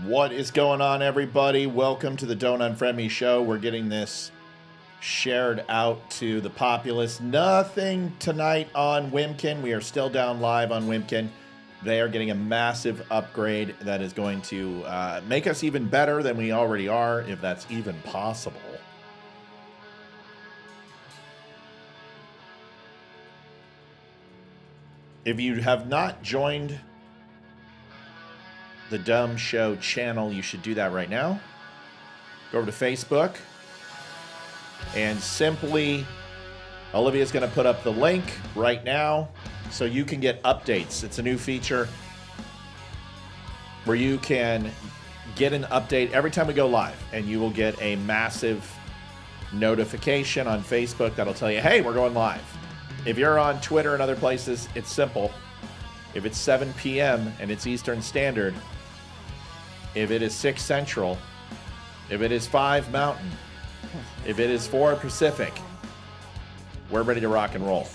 What is going on, everybody? Welcome to the Don't Unfriend Me show. We're getting this shared out to the populace. Nothing tonight on Wimkin. We are still down live on Wimkin. They are getting a massive upgrade that is going to make us even better than we already are, if that's even possible. If you have not joined the DUM show channel, you should do that right now. Go over to Facebook and simply Olivia's going to put up the link right now so you can get updates. It's a new feature where you can get an update every time we go live, and you will get a massive notification on Facebook that'll tell you, hey, we're going live. If you're on Twitter and other places, it's simple. If it's 7 p.m. and it's Eastern Standard, if it is 6 Central, if it is 5 Mountain, if it is 4 Pacific, we're ready to rock and roll.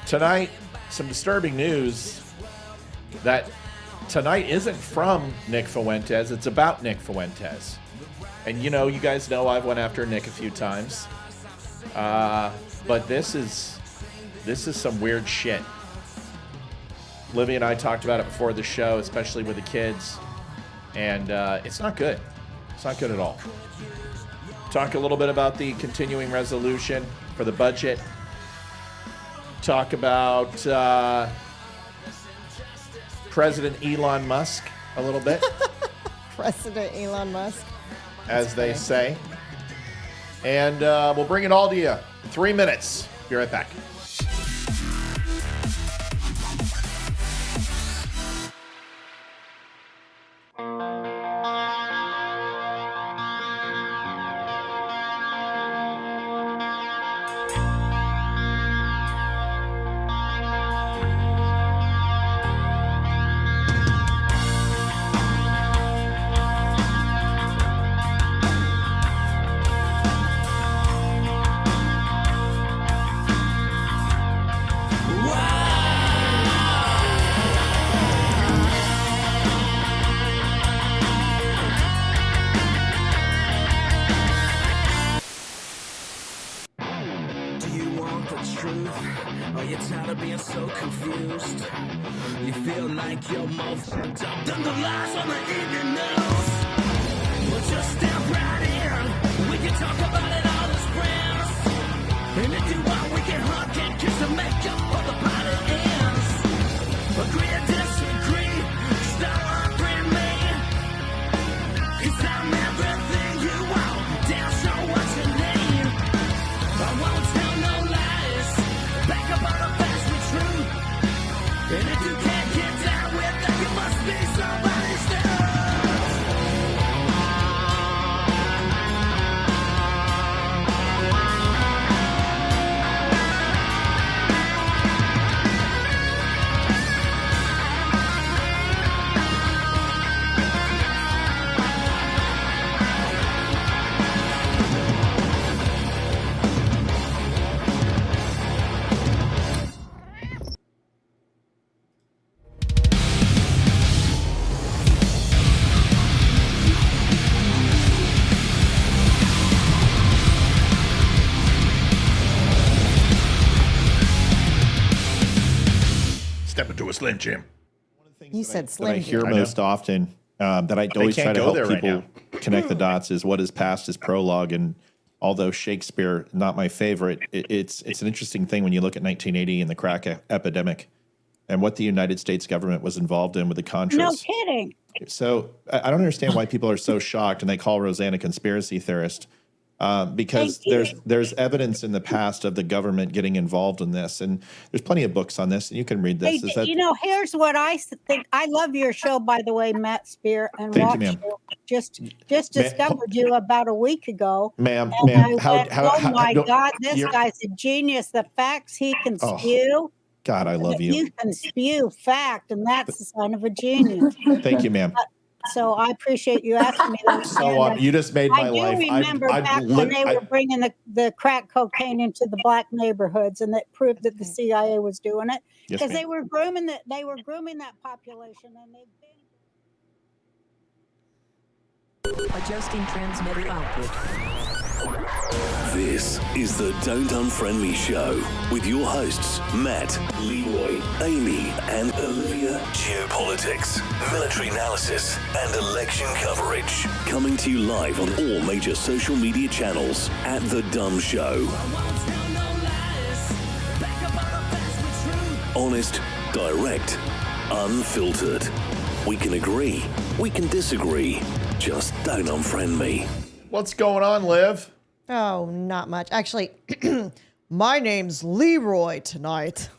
Tonight, some disturbing news that tonight isn't from Nick Fuentes, it's about Nick Fuentes. And you know, you guys know I've went after Nick a few times. But this is some weird shit. Olivia and I talked about it before the show, especially with the kids, and it's not good. It's not good at all. Talk a little bit about the continuing resolution for the budget. Talk about President Elon Musk a little bit. President Elon Musk. As they say. And we'll bring it all to you in 3 minutes. Be right back. Slim Jim. You said Slim Jim. I hear most often that I always try to help people connect the dots is what is past is prologue. And although Shakespeare, not my favorite, it's an interesting thing when you look at 1980 and the crack epidemic and what the United States government was involved in with the Contras. No kidding. So I don't understand why people are so shocked and they call Roseanne a conspiracy theorist. Because there's evidence in the past of the government getting involved in this, and there's plenty of books on this, and you can read this. Hey, here's what I think. I love your show, by the way, Matt Spear, and Thank you, just discovered you about a week ago, ma'am. Oh my God, this guy's a genius. The facts he can spew. God, I love you. You can spew fact, and that's the sign of a genius. Thank you, ma'am. So I appreciate you asking me that. So you just made my life. I do remember back when they were bringing the crack cocaine into the black neighborhoods, and that proved that the CIA was doing it because they were grooming that population, and they've been adjusting transmitter output. This is the Don't Unfriend Me show with your hosts, Matt, Leroy, Amy, and Olivia. Geopolitics, military analysis, and election coverage. Coming to you live on all major social media channels at The DUM Show. Honest, direct, unfiltered. We can agree, we can disagree. Just don't unfriend me. What's going on, Liv? Oh, not much. Actually, my name's Leroy tonight.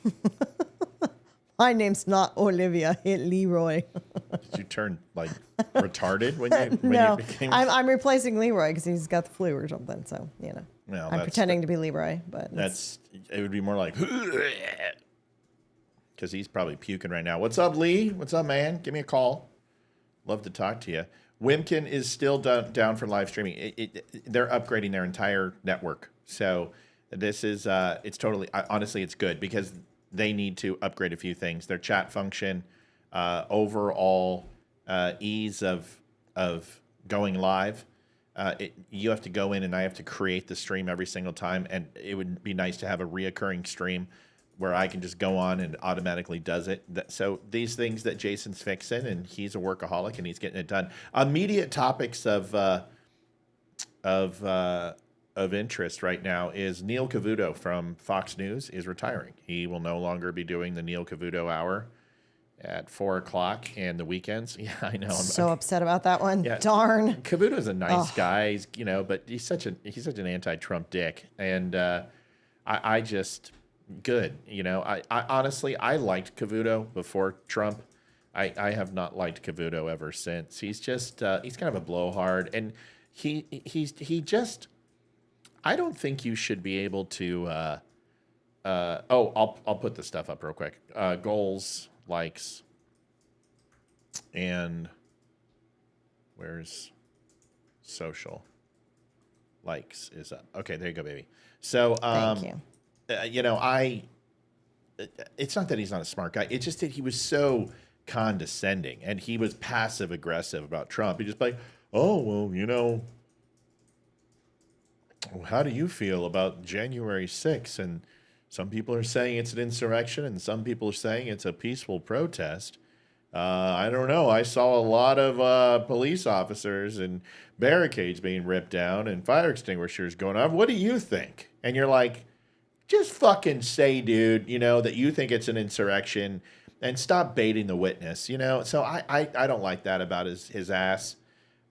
My name's not Olivia, it's Leroy. Did you turn like retarded when you No, became? I'm replacing Leroy because he's got the flu or something. So, you know, No, I'm pretending to be Leroy, but it would be more like because he's probably puking right now. What's up, Lee? What's up, man? Give me a call. Love to talk to you. Wimkin is still down for live streaming. They're upgrading their entire network. So this is, it's totally, honestly, it's good because they need to upgrade a few things. Their chat function, overall ease of going live. You have to go in and I have to create the stream every single time. And it would be nice to have a reoccurring stream where I can just go on and automatically does it. So these things that Jason's fixing, and he's a workaholic and he's getting it done. Immediate topics of interest right now is Neil Cavuto from Fox News is retiring. He will no longer be doing the Neil Cavuto hour at 4:00 and the weekends. Yeah, I know. I'm so upset about that one. Yeah. Darn. Cavuto's a nice guy, but he's such an anti-Trump dick, and I just. Good. I honestly, I liked Cavuto before Trump. I have not liked Cavuto ever since. He's just, he's kind of a blowhard. And he just, I don't think you should be able to, I'll put this stuff up real quick. Goals, likes, and where's social? Likes is up. Okay, there you go, baby. So, Thank you. It's not that he's not a smart guy. It's just that he was so condescending and he was passive aggressive about Trump. He just like, oh, well, how do you feel about January 6th? And some people are saying it's an insurrection and some people are saying it's a peaceful protest. I don't know. I saw a lot of police officers and barricades being ripped down and fire extinguishers going off. What do you think? And you're like, just fucking say, dude, that you think it's an insurrection and stop baiting the witness, So I don't like that about his ass.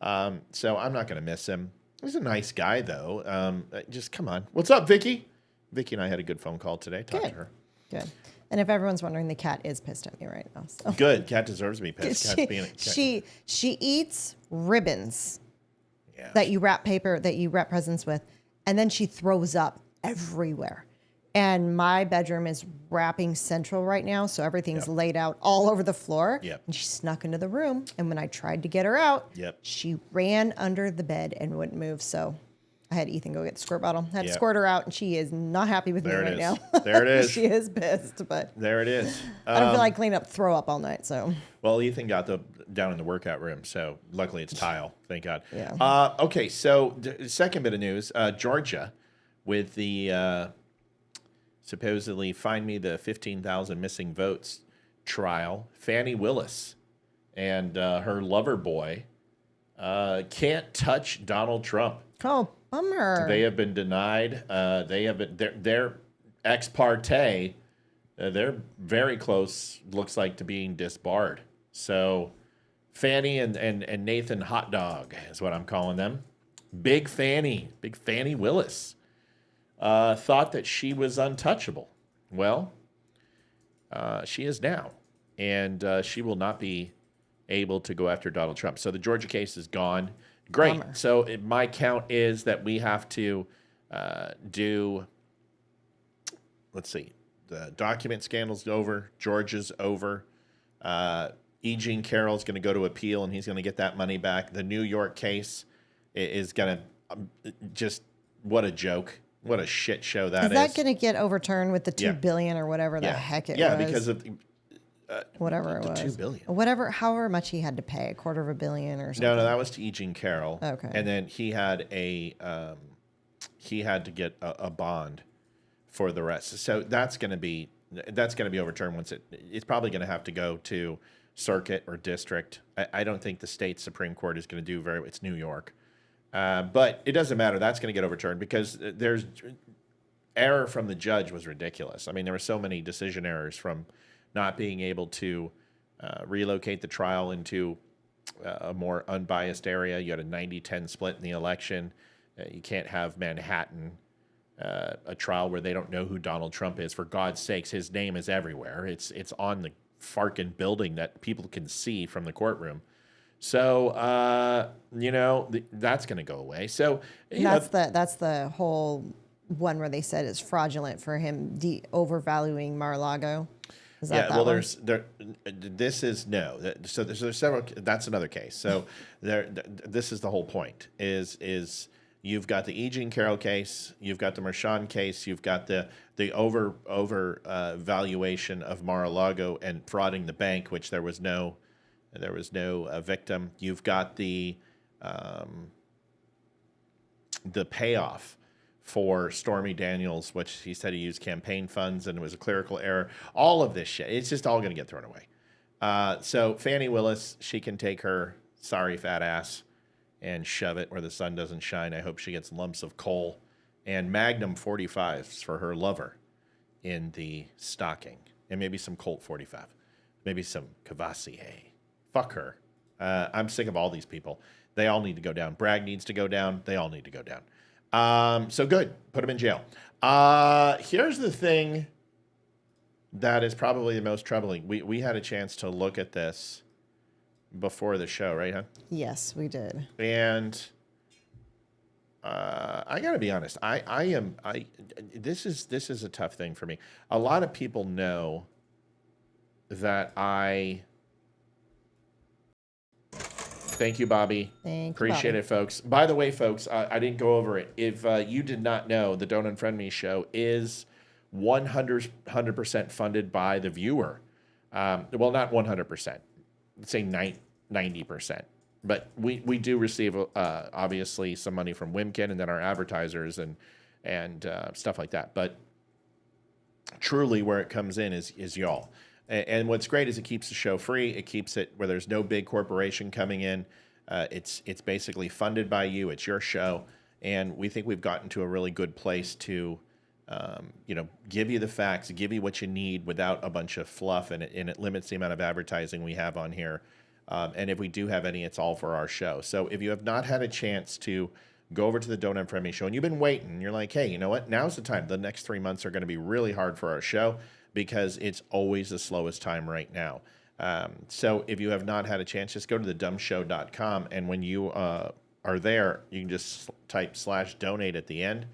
So I'm not going to miss him. He's a nice guy, though. Just come on. What's up, Vicky? Vicky and I had a good phone call today. Talked to her. Good. And if everyone's wondering, the cat is pissed at me right now. So. Good. Cat deserves to be pissed. She eats ribbons that you wrap presents with, and then she throws up everywhere. And my bedroom is wrapping central right now, so everything's laid out all over the floor. Yep. And she snuck into the room, and when I tried to get her out, she ran under the bed and wouldn't move. So I had Ethan go get the squirt bottle. I had to squirt her out, and she is not happy with me right now. There it is. She is pissed, but there it is. I don't feel like cleaning up throw up all night. So well, Ethan got down in the workout room, so luckily it's tile. Thank God. Yeah. Okay, so the second bit of news: Georgia, with the supposedly find me the 15,000 missing votes trial. Fannie Willis and her lover boy can't touch Donald Trump. Oh, bummer. They have been denied. Their ex parte. They're very close. Looks like to being disbarred. So Fannie and Nathan Hot Dog is what I'm calling them. Big Fannie Willis. Thought that she was untouchable. Well, she is now, and she will not be able to go after Donald Trump. So the Georgia case is gone. Great. Bummer. So my count is that we have to do, let's see, the document scandal's over, Georgia's over. E. Jean Carroll is going to go to appeal, and he's going to get that money back. The New York case is going to just, what a joke. What a shit show that is. Is that going to get overturned with the $2 billion or whatever the heck it was? Yeah, because of whatever it was. $2 billion. However much he had to pay, $250 million or something. No, that was to E. Jean Carroll. Okay. And then he had to get a bond for the rest. So that's going to be overturned once it's probably going to have to go to circuit or district. I don't think the state Supreme Court is going to do it's New York. But it doesn't matter. That's going to get overturned because there's error from the judge was ridiculous. I mean, there were so many decision errors from not being able to relocate the trial into a more unbiased area. You had a 90-10 split in the election. You can't have Manhattan, a trial where they don't know who Donald Trump is. For God's sakes, his name is everywhere. It's on the farkin' building that people can see from the courtroom. So, that's going to go away. So that's the whole one where they said it's fraudulent for him overvaluing Mar-a-Lago. Is that this is no. So there's several. That's another case. So this is the whole point. Is you've got the E. Jean Carroll case, you've got the Mershon case, you've got the over valuation of Mar-a-Lago and frauding the bank, which there was no victim. You've got the payoff for Stormy Daniels, which he said he used campaign funds and it was a clerical error. All of this shit, it's just all going to get thrown away. So Fannie Willis, she can take her sorry fat ass and shove it where the sun doesn't shine. I hope she gets lumps of coal and Magnum 45s for her lover in the stocking, and maybe some Colt 45, maybe some Cavassier. Fuck her. I'm sick of all these people. They all need to go down. Bragg needs to go down. They all need to go down. So good. Put them in jail. Here's the thing that is probably the most troubling. We had a chance to look at this before the show, right, hon? Yes, we did. And I got to be honest. This is a tough thing for me. A lot of people know that Thank you, Bobby. Appreciate it, folks. By the way, folks, I didn't go over it. If you did not know, the Don't Unfriend Me show is 100% funded by the viewer. Well, not 100%. Let's say 90%. But we do receive, obviously, some money from Wimkin and then our advertisers and stuff like that. But truly where it comes in is y'all. And what's great is it keeps the show free. It keeps it where there's no big corporation coming in. It's basically funded by you. It's your show. And we think we've gotten to a really good place to, give you the facts, give you what you need without a bunch of fluff. And it limits the amount of advertising we have on here. And if we do have any, it's all for our show. So if you have not had a chance to go over to the Don't Unfriend Me show and you've been waiting, you're like, hey, you know what? Now's the time. The next 3 months are going to be really hard for our show, because it's always the slowest time right now. So if you have not had a chance, just go to thedumshow.com. And when you are there, you can just type /donate at the end.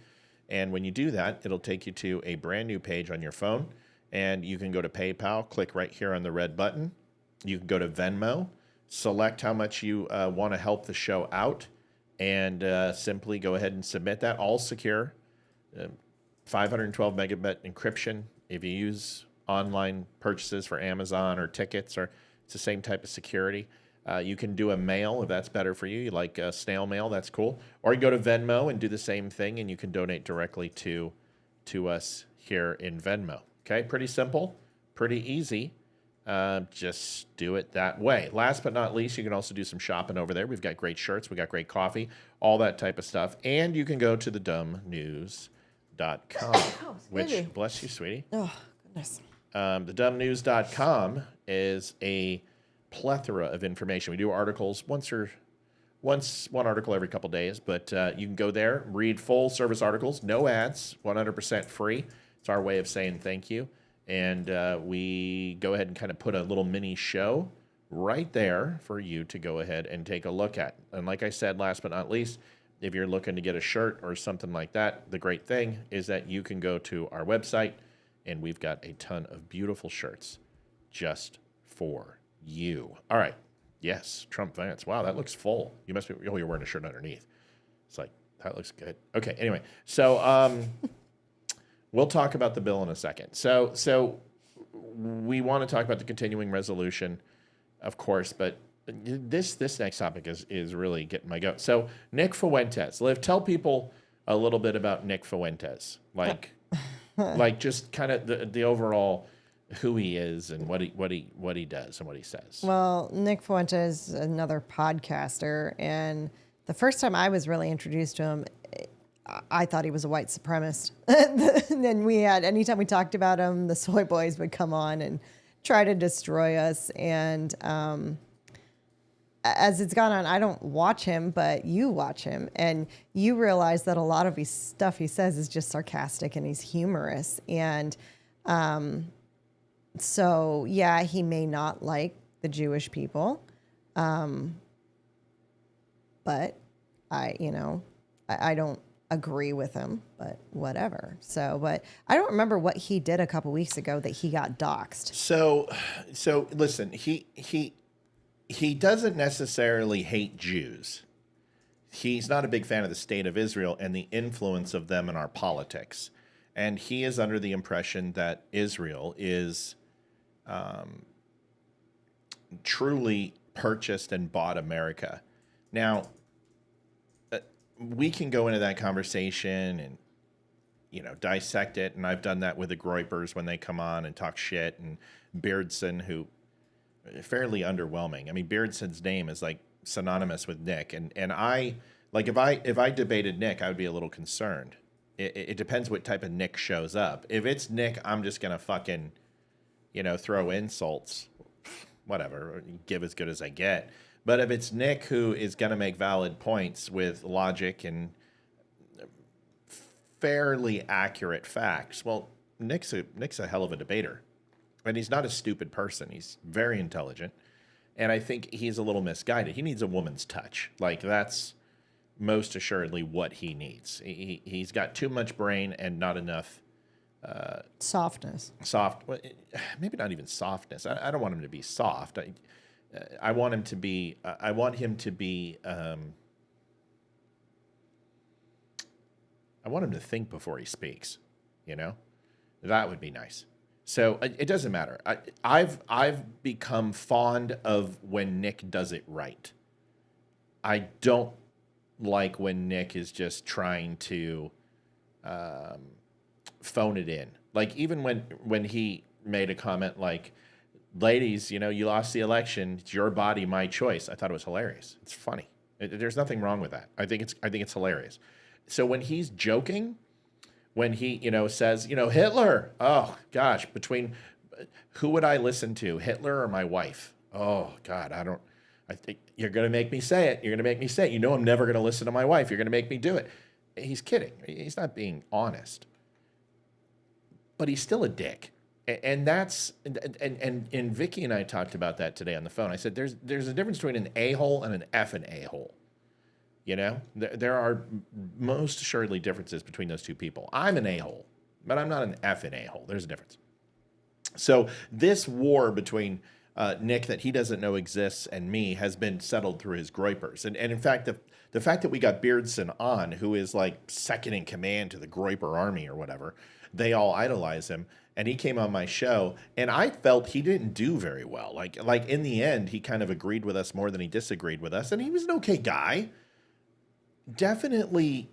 And when you do that, it'll take you to a brand new page on your phone. And you can go to PayPal, click right here on the red button. You can go to Venmo, select how much you want to help the show out, and simply go ahead and submit that. All secure, 512 megabit encryption. If you use online purchases for Amazon or tickets, or it's the same type of security. You can do a mail if that's better for you. You like snail mail, that's cool. Or you go to Venmo and do the same thing, and you can donate directly to us here in Venmo. Okay, pretty simple, pretty easy. Just do it that way. Last but not least, you can also do some shopping over there. We've got great shirts, we got great coffee, all that type of stuff. And you can go to the DUMnews.com, which, bless you, sweetie. Oh, goodness. The DUMnews.com is a plethora of information. We do articles one article every couple days, but you can go there, read full service articles, no ads, 100% free. It's our way of saying thank you. And we go ahead and kind of put a little mini show right there for you to go ahead and take a look at. And like I said, last but not least, if you're looking to get a shirt or something like that, the great thing is that you can go to our website, and we've got a ton of beautiful shirts just for you. All right. Yes, Trump Vance. Wow, that looks full. You must be. Oh, you're wearing a shirt underneath. It's like that looks good. Okay. Anyway, so we'll talk about the bill in a second. So we want to talk about the continuing resolution, of course, but this next topic is really getting my goat. So Nick Fuentes, Liv, tell people a little bit about Nick Fuentes, like just kind of the overall who he is and what he does and what he says. Well, Nick Fuentes is another podcaster, and the first time I was really introduced to him, I thought he was a white supremacist. And then anytime we talked about him, the soy boys would come on and try to destroy us. And as it's gone on, I don't watch him, but you watch him, and you realize that a lot of his stuff he says is just sarcastic and he's humorous. And so, yeah, he may not like the Jewish people, but I don't agree with him, but whatever. So, but I don't remember what he did a couple weeks ago that he got doxxed. So listen, he doesn't necessarily hate Jews. He's not a big fan of the state of Israel and the influence of them in our politics. And he is under the impression that Israel is truly purchased and bought America. Now, we can go into that conversation and, dissect it. And I've done that with the Groypers when they come on and talk shit, and Beardson, who fairly underwhelming. I mean, Beardson's name is like synonymous with Nick. And I, like, if I debated Nick, I would be a little concerned. It depends what type of Nick shows up. If it's Nick, I'm just going to fucking, throw insults, whatever, give as good as I get. But if it's Nick who is going to make valid points with logic and fairly accurate facts, well, Nick's a hell of a debater. And he's not a stupid person. He's very intelligent. And I think he's a little misguided. He needs a woman's touch. Like, that's most assuredly what he needs. He's got too much brain and not enough softness. Maybe not even softness. I don't want him to be soft. I want him to be. I want him to be. I want him to think before he speaks. That would be nice. So it doesn't matter. I've become fond of when Nick does it right. I don't like when Nick is just trying to phone it in. Like, even when he made a comment like, ladies, you lost the election. It's your body, my choice. I thought it was hilarious. It's funny. There's nothing wrong with that. I think it's hilarious. So when he's joking, when he, says, Hitler, oh gosh, between who would I listen to, Hitler or my wife? Oh God, I think you're going to make me say it. You're going to make me say it. I'm never going to listen to my wife. You're going to make me do it. He's kidding. He's not being honest, but he's still a dick. And that's, and Vicky and I talked about that today on the phone. I said, there's a difference between an a-hole and an effing a-hole. There are most assuredly differences between those two people. I'm an a-hole, but I'm not an effing a-hole. There's a difference. So this war between Nick that he doesn't know exists and me has been settled through his Groypers. And in fact, the fact that we got Beardson on, who is like second in command to the Groyper army or whatever, they all idolize him. And he came on my show, and I felt he didn't do very well. Like in the end, he kind of agreed with us more than he disagreed with us. And he was an okay guy. Definitely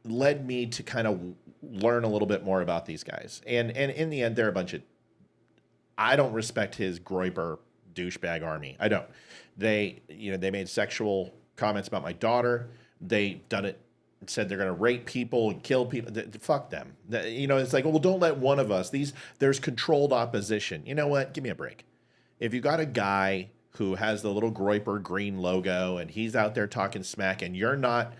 led me to kind of learn a little bit more about these guys. And in the end, they're a bunch of... I don't respect his Groyper douchebag army. I don't. They made sexual comments about my daughter. They said they're going to rape people and kill people. Fuck them. It's like, well, don't let one of us. There's controlled opposition. You know what? Give me a break. If you got a guy who has the little Groyper green logo and he's out there talking smack and you're not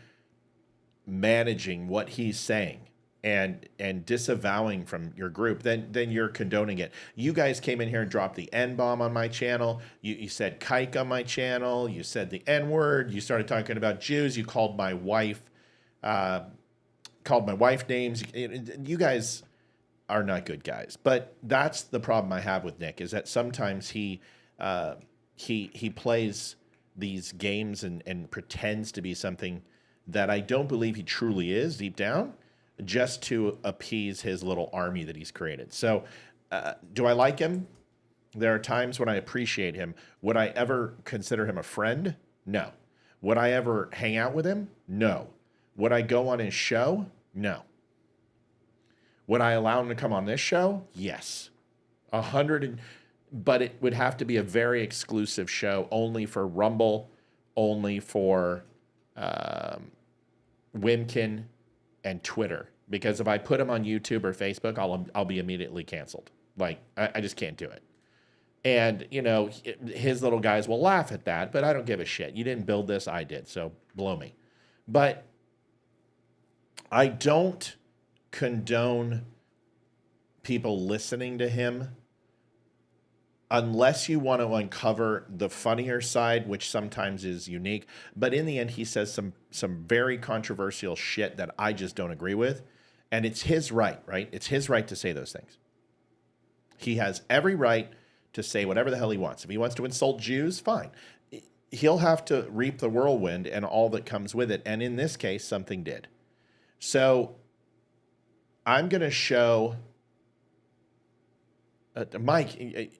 managing what he's saying and disavowing from your group, then you're condoning it. You guys came in here and dropped the N-bomb on my channel. You said kike on my channel. You said the N-word. You started talking about Jews. You called my wife names. You guys are not good guys. But that's the problem I have with Nick, is that sometimes he he plays these games and pretends to be something that I don't believe he truly is deep down, just to appease his little army that he's created. So do I like him? There are times when I appreciate him. Would I ever consider him a friend? No. Would I ever hang out with him? No. Would I go on his show? No. Would I allow him to come on this show? Yes. 100, but it would have to be a very exclusive show, only for Rumble, only for Wimkin and Twitter. Because if I put him on YouTube or Facebook, I'll be immediately canceled. Like, I just can't do it. And, you know, his little guys will laugh at that, but I don't give a shit. You didn't build this, I did, so blow me. But I don't condone people listening to him unless you want to uncover the funnier side, which sometimes is unique. But in the end, he says some very controversial shit that I just don't agree with. And it's his right? It's his right to say those things. He has every right to say whatever the hell he wants. If he wants to insult Jews, fine. He'll have to reap the whirlwind and all that comes with it. And in this case, something did. So I'm going to show... Mike,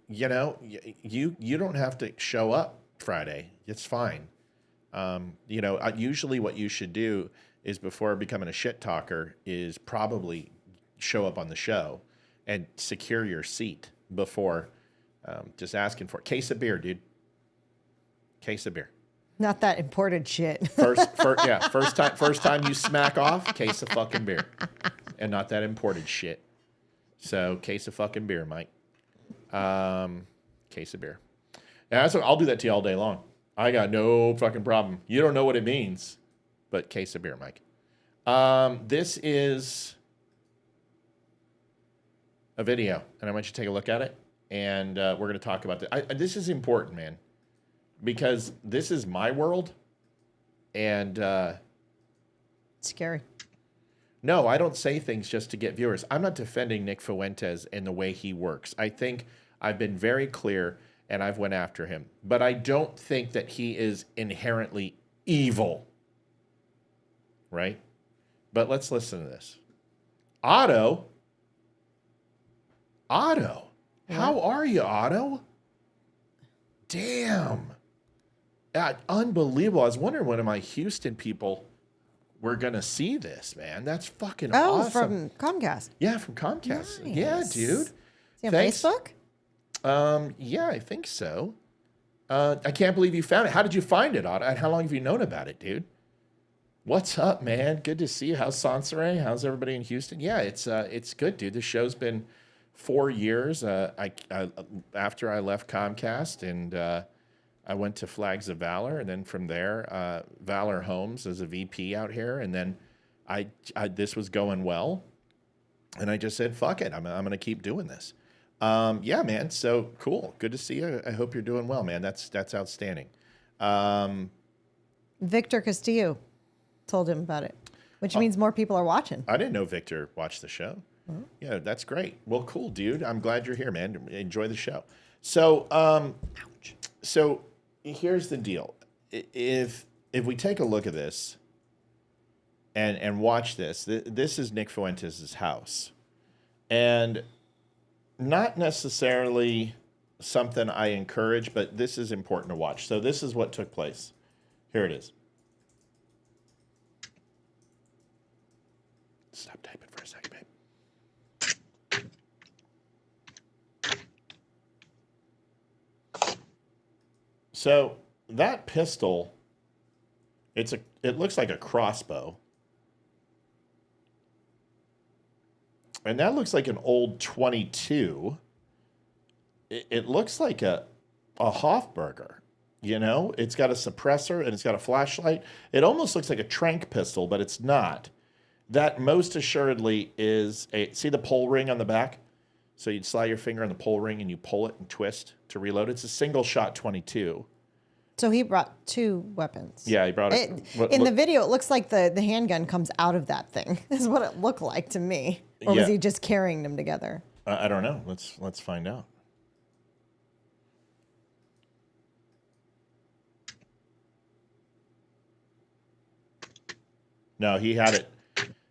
you know, you don't have to show up Friday. It's fine. You know, usually what you should do is, before becoming a shit talker, is probably show up on the show and secure your seat before just asking for it. Case of beer, dude. Case of beer. Not that imported shit. First time you smack off, case of fucking beer, and not that imported shit. So case of fucking beer, Mike. Case of beer. Yeah, I'll do that to you all day long. I got no fucking problem. You don't know what it means, but case of beer, Mike. This is a video, and I want you to take a look at it, and we're going to talk about this. This is important, man, because this is my world, and scary. No, I don't say things just to get viewers. I'm not defending Nick Fuentes and the way he works. I think I've been very clear, and I've went after him. But I don't think that he is inherently evil. Right? But let's listen to this. Otto? How are you, Otto? Damn. Unbelievable. I was wondering when my Houston people... we're going to see this, man. That's fucking awesome. Oh, from Comcast. Yeah, from Comcast. Nice. Yeah, dude. Is he on Facebook? Yeah, I think so. I can't believe you found it. How did you find it, Otto? How long have you known about it, dude? What's up, man? Good to see you. How's Sansere? How's everybody in Houston? Yeah, it's good, dude. The show's been 4 years. After I left Comcast, and I went to Flags of Valor, and then from there, Valor Homes as a VP out here, and then this was going well, and I just said, "Fuck it, I'm going to keep doing this." Yeah, man. So cool. Good to see you. I hope you're doing well, man. That's outstanding. Victor Castillo told him about it, which means more people are watching. I didn't know Victor watched the show. Mm-hmm. Yeah, that's great. Well, cool, dude. I'm glad you're here, man. Enjoy the show. So, so here's the deal. If we take a look at this and watch this, this is Nick Fuentes' house, and not necessarily something I encourage, but this is important to watch. So this is what took place. Here it is. Stop typing for a second, babe. So that pistol, it looks like a crossbow. And that looks like an old 22. It looks like a Hofburger, you know? It's got a suppressor and it's got a flashlight. It almost looks like a trank pistol, but it's not. That most assuredly is see the pull ring on the back? So you'd slide your finger on the pull ring and you pull it and twist to reload. It's a single shot 22. So he brought two weapons. Yeah, he brought it. In the video, it looks like the handgun comes out of that thing. Is what it looked like to me. Or was he just carrying them together? I don't know. Let's find out. No, he had it.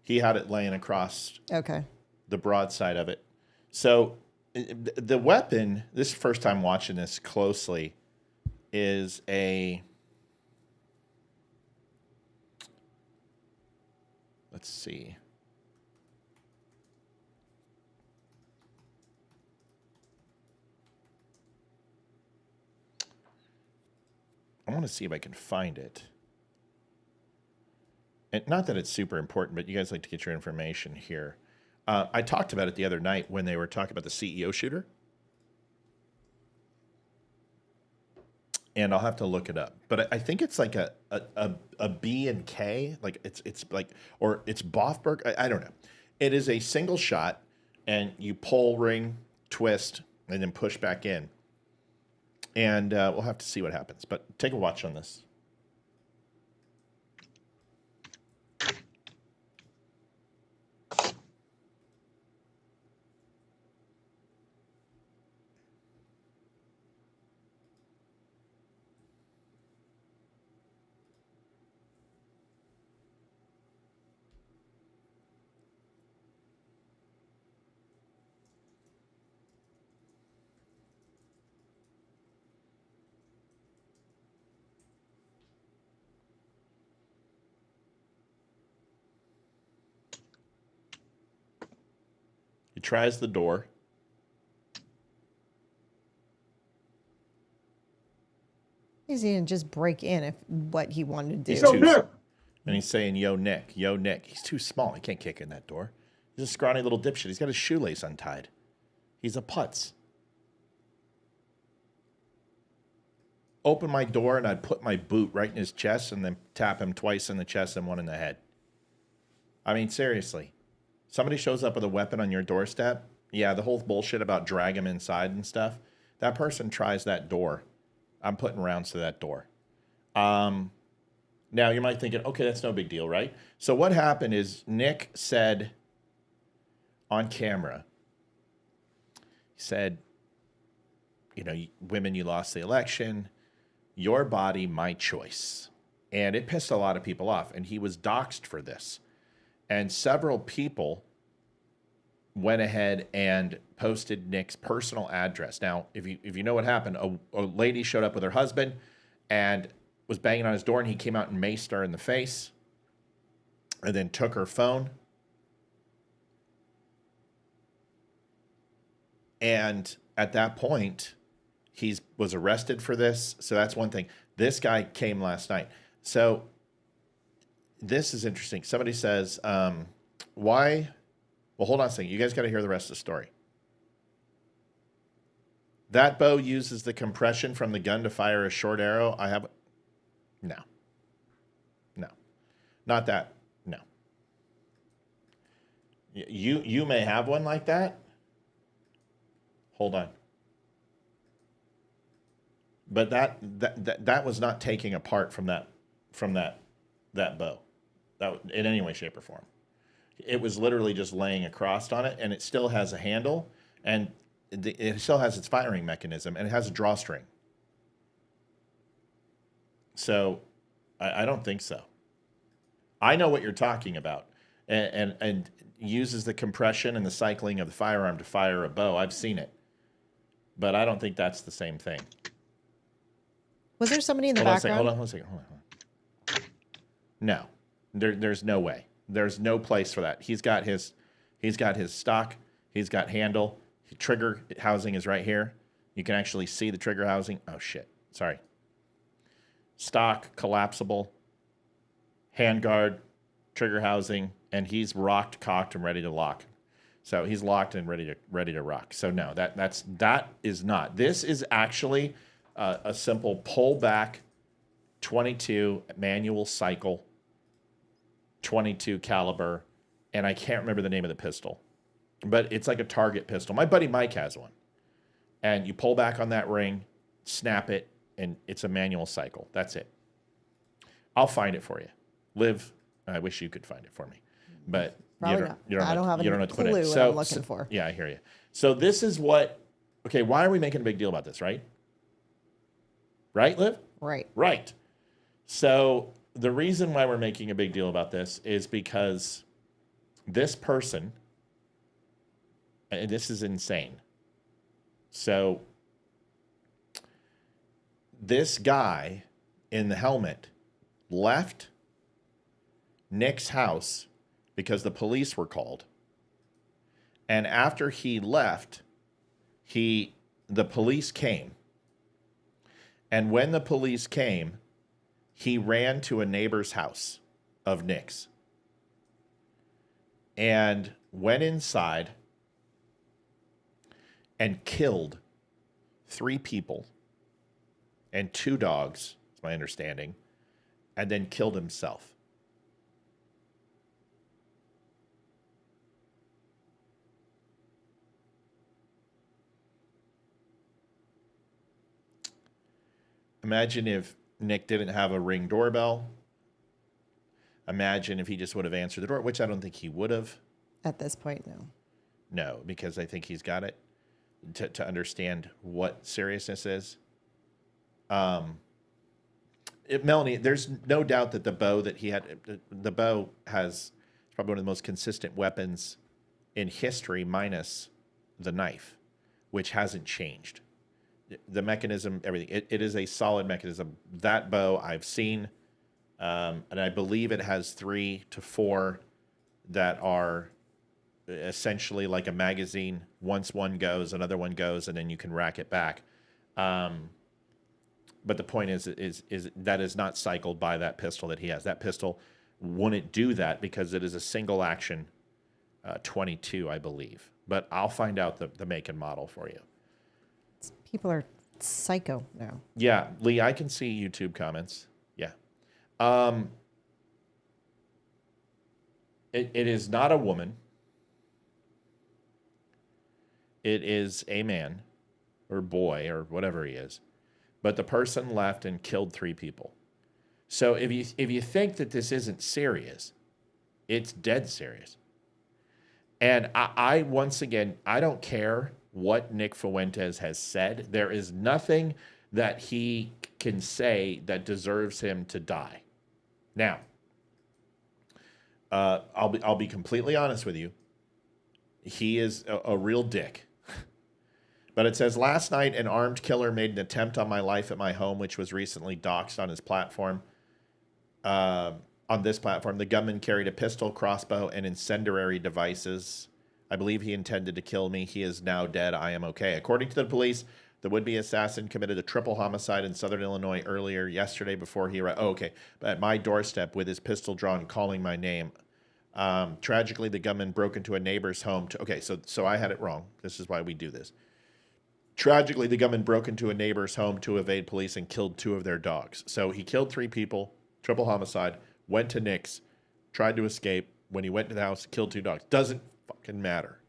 He had it laying across the broadside of it. So the weapon, this is the first time watching this closely, is a, let's see. I want to see if I can find it. And not that it's super important, but you guys like to get your information here. I talked about it the other night when they were talking about the CEO shooter. And I'll have to look it up. But I think it's like a B and K. Like it's like, or it's Bothberg. I don't know. It is a single shot, and you pull ring, twist, and then push back in. And we'll have to see what happens. But take a watch on this. He tries the door. He's going to just break in if what he wanted to do. And he's saying, yo, Nick, yo, Nick. He's too small. He can't kick in that door. He's a scrawny little dipshit. He's got his shoelace untied. He's a putz. Open my door, and I'd put my boot right in his chest and then tap him twice in the chest and one in the head. I mean, seriously. Somebody shows up with a weapon on your doorstep. Yeah, the whole bullshit about drag him inside and stuff. That person tries that door. I'm putting rounds to that door. Now, you might think, okay, that's no big deal, right? So what happened is Nick said on camera, he said, you know, women, you lost the election. Your body, my choice. And it pissed a lot of people off. And he was doxxed for this. And several people went ahead and posted Nick's personal address. Now, if you know what happened, a lady showed up with her husband and was banging on his door, and he came out and maced her in the face and then took her phone. And at that point, he was arrested for this. So that's one thing. This guy came last night. So this is interesting. Somebody says, why? Well, hold on a second. You guys got to hear the rest of the story. That bow uses the compression from the gun to fire a short arrow. No. Not that. No. You may have one like that. Hold on. But that was not taking apart from that bow. That in any way, shape, or form. It was literally just laying across on it, and it still has a handle, and it still has its firing mechanism, and it has a drawstring. So I don't think so. I know what you're talking about, and uses the compression and the cycling of the firearm to fire a bow. I've seen it, but I don't think that's the same thing. Was there somebody in the background? Hold on a second. No, there's no way. There's no place for that. He's got his stock. He's got handle. Trigger housing is right here. You can actually see the trigger housing. Oh shit! Sorry. Stock, collapsible, handguard, trigger housing, and he's rocked, cocked, and ready to lock. So he's locked and ready to rock. So no, that is not. This is actually a simple pull back 22 manual cycle, 22 caliber, and I can't remember the name of the pistol, but it's like a target pistol. My buddy Mike has one, and you pull back on that ring, snap it, and it's a manual cycle. That's it. I'll find it for you. Liv, I wish you could find it for me, but I don't have a clue what I'm looking for. Yeah, I hear you. So this is what. Okay, why are we making a big deal about this? Right, Liv? Right. Right. So the reason why we're making a big deal about this is because this person, and this is insane. So this guy in the helmet left Nick's house because the police were called. And after he left, the police came. And when the police came, he ran to a neighbor's house of Nick's and went inside and killed 3 people and 2 dogs, is my understanding, and then killed himself. Imagine if Nick didn't have a Ring doorbell. Imagine if he just would have answered the door, which I don't think he would have. At this point, no. No, because I think he's got it to understand what seriousness is. Melanie, there's no doubt that the bow that he had, the bow has probably one of the most consistent weapons in history, minus the knife, which hasn't changed. The mechanism, everything, it is a solid mechanism. That bow I've seen, and I believe it has 3 to 4 that are essentially like a magazine. Once one goes, another one goes, and then you can rack it back. But the point is that is not cycled by that pistol that he has. That pistol wouldn't do that because it is a single action 22, I believe. But I'll find out the make and model for you. People are psycho now. Yeah, Lee, I can see YouTube comments. Yeah. It is not a woman. It is a man or boy or whatever he is. But the person left and killed 3 people. So if you think that this isn't serious, it's dead serious. And I once again, I don't care what Nick Fuentes has said. There is nothing that he can say that deserves him to die. Now, I'll be completely honest with you. He is a real dick. But it says, last night, an armed killer made an attempt on my life at my home, which was recently doxxed on his platform. On this platform, the gunman carried a pistol, crossbow, and incendiary devices. I believe he intended to kill me. He is now dead. I am okay. According to the police, the would-be assassin committed a triple homicide in southern Illinois earlier yesterday before he arrived. Oh, okay. At my doorstep with his pistol drawn, calling my name. Tragically, the gunman broke into a neighbor's home. Okay, so I had it wrong. This is why we do this. Tragically, the gunman broke into a neighbor's home to evade police and killed 2 of their dogs. So he killed 3 people, triple homicide, went to Nick's, tried to escape. When he went to the house, killed 2 dogs. Doesn't fucking matter.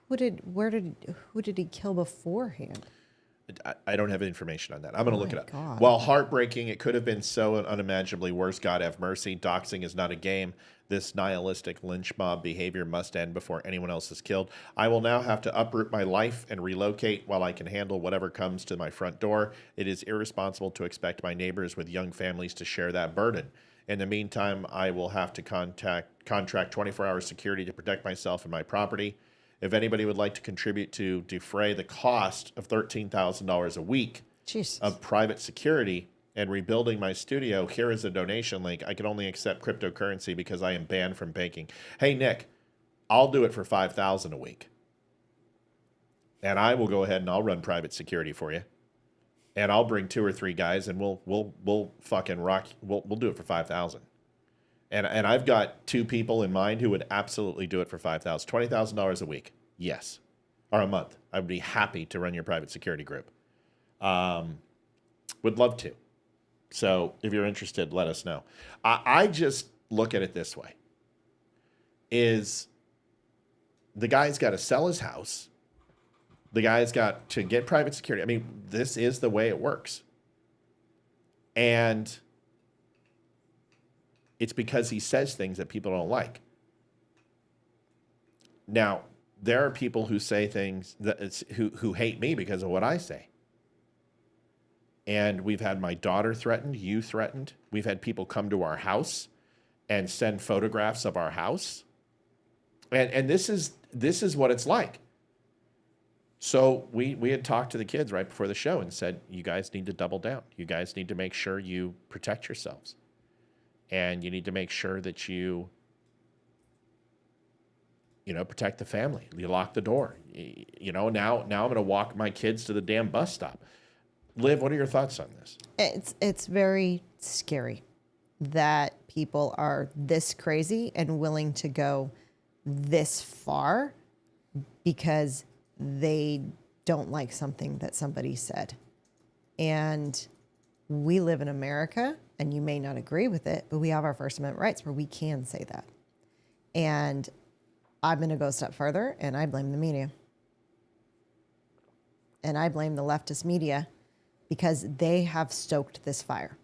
Who did he kill beforehand? I don't have information on that. I'm going to look it up. God. While heartbreaking, it could have been so unimaginably worse. God have mercy. Doxing is not a game. This nihilistic lynch mob behavior must end before anyone else is killed. I will now have to uproot my life and relocate while I can handle whatever comes to my front door. It is irresponsible to expect my neighbors with young families to share that burden. In the meantime, I will have to contract 24-hour security to protect myself and my property. If anybody would like to contribute to defray the cost of $13,000 a week of private security and rebuilding my studio, here is a donation link. I can only accept cryptocurrency because I am banned from banking. Hey, Nick, I'll do it for $5,000 a week. And I will go ahead and I'll run private security for you. And I'll bring 2 or 3 guys and we'll fucking rock. We'll do it for $5,000. And I've got 2 people in mind who would absolutely do it for $5,000, $20,000 a week. Yes, or a month. I would be happy to run your private security group. Would love to. So if you're interested, let us know. I just look at it this way: is the guy's got to sell his house. The guy's got to get private security. I mean, this is the way it works. And it's because he says things that people don't like. Now, there are people who say things that who hate me because of what I say. And we've had my daughter threatened, you threatened. We've had people come to our house and send photographs of our house. And this is what it's like. So we had talked to the kids right before the show and said, you guys need to double down. You guys need to make sure you protect yourselves. And you need to make sure that you protect the family. You lock the door. Now I'm going to walk my kids to the damn bus stop. Liv, what are your thoughts on this? It's very scary that people are this crazy and willing to go this far because they don't like something that somebody said. And we live in America, and you may not agree with it, but we have our First Amendment rights where we can say that. And I'm going to go a step further, and I blame the media. And I blame the leftist media because they have stoked this fire.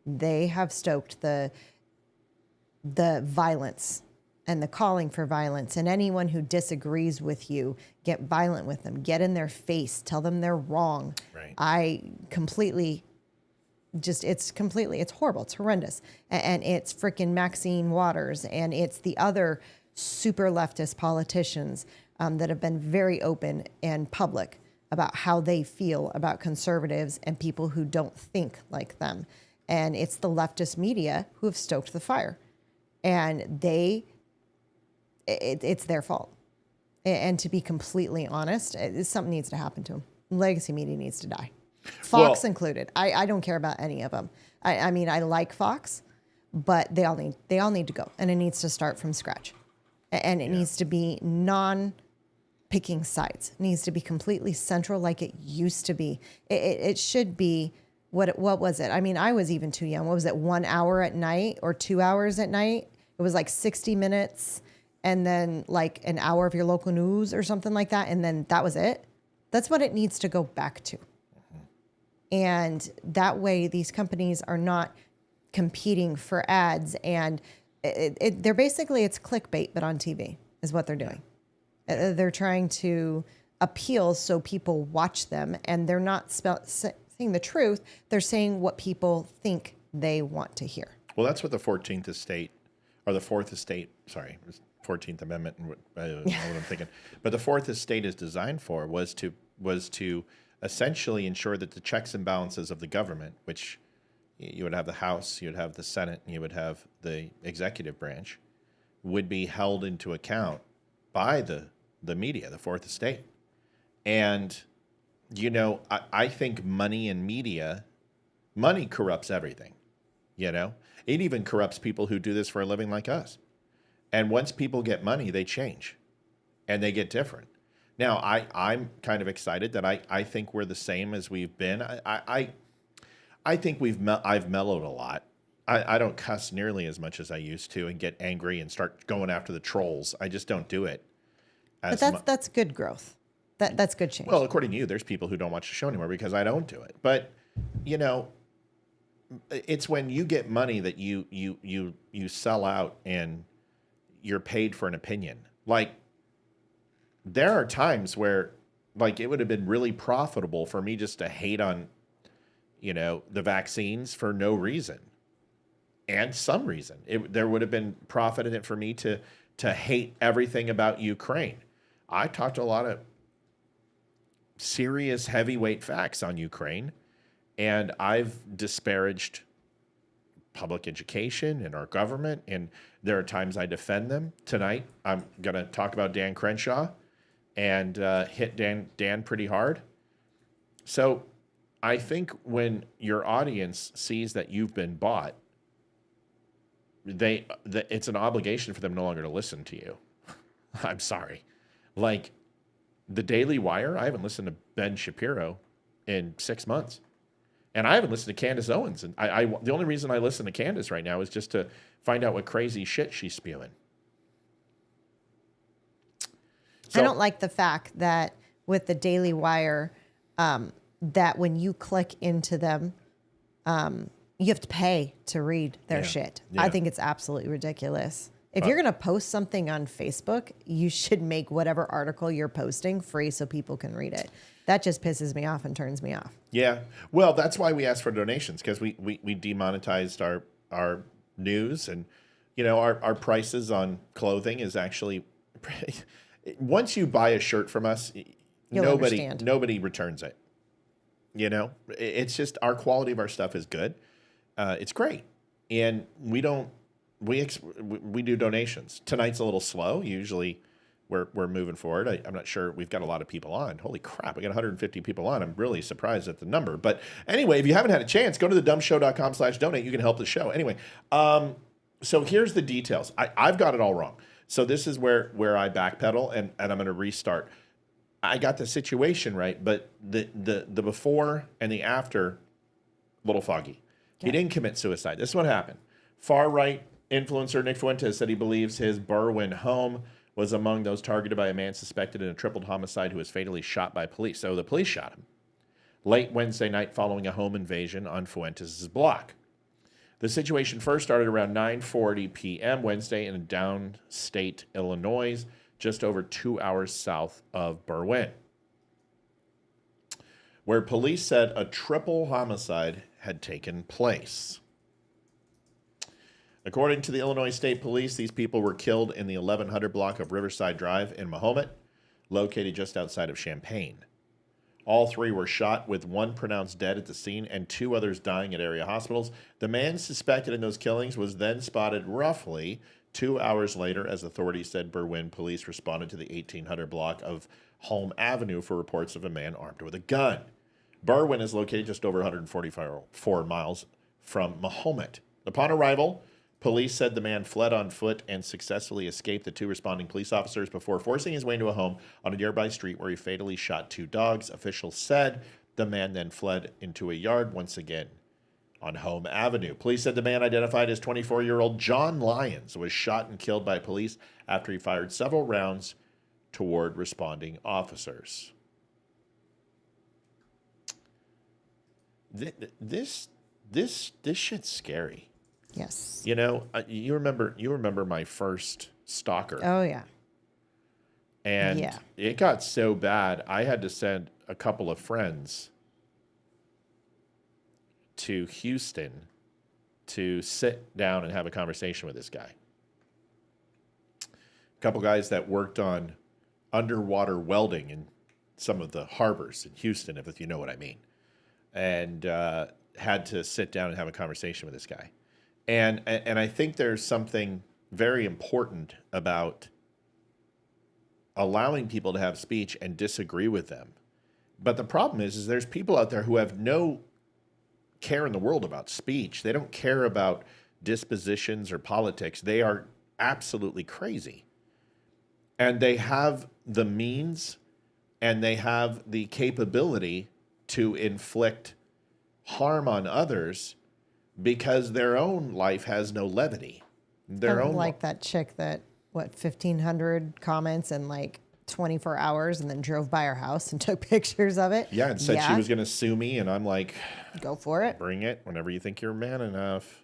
They have stoked the violence and the calling for violence. And anyone who disagrees with you, get violent with them, get in their face, tell them they're wrong. Right. It's horrible. It's horrendous. And it's freaking Maxine Waters, and it's the other super leftist politicians that have been very open and public about how they feel about conservatives and people who don't think like them. And it's the leftist media who have stoked the fire. And it's their fault. And to be completely honest, something needs to happen to them. Legacy media needs to die. Fox included. I don't care about any of them. I mean, I like Fox, but they all need to go. And it needs to start from scratch. And it needs to be non-picking sides. It needs to be completely central like it used to be. It should be, what was it? I mean, I was even too young. What was it, 1 hour at night or 2 hours at night? It was like 60 minutes and then like an hour of your local news or something like that. And then that was it. That's what it needs to go back to. Mm-hmm. And that way these companies are not competing for ads, and they're basically, it's clickbait, but on TV is what they're doing. They're trying to appeal so people watch them, and they're not saying the truth. They're saying what people think they want to hear. Well, that's what the 14th estate, or the 4th estate, 14th Amendment, I don't know what I'm thinking. But the 4th estate is designed for was to essentially ensure that the checks and balances of the government, which you would have the House, you would have the Senate, and you would have the executive branch, would be held into account by the media, the 4th estate. And, I think money and media, money corrupts everything, It even corrupts people who do this for a living like us. And once people get money, they change and they get different. Now, I'm kind of excited that I think we're the same as we've been. I think I've mellowed a lot. I don't cuss nearly as much as I used to and get angry and start going after the trolls. I just don't do it. But that's good growth. That's good change. Well, according to you, there's people who don't watch the show anymore because I don't do it. But, it's when you get money that you sell out and you're paid for an opinion. Like, there are times where, like, it would have been really profitable for me just to hate on, the vaccines for no reason and some reason. There would have been profit in it for me to hate everything about Ukraine. I talked a lot of serious heavyweight facts on Ukraine, and I've disparaged public education and our government, and there are times I defend them. Tonight, I'm going to talk about Dan Crenshaw and hit Dan pretty hard. So I think when your audience sees that you've been bought, it's an obligation for them no longer to listen to you. I'm sorry. Like, the Daily Wire, I haven't listened to Ben Shapiro in 6 months. And I haven't listened to Candace Owens. And the only reason I listen to Candace right now is just to find out what crazy shit she's spewing. So, I don't like the fact that with the Daily Wire, that when you click into them, you have to pay to read their shit. Yeah. I think it's absolutely ridiculous. If you're going to post something on Facebook, you should make whatever article you're posting free so people can read it. That just pisses me off and turns me off. Yeah. Well, that's why we asked for donations, because we demonetized our news, and our prices on clothing is actually once you buy a shirt from us, nobody returns it. It's just our quality of our stuff is good. It's great, and we do donations. Tonight's a little slow. Usually we're moving forward. I'm not sure. We've got a lot of people on. Holy crap, we got 150 people on. I'm really surprised at the number. But anyway, if you haven't had a chance, go to thedumshow.com/donate. You can help the show. Anyway, so here's the details. I've got it all wrong. So this is where I backpedal, and I'm going to restart. I got the situation right, but the before and the after, a little foggy. Okay. He didn't commit suicide. This is what happened. Far-right influencer Nick Fuentes said he believes his Berwyn home was among those targeted by a man suspected in a tripled homicide who was fatally shot by police. So the police shot him late Wednesday night following a home invasion on Fuentes' block. The situation first started around 9:40 p.m. Wednesday in downstate Illinois, just over 2 hours south of Berwyn, where police said a triple homicide had taken place. According to the Illinois State Police, these people were killed in the 1100 block of Riverside Drive in Mahomet, located just outside of Champaign. All three were shot, with one pronounced dead at the scene and two others dying at area hospitals. The man suspected in those killings was then spotted roughly 2 hours later, as authorities said. Berwyn police responded to the 1800 block of Holm Avenue for reports of a man armed with a gun. Berwyn is located just over 144 miles from Mahomet. Upon arrival, police said the man fled on foot and successfully escaped the two responding police officers before forcing his way into a home on a nearby street where he fatally shot two dogs. Officials said the man then fled into a yard once again on Holm Avenue. Police said the man, identified as 24-year-old John Lyons, was shot and killed by police after he fired several rounds toward responding officers. This shit's scary. Yes. You remember my first stalker. Oh, yeah. And it got so bad, I had to send a couple of friends to Houston to sit down and have a conversation with this guy. A couple guys that worked on underwater welding in some of the harbors in Houston, if you know what I mean. And had to sit down and have a conversation with this guy. And I think there's something very important about allowing people to have speech and disagree with them. But the problem is there's people out there who have no care in the world about speech. They don't care about dispositions or politics. They are absolutely crazy. And they have the means and they have the capability to inflict harm on others because their own life has no levity. Like that chick that, 1,500 comments in 24 hours and then drove by our house and took pictures of it. Yeah, and said she was going to sue me, and I'm like, go for it. Bring it whenever you think you're man enough.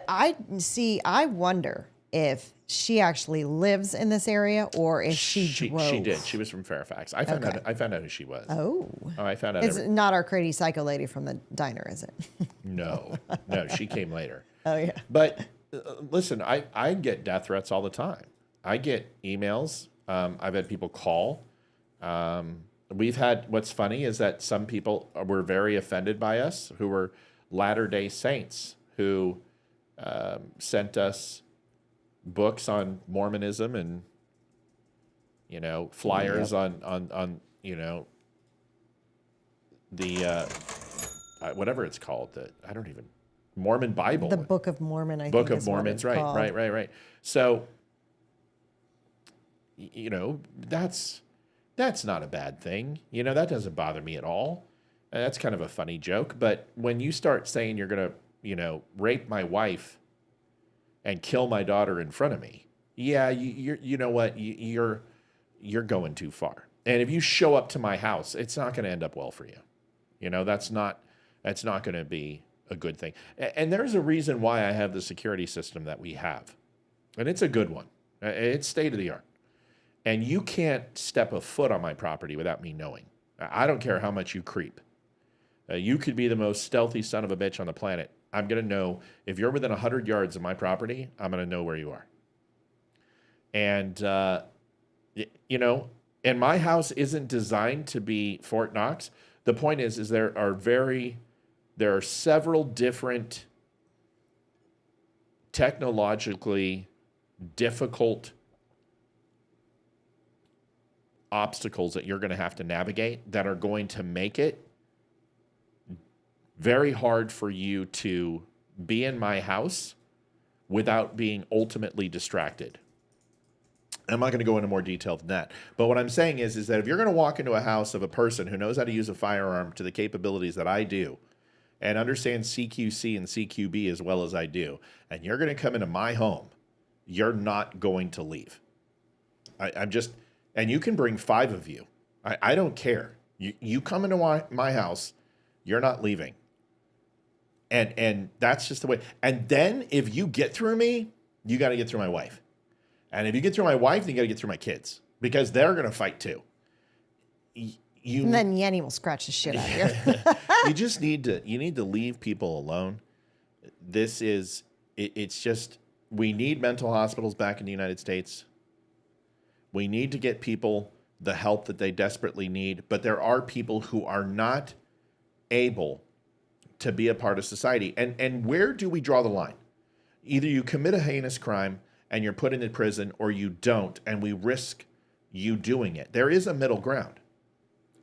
I wonder if she actually lives in this area or if she drove. She did. She was from Fairfax. I found out who she was. Oh, I found out. It's not our crazy psycho lady from the diner, is it? No, she came later. Oh, yeah. But listen, I get death threats all the time. I get emails. I've had people call. We've had, what's funny is that some people were very offended by us who were Latter-day Saints who sent us books on Mormonism and, flyers on the, whatever it's called, Mormon Bible. The Book of Mormon, I think. Book of Mormons, right. So, that's not a bad thing. That doesn't bother me at all. That's kind of a funny joke. But when you start saying you're going to, rape my wife and kill my daughter in front of me, you know what? You're going too far. And if you show up to my house, it's not going to end up well for you. That's not going to be a good thing. And there's a reason why I have the security system that we have. And it's a good one. It's state of the art. And you can't step a foot on my property without me knowing. I don't care how much you creep. You could be the most stealthy son of a bitch on the planet. I'm going to know if you're within 100 yards of my property, I'm going to know where you are. And, you know, and my house isn't designed to be Fort Knox. The point is there are several different technologically difficult obstacles that you're going to have to navigate that are going to make it very hard for you to be in my house without being ultimately distracted. I'm not going to go into more detail than that. But what I'm saying is that if you're going to walk into a house of a person who knows how to use a firearm to the capabilities that I do and understands CQC and CQB as well as I do, and you're going to come into my home, you're not going to leave. I'm just, and you can bring 5 of you. I don't care. You come into my house, you're not leaving. And that's just the way. And then if you get through me, you got to get through my wife. And if you get through my wife, then you got to get through my kids because they're going to fight too. And then Yenny will scratch the shit out of you. You need to leave people alone. It's just, we need mental hospitals back in the United States. We need to get people the help that they desperately need. But there are people who are not able to be a part of society. And where do we draw the line? Either you commit a heinous crime and you're put into prison, or you don't, and we risk you doing it. There is a middle ground.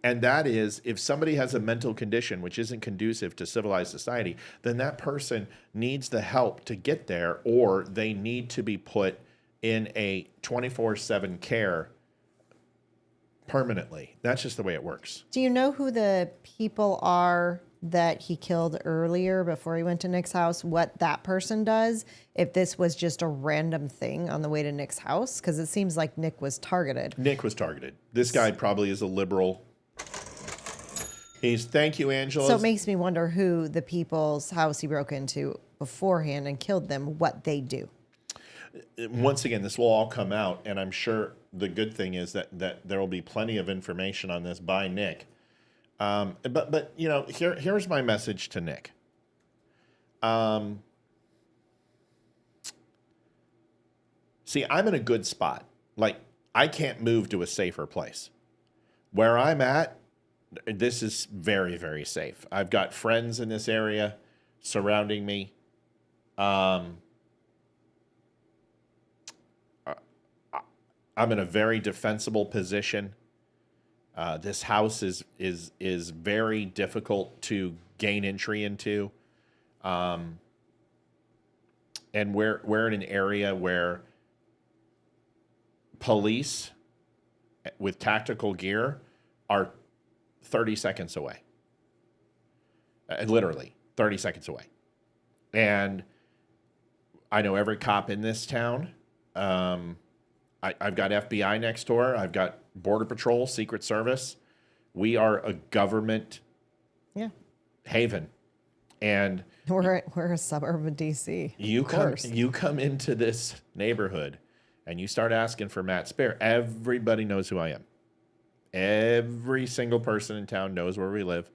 And that is, if somebody has a mental condition which isn't conducive to civilized society, then that person needs the help to get there, or they need to be put in a 24/7 care permanently. That's just the way it works. Do you know who the people are that he killed earlier before he went to Nick's house, what that person does, if this was just a random thing on the way to Nick's house? Because it seems like Nick was targeted. Nick was targeted. This guy probably is a liberal. Thank you, Angela. So it makes me wonder who the people's house he broke into beforehand and killed them, what they do. Once again, this will all come out, and I'm sure the good thing is that there will be plenty of information on this by Nick. But you know, here's my message to Nick. See, I'm in a good spot. Like, I can't move to a safer place. Where I'm at, this is very, very safe. I've got friends in this area surrounding me. I'm in a very defensible position. This house is very difficult to gain entry into. And we're in an area where police with tactical gear are 30 seconds away. Literally 30 seconds away. And I know every cop in this town. I've got FBI next door. I've got Border Patrol, Secret Service. We are a government haven. And we're a suburb of DC. You come into this neighborhood and you start asking for Matt Spare. Everybody knows who I am. Every single person in town knows where we live.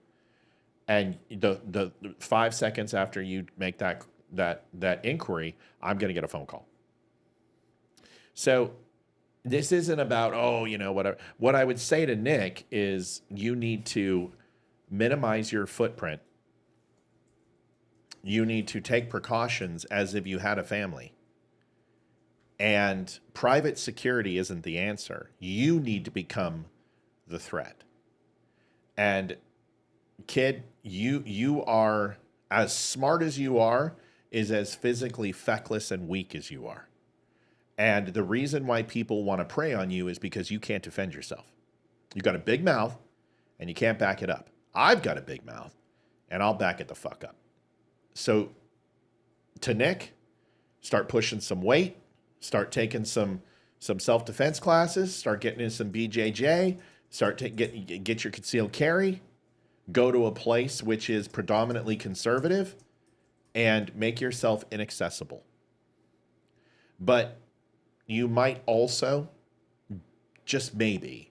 And the 5 seconds after you make that inquiry, I'm going to get a phone call. So this isn't about, whatever. What I would say to Nick is you need to minimize your footprint. You need to take precautions as if you had a family. And private security isn't the answer. You need to become the threat. And kid, you are as smart as you are is as physically feckless and weak as you are. And the reason why people want to prey on you is because you can't defend yourself. You've got a big mouth and you can't back it up. I've got a big mouth and I'll back it the fuck up. So to Nick, start pushing some weight, start taking some self-defense classes, start getting in some BJJ, get your concealed carry, go to a place which is predominantly conservative, and make yourself inaccessible. But you might also, just maybe,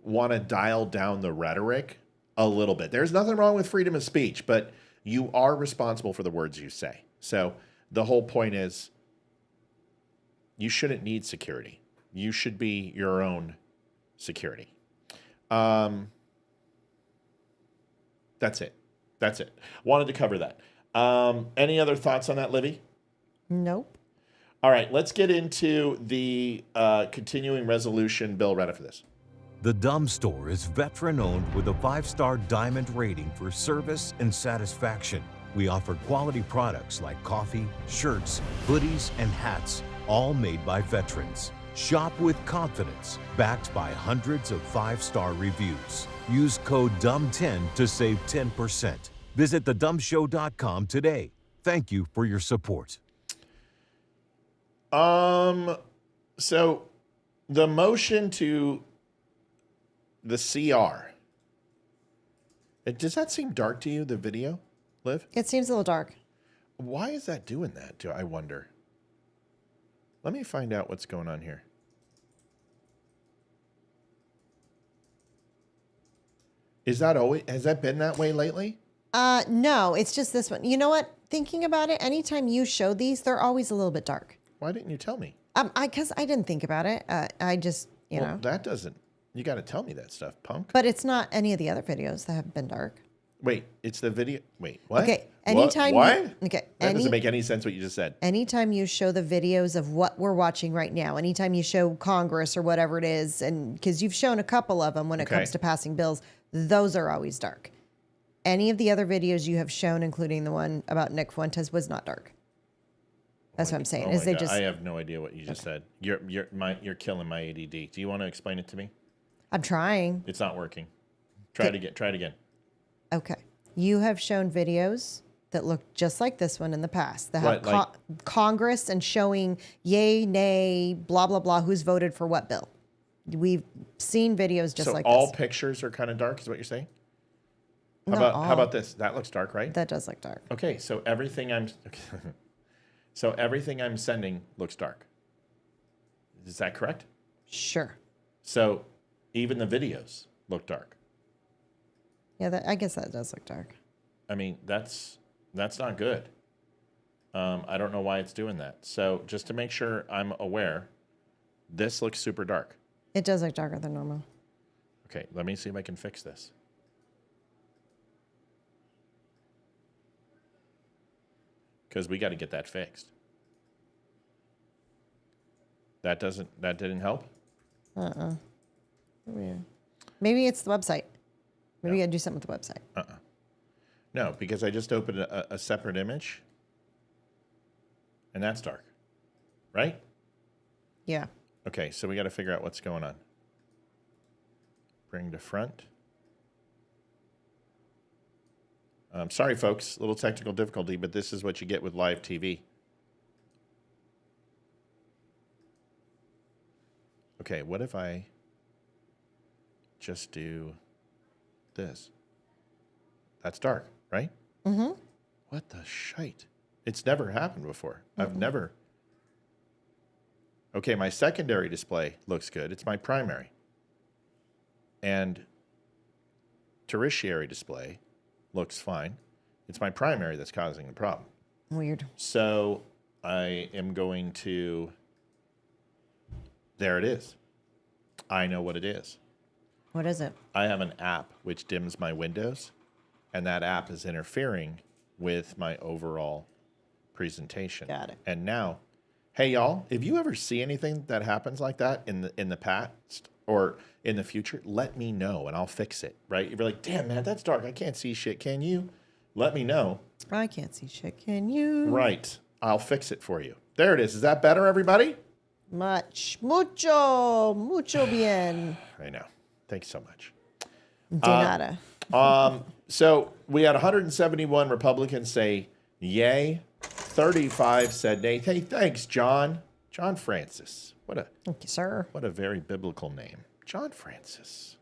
want to dial down the rhetoric a little bit. There's nothing wrong with freedom of speech, but you are responsible for the words you say. So the whole point is you shouldn't need security. You should be your own security. That's it. That's it. Wanted to cover that. Any other thoughts on that, Livy? Nope. All right, let's get into the continuing resolution. Bill, ready for this. The DUM store is veteran-owned with a 5-star diamond rating for service and satisfaction. We offer quality products like coffee, shirts, hoodies, and hats, all made by veterans. Shop with confidence, backed by hundreds of 5-star reviews. Use code DUM10 to save 10%. Visit thedumshow.com today. Thank you for your support. So the motion to the CR. Does that seem dark to you, the video, Liv? It seems a little dark. Why is that doing that, I wonder? Let me find out what's going on here. Has that been that way lately? No, it's just this one. You know what? Thinking about it, anytime you show these, they're always a little bit dark. Why didn't you tell me? Because I didn't think about it. I just, you know. That doesn't. You got to tell me that stuff, punk. But it's not any of the other videos that have been dark. Wait, it's the video. Wait, what? Okay, anytime. What? Okay, that doesn't make any sense what you just said. Anytime you show the videos of what we're watching right now, anytime you show Congress or whatever it is, and because you've shown a couple of them when it comes to passing bills, those are always dark. Any of the other videos you have shown, including the one about Nick Fuentes, was not dark. That's what I'm saying. Is they just? I have no idea what you just said. You're killing my ADD. Do you want to explain it to me? I'm trying. It's not working. Try it again. Okay. You have shown videos that look just like this one in the past that have Congress and showing yay, nay, blah, blah, blah, who's voted for what bill. We've seen videos just like this. So all pictures are kind of dark is what you're saying? How about this? That looks dark, right? That does look dark. Okay, so everything I'm sending looks dark. Is that correct? Sure. So even the videos look dark. Yeah, I guess that does look dark. I mean, that's not good. I don't know why it's doing that. So just to make sure I'm aware, this looks super dark. It does look darker than normal. Okay, let me see if I can fix this. Because we got to get that fixed. That didn't help? Weird. Maybe it's the website. Maybe you got to do something with the website. No, because I just opened a separate image. And that's dark. Right? Yeah. Okay, so we got to figure out what's going on. Bring to front. Sorry, folks. A little technical difficulty, but this is what you get with live TV. Okay, what if I just do this? That's dark, right? Mm-hmm. What the shite? It's never happened before. Mm-hmm. I've never... Okay, my secondary display looks good. It's my primary. And tertiary display looks fine. It's my primary that's causing the problem. Weird. So I am going to... There it is. I know what it is. What is it? I have an app which dims my windows, and that app is interfering with my overall presentation. Got it. And now, hey y'all, if you ever see anything that happens like that in the past or in the future, let me know and I'll fix it. Right? You're like, damn man, that's dark. I can't see shit. Can you? Let me know. I can't see shit. Can you? Right. I'll fix it for you. There it is. Is that better, everybody? Mucho bien. I know. Thank you so much. De nada. So we had 171 Republicans say yay, 35 said nay. Hey, thanks, John. John Francis. Thank you, sir. What a very biblical name. John Francis.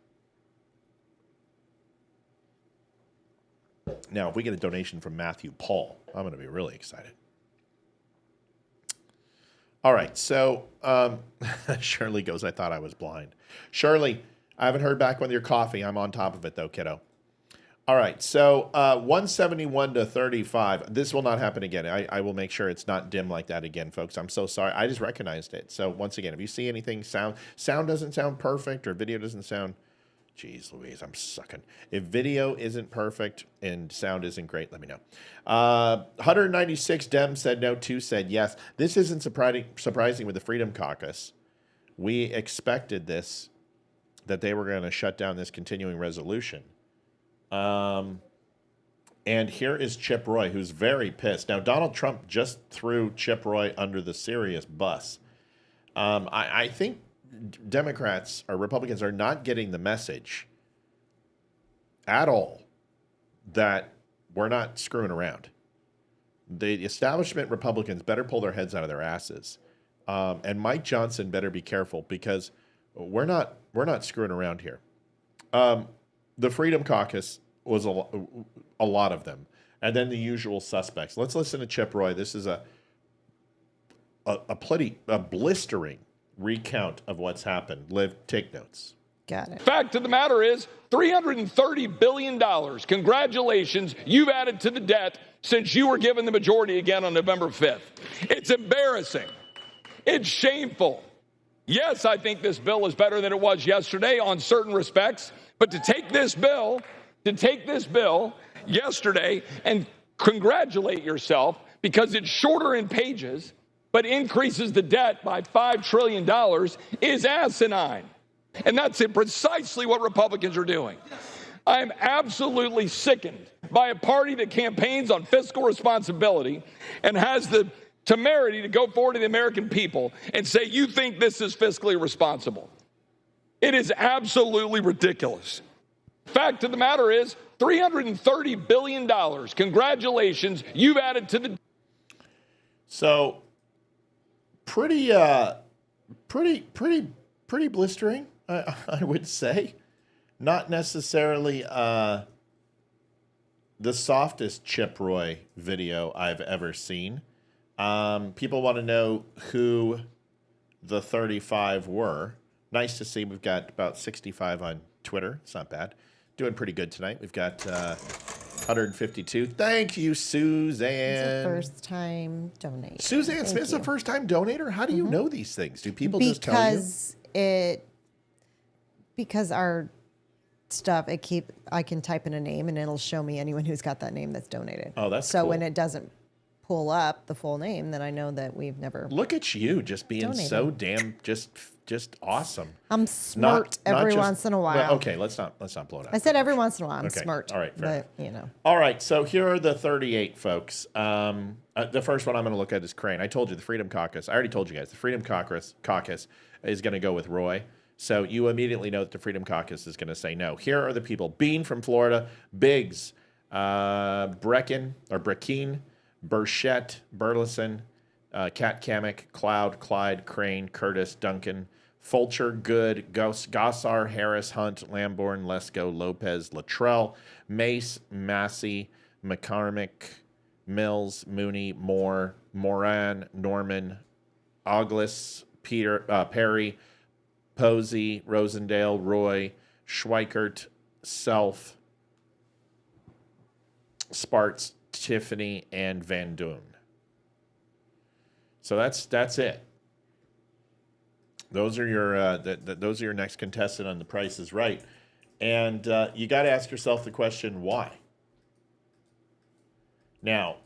Now, if we get a donation from Matthew Paul, I'm going to be really excited. All right. So Shirley goes, I thought I was blind. Shirley, I haven't heard back with your coffee. I'm on top of it, though, kiddo. All right. So 171 to 35. This will not happen again. I will make sure it's not dim like that again, folks. I'm so sorry. I just recognized it. So once again, if you see anything, sound doesn't sound perfect or video doesn't sound... Jeez Louise, I'm sucking. If video isn't perfect and sound isn't great, let me know. 196 Dem said no, 2 said yes. This isn't surprising with the Freedom Caucus. We expected this, that they were going to shut down this continuing resolution. And here is Chip Roy, who's very pissed. Now, Donald Trump just threw Chip Roy under the serious bus. I think Democrats or Republicans are not getting the message at all that we're not screwing around. The establishment Republicans better pull their heads out of their asses. And Mike Johnson better be careful because we're not screwing around here. The Freedom Caucus was a lot of them. And then the usual suspects. Let's listen to Chip Roy. This is a blistering recount of what's happened. Liv, take notes. Got it. Fact of the matter is, $330 billion. Congratulations, you've added to the debt since you were given the majority again on November 5th. It's embarrassing. It's shameful. Yes, I think this bill is better than it was yesterday on certain respects, but to take this bill yesterday and congratulate yourself because it's shorter in pages, but increases the debt by $5 trillion is asinine. And that's precisely what Republicans are doing. I am absolutely sickened by a party that campaigns on fiscal responsibility and has the temerity to go forward to the American people and say, you think this is fiscally responsible. It is absolutely ridiculous. Fact of the matter is, $330 billion. Congratulations, you've added to the... So... Pretty blistering, I would say. Not necessarily the softest Chip Roy video I've ever seen. People want to know who the 35 were. Nice to see we've got about 65 on Twitter. It's not bad. Doing pretty good tonight. We've got 152. Thank you, Suzanne. First time donator. Suzanne Smith's a first time donator. How do you know these things? Do people just tell you? Because our stuff, I can type in a name and it'll show me anyone who's got that name that's donated. Oh, that's so cool. When it doesn't pull up the full name, then I know that we've never. Look at you, just being donated. So damn just awesome. I'm smart every once in a while. Well, okay, let's not blow it out. I said every once in a while I'm okay. smart. All right, fair but enough. All right, so here are the 38 folks. The first one I'm going to look at is Crane. I told you the Freedom Caucus. I already told you guys the Freedom Caucus is going to go with Roy. So you immediately know that the Freedom Caucus is going to say no. Here are the people: Bean from Florida, Biggs, Brecken, Burchett, Burleson, Kat Kamek, Cloud, Clyde, Crane, Curtis, Duncan, Fulcher, Good, Gossar, Harris, Hunt, Lamborn, Lesko, Lopez, Luttrell, Mace, Massey, McCormick, Mills, Mooney, Moore, Moran, Norman, Oglis, Perry, Posey, Rosendale, Roy, Schweikert, Self, Sparts, Tiffany, and Van Doon. So that's it. Those are your next contestant on The Price is Right, and you got to ask yourself the question why. Now,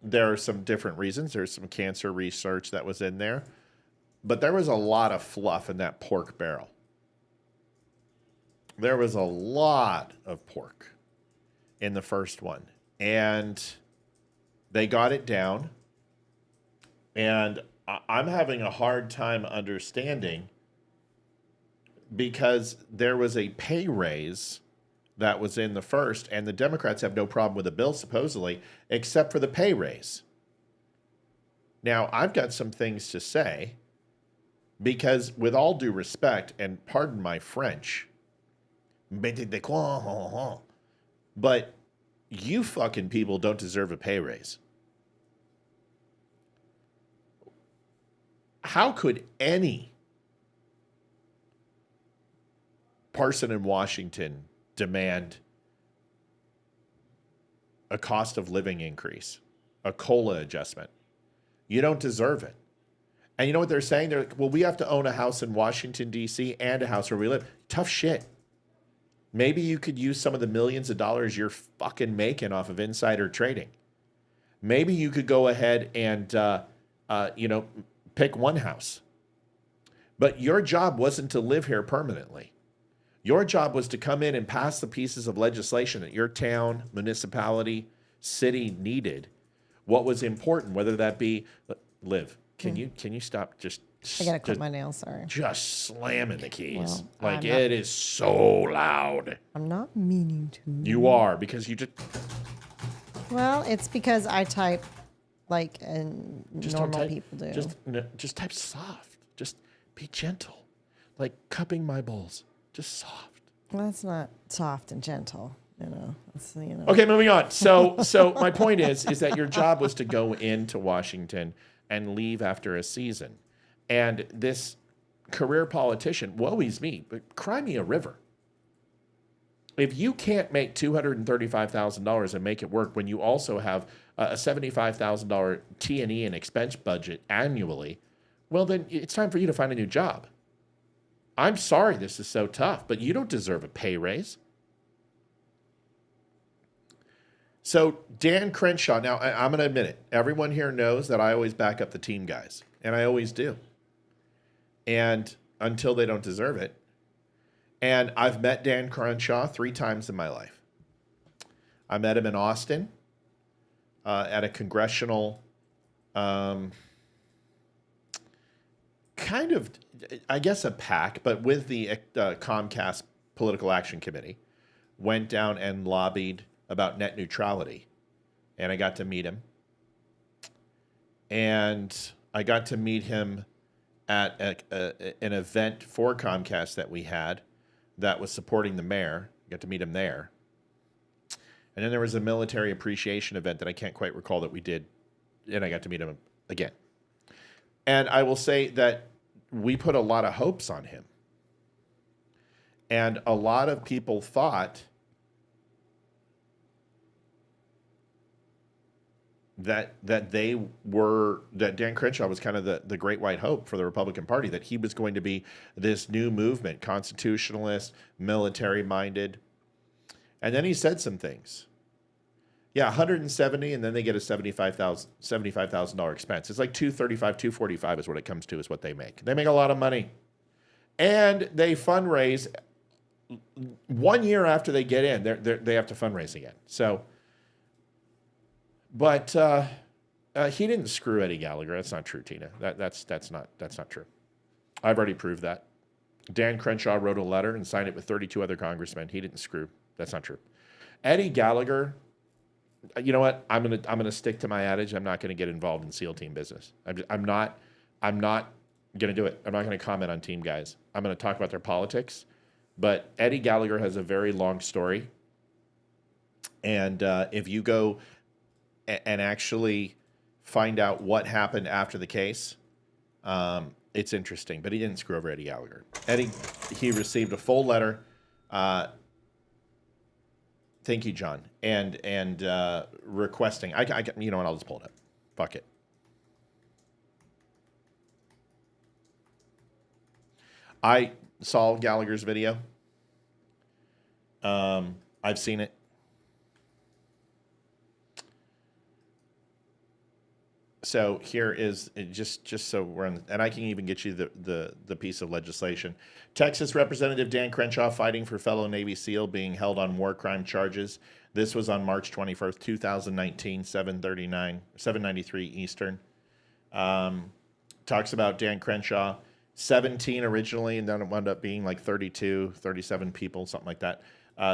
there are some different reasons. There's some cancer research that was in there, but there was a lot of fluff in that pork barrel. There was a lot of pork in the first one, and they got it down. And I'm having a hard time understanding because there was a pay raise that was in the first, and the Democrats have no problem with the bill, supposedly, except for the pay raise. Now, I've got some things to say because, with all due respect, and pardon my French, but you fucking people don't deserve a pay raise. how could any person in Washington demand a cost of living increase, a COLA adjustment? You don't deserve it. And you know what they're saying? They're like, well, we have to own a house in Washington, D.C. and a house where we live. Tough shit. Maybe you could use some of the millions of dollars you're fucking making off of insider trading. Maybe you could go ahead and, pick one house. But your job wasn't to live here permanently. Your job was to come in and pass the pieces of legislation that your town, municipality, city needed. What was important, whether that be, Liv, can you stop just... I gotta clip my nails, sorry. Just slamming the keys. Well, it is so loud. I'm not meaning to. You are, because you just... Well, it's because I type like Just normal type, people do. Just type soft. Just be gentle. Like cupping my bowls. Just soft. Well, that's not soft and gentle, It's, Okay, moving on. So my point is that your job was to go into Washington and leave after a season. And this career politician, woe is me, but cry me a river. If you can't make $235,000 and make it work when you also have a $75,000 T&E and expense budget annually, well, then it's time for you to find a new job. I'm sorry this is so tough, but you don't deserve a pay raise. So Dan Crenshaw, now I'm going to admit it. Everyone here knows that I always back up the team guys, and I always do. And until they don't deserve it. And I've met Dan Crenshaw 3 times in my life. I met him in Austin at a congressional kind of, I guess, a PAC, but with the Comcast Political Action Committee. Went down and lobbied about net neutrality. And I got to meet him. And I got to meet him at an event for Comcast that we had that was supporting the mayor. Got to meet him there. And then there was a military appreciation event that I can't quite recall that we did, and I got to meet him again. And I will say that we put a lot of hopes on him. And a lot of people thought that Dan Crenshaw was kind of the great white hope for the Republican Party, that he was going to be this new movement, constitutionalist, military-minded. And then he said some things. Yeah, 170, and then they get a $75,000 expense. It's like $235, $245 is what it comes to, is what they make. They make a lot of money. And they fundraise 1 year after they get in. They have to fundraise again. So... But he didn't screw Eddie Gallagher. That's not true, Tina. That's not true. I've already proved that. Dan Crenshaw wrote a letter and signed it with 32 other congressmen. He didn't screw. That's not true. Eddie Gallagher, you know what? I'm gonna stick to my adage. I'm not gonna get involved in SEAL team business. I'm not gonna do it. I'm not gonna comment on team guys. I'm gonna talk about their politics. But Eddie Gallagher has a very long story. And if you go and actually find out what happened after the case, it's interesting. But he didn't screw over Eddie Gallagher. He received a full letter. Thank you, John. And requesting. You know what? I'll just pull it up. Fuck it. I saw Gallagher's video. I've seen it. So here is just so we're on, and I can even get you the piece of legislation. Texas Representative Dan Crenshaw fighting for fellow Navy SEAL being held on war crime charges. This was on March 21st, 2019, 793 Eastern. Talks about Dan Crenshaw, 17 originally, and then it wound up being like 32, 37 people, something like that,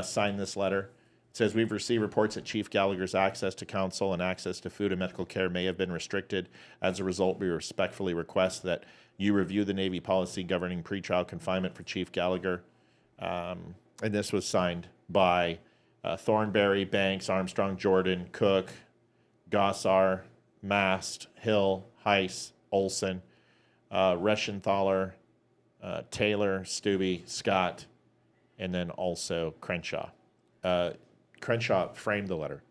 signed this letter. It says, we've received reports that Chief Gallagher's access to counsel and access to food and medical care may have been restricted. As a result, we respectfully request that you review the Navy policy governing pretrial confinement for Chief Gallagher. And this was signed by Thornberry, Banks, Armstrong, Jordan, Cook, Gossar, Mast, Hill, Heiss, Olson. Reschenthaler, Taylor, Stubbe, Scott, and then also Crenshaw. Crenshaw framed the letter.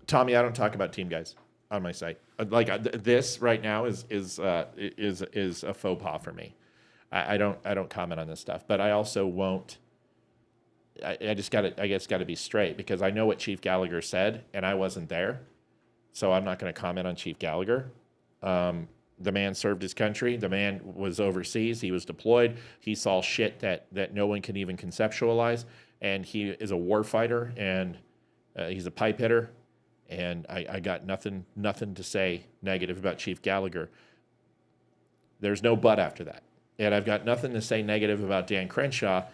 Tommy, I don't talk about team guys on my site. This right now is a faux pas for me. I don't comment on this stuff, but I also won't. I just got to be straight, because I know what Chief Gallagher said, and I wasn't there, so I'm not going to comment on Chief Gallagher. The man served his country. The man was overseas. He was deployed. He saw shit that no one can even conceptualize, and he is a war fighter, and he's a pipe hitter, and I got nothing to say negative about Chief Gallagher. There's no but after that. And I've got nothing to say negative about Dan Crenshaw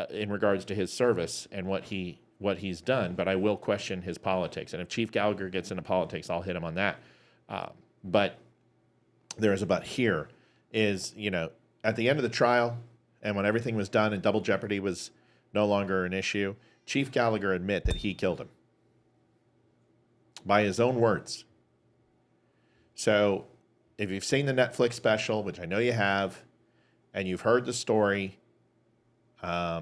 in regards to his service and what he's done, but I will question his politics. And if Chief Gallagher gets into politics, I'll hit him on that. But there is a but here is, at the end of the trial and when everything was done and double jeopardy was no longer an issue, Chief Gallagher admit that he killed him by his own words. So if you've seen the Netflix special, which I know you have, and you've heard the story, I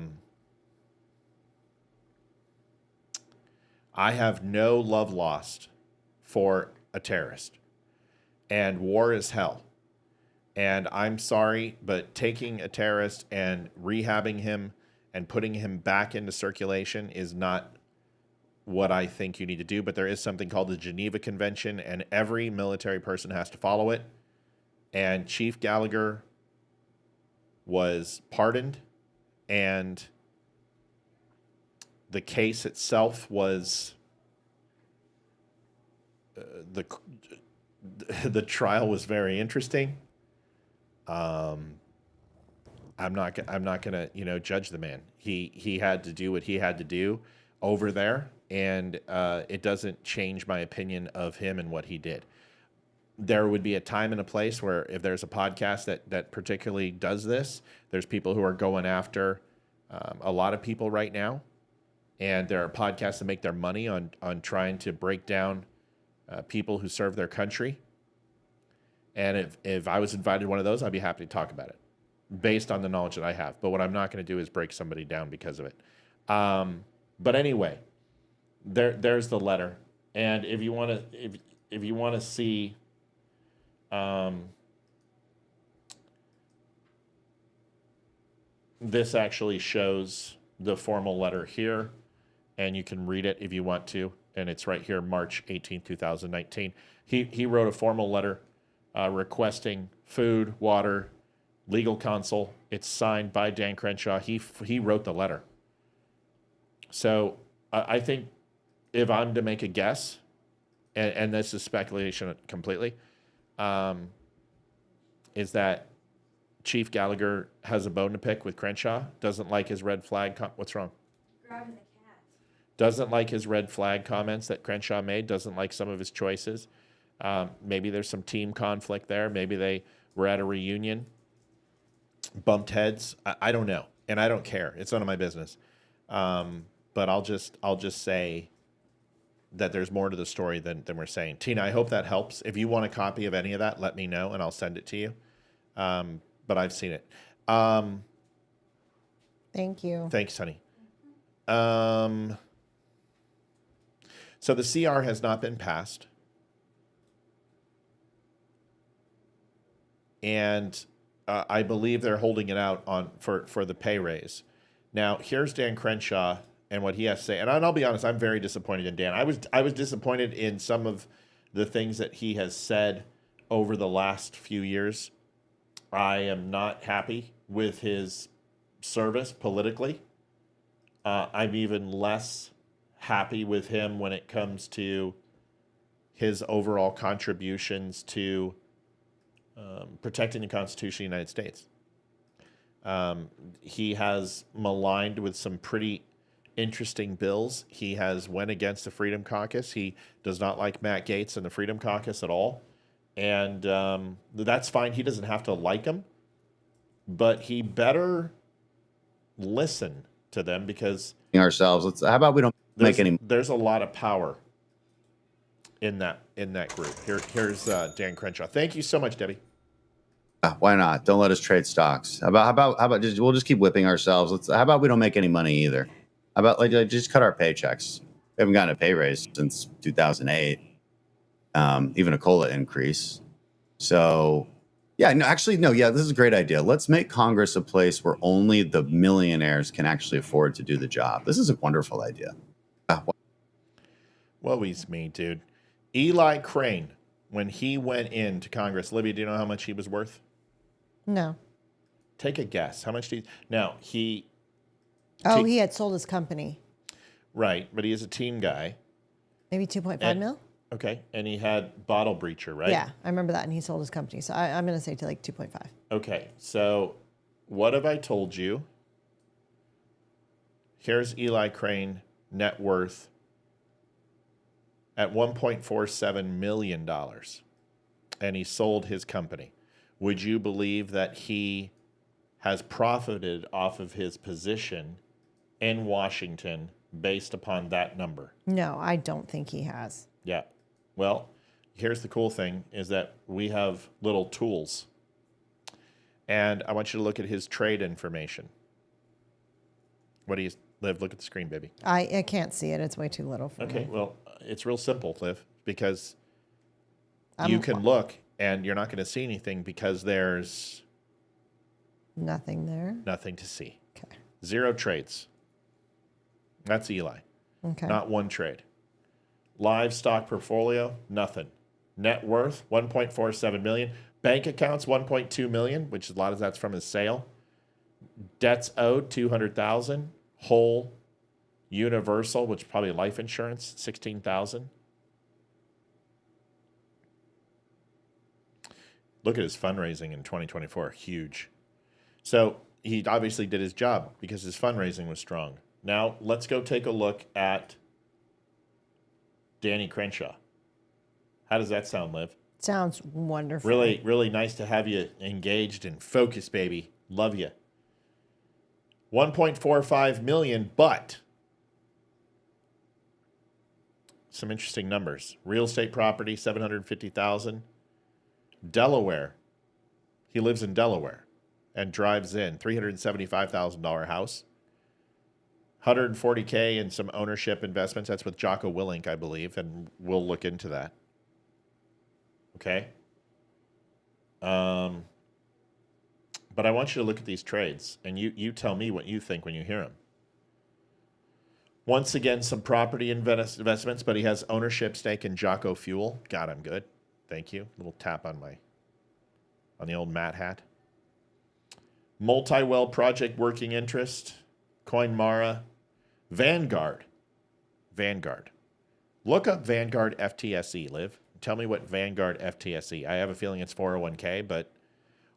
have no love lost for a terrorist. And war is hell. And I'm sorry, but taking a terrorist and rehabbing him and putting him back into circulation is not what I think you need to do. But there is something called the Geneva Convention, and every military person has to follow it. And Chief Gallagher was pardoned, and the case itself was the trial was very interesting. I'm not gonna judge the man. He had to do what he had to do over there, and it doesn't change my opinion of him and what he did. There would be a time and a place where if there's a podcast that particularly does this, there's people who are going after a lot of people right now, and there are podcasts that make their money on trying to break down people who serve their country. And if I was invited to one of those, I'd be happy to talk about it based on the knowledge that I have. But what I'm not going to do is break somebody down because of it. But anyway, there's the letter. And if you want to see this actually shows the formal letter here, and you can read it if you want to. And it's right here, March 18, 2019. He wrote a formal letter requesting food, water, legal counsel. It's signed by Dan Crenshaw. He wrote the letter. So I think if I'm to make a guess, and this is speculation completely, is that Chief Gallagher has a bone to pick with Crenshaw, doesn't like his red flag. What's wrong? Grabbing the cat. Doesn't like his red flag comments that Crenshaw made, doesn't like some of his choices. Maybe there's some team conflict there. Maybe they were at a reunion, bumped heads. I don't know, and I don't care. It's none of my business. But I'll just say that there's more to the story than we're saying. Tina, I hope that helps. If you want a copy of any of that, let me know, and I'll send it to you. But I've seen it. Thank you. Thanks, honey. So the CR has not been passed. And I believe they're holding it out for the pay raise. Now, here's Dan Crenshaw and what he has to say. And I'll be honest, I'm very disappointed in Dan. I was disappointed in some of the things that he has said over the last few years. I am not happy with his service politically. I'm even less happy with him when it comes to his overall contributions to protecting the Constitution of the United States. He has maligned with some pretty interesting bills. He has went against the Freedom Caucus. He does not like Matt Gaetz and the Freedom Caucus at all. And that's fine. He doesn't have to like them. But he better listen to them, because ourselves. How about we don't make any? There's a lot of power in that group. Here's Dan Crenshaw. Thank you so much, Debbie. Why not? Don't let us trade stocks. How about we'll just keep whipping ourselves. How about we don't make any money either? How about like just cut our paychecks? We haven't gotten a pay raise since 2008. Even a COLA increase. So yeah, this is a great idea. Let's make Congress a place where only the millionaires can actually afford to do the job. This is a wonderful idea. Woe's me, dude. Eli Crane, when he went into Congress, Olivia, do you know how much he was worth? No. Take a guess. How much do you... Now, he had sold his company. Right, but he is a team guy. Maybe 2.5 mil? Okay, and he had bottle breacher, right? Yeah, I remember that, and he sold his company. So I'm going to say to like 2.5. Okay, so what have I told you? Here's Eli Crane net worth at $1.47 million, and he sold his company. Would you believe that he has profited off of his position in Washington based upon that number? No, I don't think he has. Yeah. Well, here's the cool thing is that we have little tools. And I want you to look at his trade information. What do you, Liv, look at the screen, baby. I can't see it. It's way too little for me. Okay, well, it's real simple, Liv, because you can look and you're not going to see anything because there's nothing there. Nothing to see. Okay. 0 trades. That's Eli. Okay. Not one trade. Live stock portfolio, nothing. Net worth, 1.47 million. Bank accounts, 1.2 million, which a lot of that's from his sale. Debts owed, 200,000. Whole universal, which is probably life insurance, 16,000. Look at his fundraising in 2024, huge. So he obviously did his job because his fundraising was strong. Now let's go take a look at Danny Crenshaw. How does that sound, Liv? Sounds wonderful. Really, really nice to have you engaged and focused, baby. Love you. 1.45 million, but some interesting numbers. Real estate property, 750,000. Delaware. He lives in Delaware and drives in $375,000 house. 140K in some ownership investments. That's with Jocko Willink, I believe, and we'll look into that. Okay. But I want you to look at these trades, and you tell me what you think when you hear them. Once again, some property investments, but he has ownership stake in Jocko Fuel. God, I'm good. Thank you. Little tap on the old Matt hat. Multi-well project working interest. CoinMara. Vanguard. Look up Vanguard FTSE, Liv. Tell me what Vanguard FTSE. I have a feeling it's 401k, but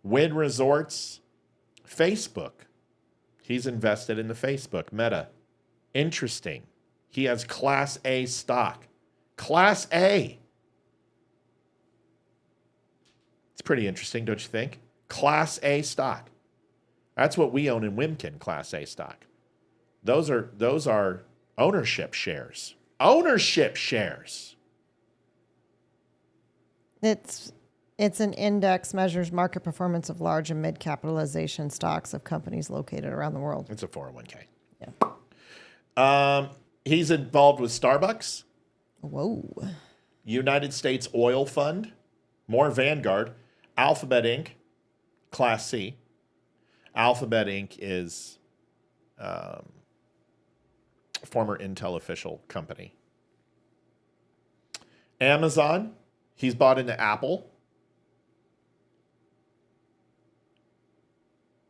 Wynn Resorts, Facebook. He's invested in the Facebook, Meta. Interesting. He has Class A stock. Class A. It's pretty interesting, don't you think? Class A stock. That's what we own in Wimkin, Class A stock. Those are ownership shares. Ownership shares. It's an index measures market performance of large and mid capitalization stocks of companies located around the world. It's a 401k. Yeah. He's involved with Starbucks. Whoa. United States Oil Fund. More Vanguard. Alphabet Inc. Class C. Alphabet Inc. is former Intel official company. Amazon. He's bought into Apple.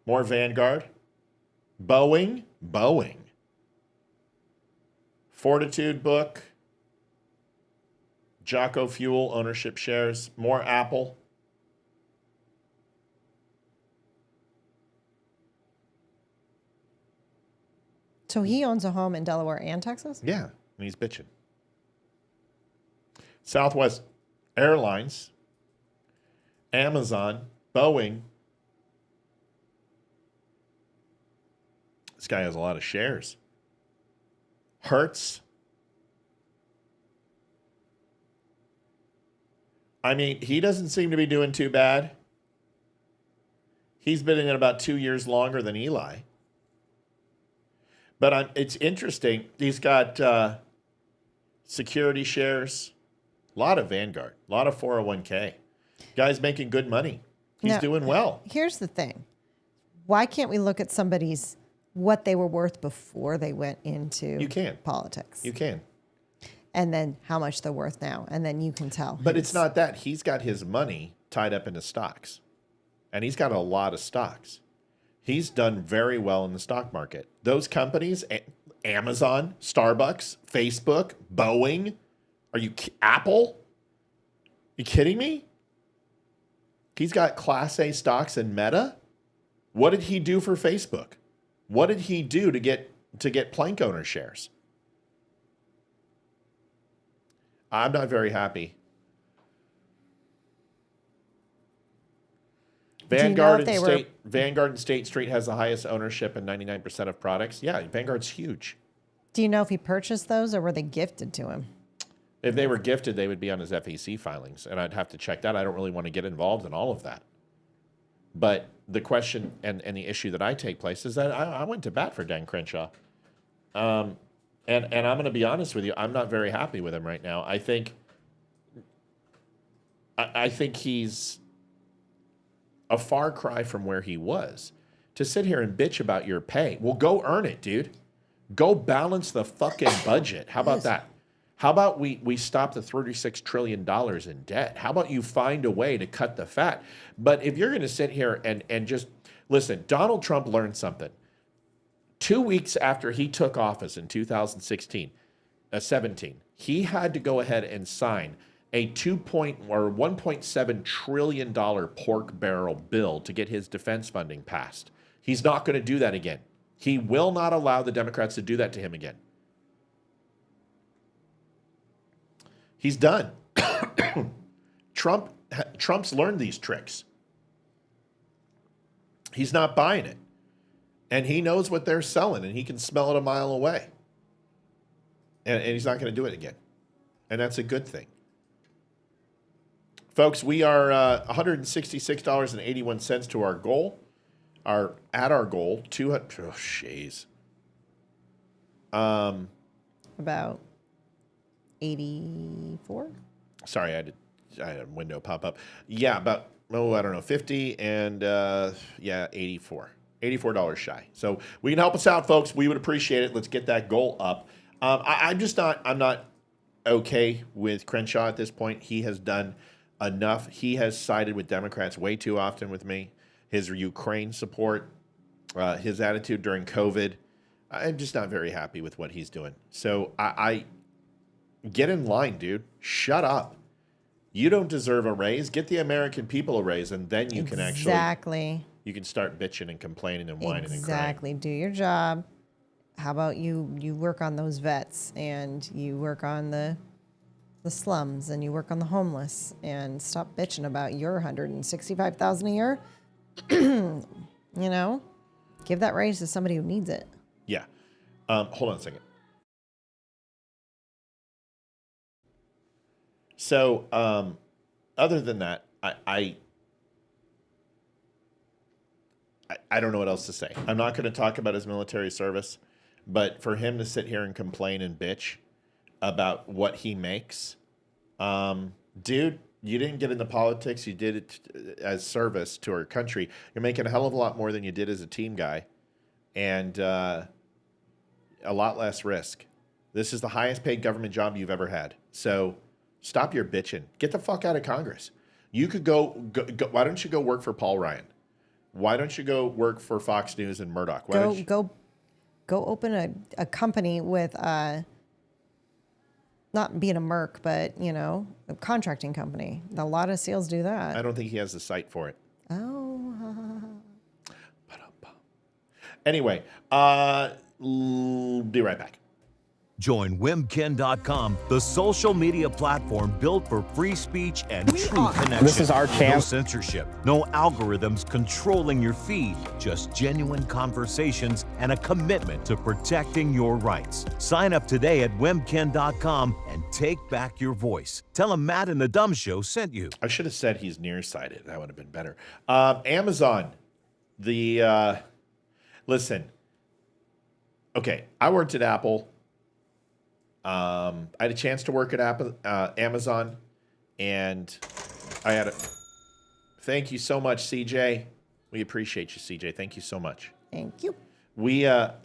More Vanguard. Boeing. Fortitude Book. Jocko Fuel ownership shares. More Apple. So he owns a home in Delaware and Texas? Yeah, and he's bitching. Southwest Airlines, Amazon, Boeing. This guy has a lot of shares. Hertz. I mean, he doesn't seem to be doing too bad. He's been in it about 2 years longer than Eli. But it's interesting. He's got security shares, a lot of Vanguard, a lot of 401k. Guy's making good money. He's doing well. Here's the thing. Why can't we look at somebody's what they were worth before they went into politics? You can. And then how much they're worth now. And then you can tell. But it's not that. He's got his money tied up into stocks. And he's got a lot of stocks. He's done very well in the stock market. Those companies, Amazon, Starbucks, Facebook, Boeing, Apple? You kidding me? He's got Class A stocks in Meta. What did he do for Facebook? What did he do to get Plank owner shares? I'm not very happy. Vanguard and State Street has the highest ownership in 99% of products. Yeah, Vanguard's huge. Do you know if he purchased those or were they gifted to him? If they were gifted, they would be on his FEC filings, and I'd have to check that. I don't really want to get involved in all of that. But the question and the issue that I take place is that I went to bat for Dan Crenshaw. And I'm going to be honest with you, I'm not very happy with him right now. I think he's a far cry from where he was. To sit here and bitch about your pay, well, go earn it, dude. Go balance the fucking budget. How about that? How about we stop the $36 trillion in debt? How about you find a way to cut the fat? But if you're going to sit here and just listen, Donald Trump learned something. 2 weeks after he took office in 2017, he had to go ahead and sign a $1.7 trillion pork barrel bill to get his defense funding passed. He's not going to do that again. He will not allow the Democrats to do that to him again. He's done. Trump's learned these tricks. He's not buying it. And he knows what they're selling, and he can smell it a mile away. And he's not going to do it again. And that's a good thing. Folks, we are $166.81 to our goal. At our goal, 200. Oh, jeez. About 84. Sorry, I had a window pop up. Yeah, about I don't know, 50 and 84. $84 shy. So we can help us out, folks. We would appreciate it. Let's get that goal up. I'm not okay with Crenshaw at this point. He has done enough. He has sided with Democrats way too often with me. His Ukraine support, his attitude during COVID. I'm just not very happy with what he's doing. So I get in line, dude. Shut up. You don't deserve a raise. Get the American people a raise, and then you can actually you can start bitching and complaining and whining and crying. Exactly. Do your job. How about you work on those vets, and you work on the slums, and you work on the homeless, and stop bitching about your $165,000 a year. You know, give that raise to somebody who needs it. Yeah. Hold on a second. So, other than that, I don't know what else to say. I'm not going to talk about his military service, but for him to sit here and complain and bitch about what he makes, dude, you didn't get into politics. You did it as service to our country. You're making a hell of a lot more than you did as a team guy, and a lot less risk. This is the highest paid government job you've ever had. So stop your bitching. Get the fuck out of Congress. You could go. Why don't you go work for Paul Ryan? Why don't you go work for Fox News and Murdoch? Go open a company with not being a merc, but you know, a contracting company. A lot of SEALs do that. I don't think he has the site for it. Oh. Anyway, be right back. Join wimkin.com, the social media platform built for free speech and true connection. This is our chance. No censorship, no algorithms controlling your feed, just genuine conversations and a commitment to protecting your rights. Sign up today at wimkin.com and take back your voice. Tell them Matt and the Dumb Show sent you. I should have said he's nearsighted. That would have been better. Amazon, listen. Okay, I worked at Apple. I had a chance to work at Amazon, and I had a. Thank you so much, CJ. We appreciate you, CJ. Thank you so much. Thank you.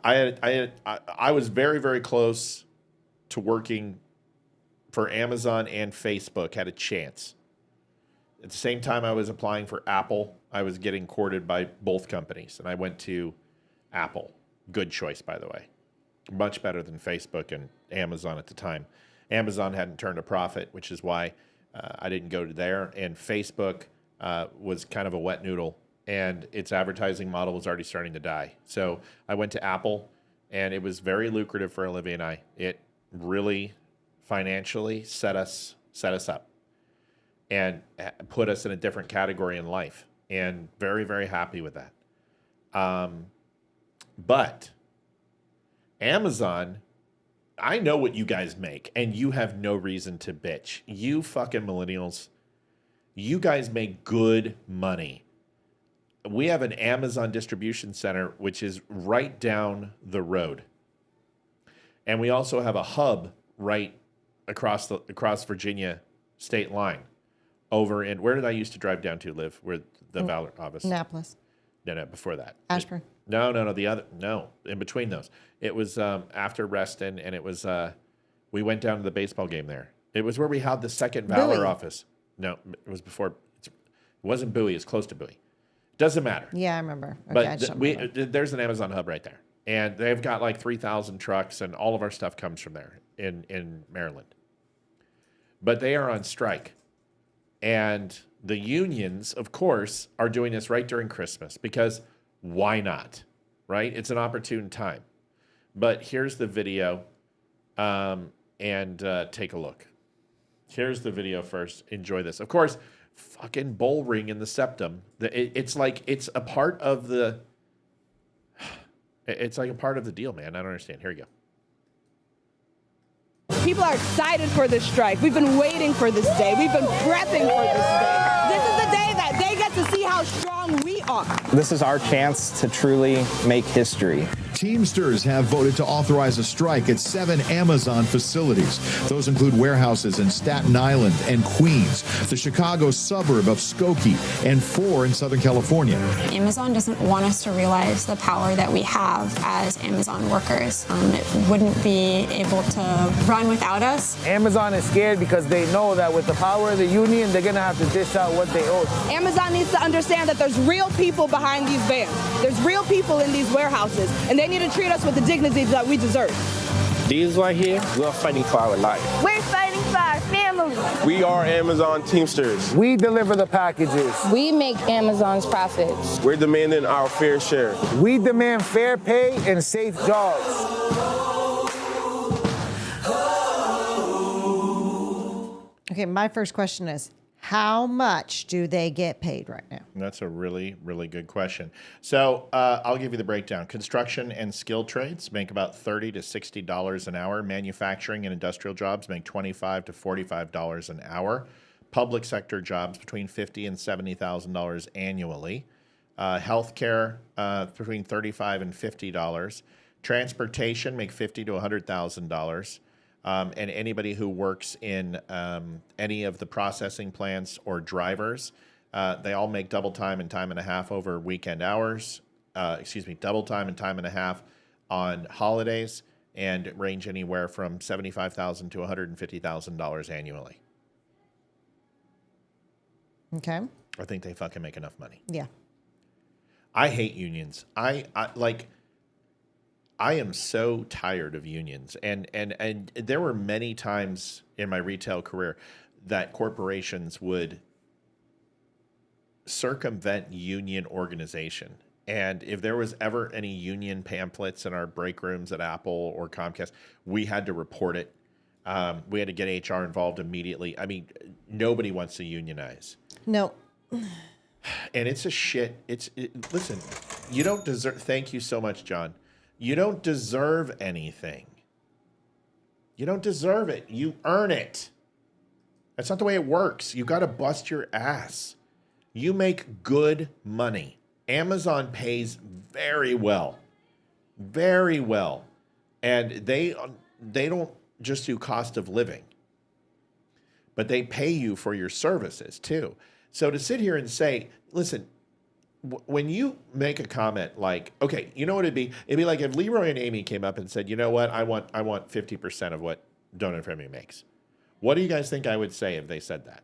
I was very, very close to working for Amazon and Facebook. Had a chance. At the same time, I was applying for Apple. I was getting courted by both companies, and I went to Apple. Good choice, by the way. Much better than Facebook and Amazon at the time. Amazon hadn't turned a profit, which is why I didn't go to there. And Facebook was kind of a wet noodle, and its advertising model was already starting to die. So I went to Apple, and it was very lucrative for Olivia and I. It really financially set us up and put us in a different category in life. And very, very happy with that. But Amazon, I know what you guys make, and you have no reason to bitch. You fucking millennials, you guys make good money. We have an Amazon distribution center, which is right down the road. And we also have a hub right across Virginia state line over in, where did I used to drive down to live? Where the Valor office? Annapolis. No, before that. Ashburn. No, in between those. It was after Reston, and it was, we went down to the baseball game there. It was where we had the second Valor Bowie. office. No, it was before, it wasn't Bowie, it's close to Bowie. Doesn't matter. Yeah, I remember. Okay, but there's an Amazon hub right there. And they've got like 3,000 trucks, and all of our stuff comes from there in Maryland. But they are on strike. And the unions, of course, are doing this right during Christmas because why not, right? It's an opportune time. But here's the video, and take a look. Here's the video first. Enjoy this. Of course, fucking bull ring in the septum. It's like it's a part of the. It's like a part of the deal, man. I don't understand. Here you go. People are excited for this strike. We've been waiting for this day. We've been prepping for this day. This is the day that they get to see how strong we are. This is our chance to truly make history. Teamsters have voted to authorize a strike at 7 Amazon facilities. Those include warehouses in Staten Island and Queens, the Chicago suburb of Skokie, and 4 in Southern California. Amazon doesn't want us to realize the power that we have as Amazon workers. It wouldn't be able to run without us. Amazon is scared because they know that with the power of the union, they're going to have to dish out what they owe. Amazon needs to understand that there's real people behind these vans. There's real people in these warehouses, and they need to treat us with the dignity that we deserve. These right here, we're fighting for our life. We're fighting for our family. We are Amazon Teamsters. We deliver the packages. We make Amazon's profits. We're demanding our fair share. We demand fair pay and safe jobs. Okay, my first question is, how much do they get paid right now? That's a really, really good question. So I'll give you the breakdown. Construction and skilled trades make about $30 to $60 an hour. Manufacturing and industrial jobs make $25 to $45 an hour. Public sector jobs between $50,000 and $70,000 annually. Healthcare between $35 and $50. Transportation make $50,000 to $100,000. And anybody who works in any of the processing plants or drivers, they all make double time and time and a half over weekend hours. Double time and time and a half on holidays, and range anywhere from $75,000 to $150,000 annually. Okay. I think they fucking make enough money. Yeah. I hate unions. I am so tired of unions, and there were many times in my retail career that corporations would circumvent union organization And if there was ever any union pamphlets in our break rooms at Apple or Comcast, we had to report it. We had to get HR involved immediately. I mean, nobody wants to unionize. No. And it's a shit. Listen, you don't deserve. Thank you so much, John. You don't deserve anything. You don't deserve it. You earn it. That's not the way it works. You got to bust your ass. You make good money. Amazon pays very well. Very well. And they don't just do cost of living, but they pay you for your services too. So to sit here and say, listen, when you make a comment like, okay, you know what it'd be? It'd be like if Leroy and Amy came up and said, you know what, I want 50% of what Don't Unfriend Me makes. What do you guys think I would say if they said that?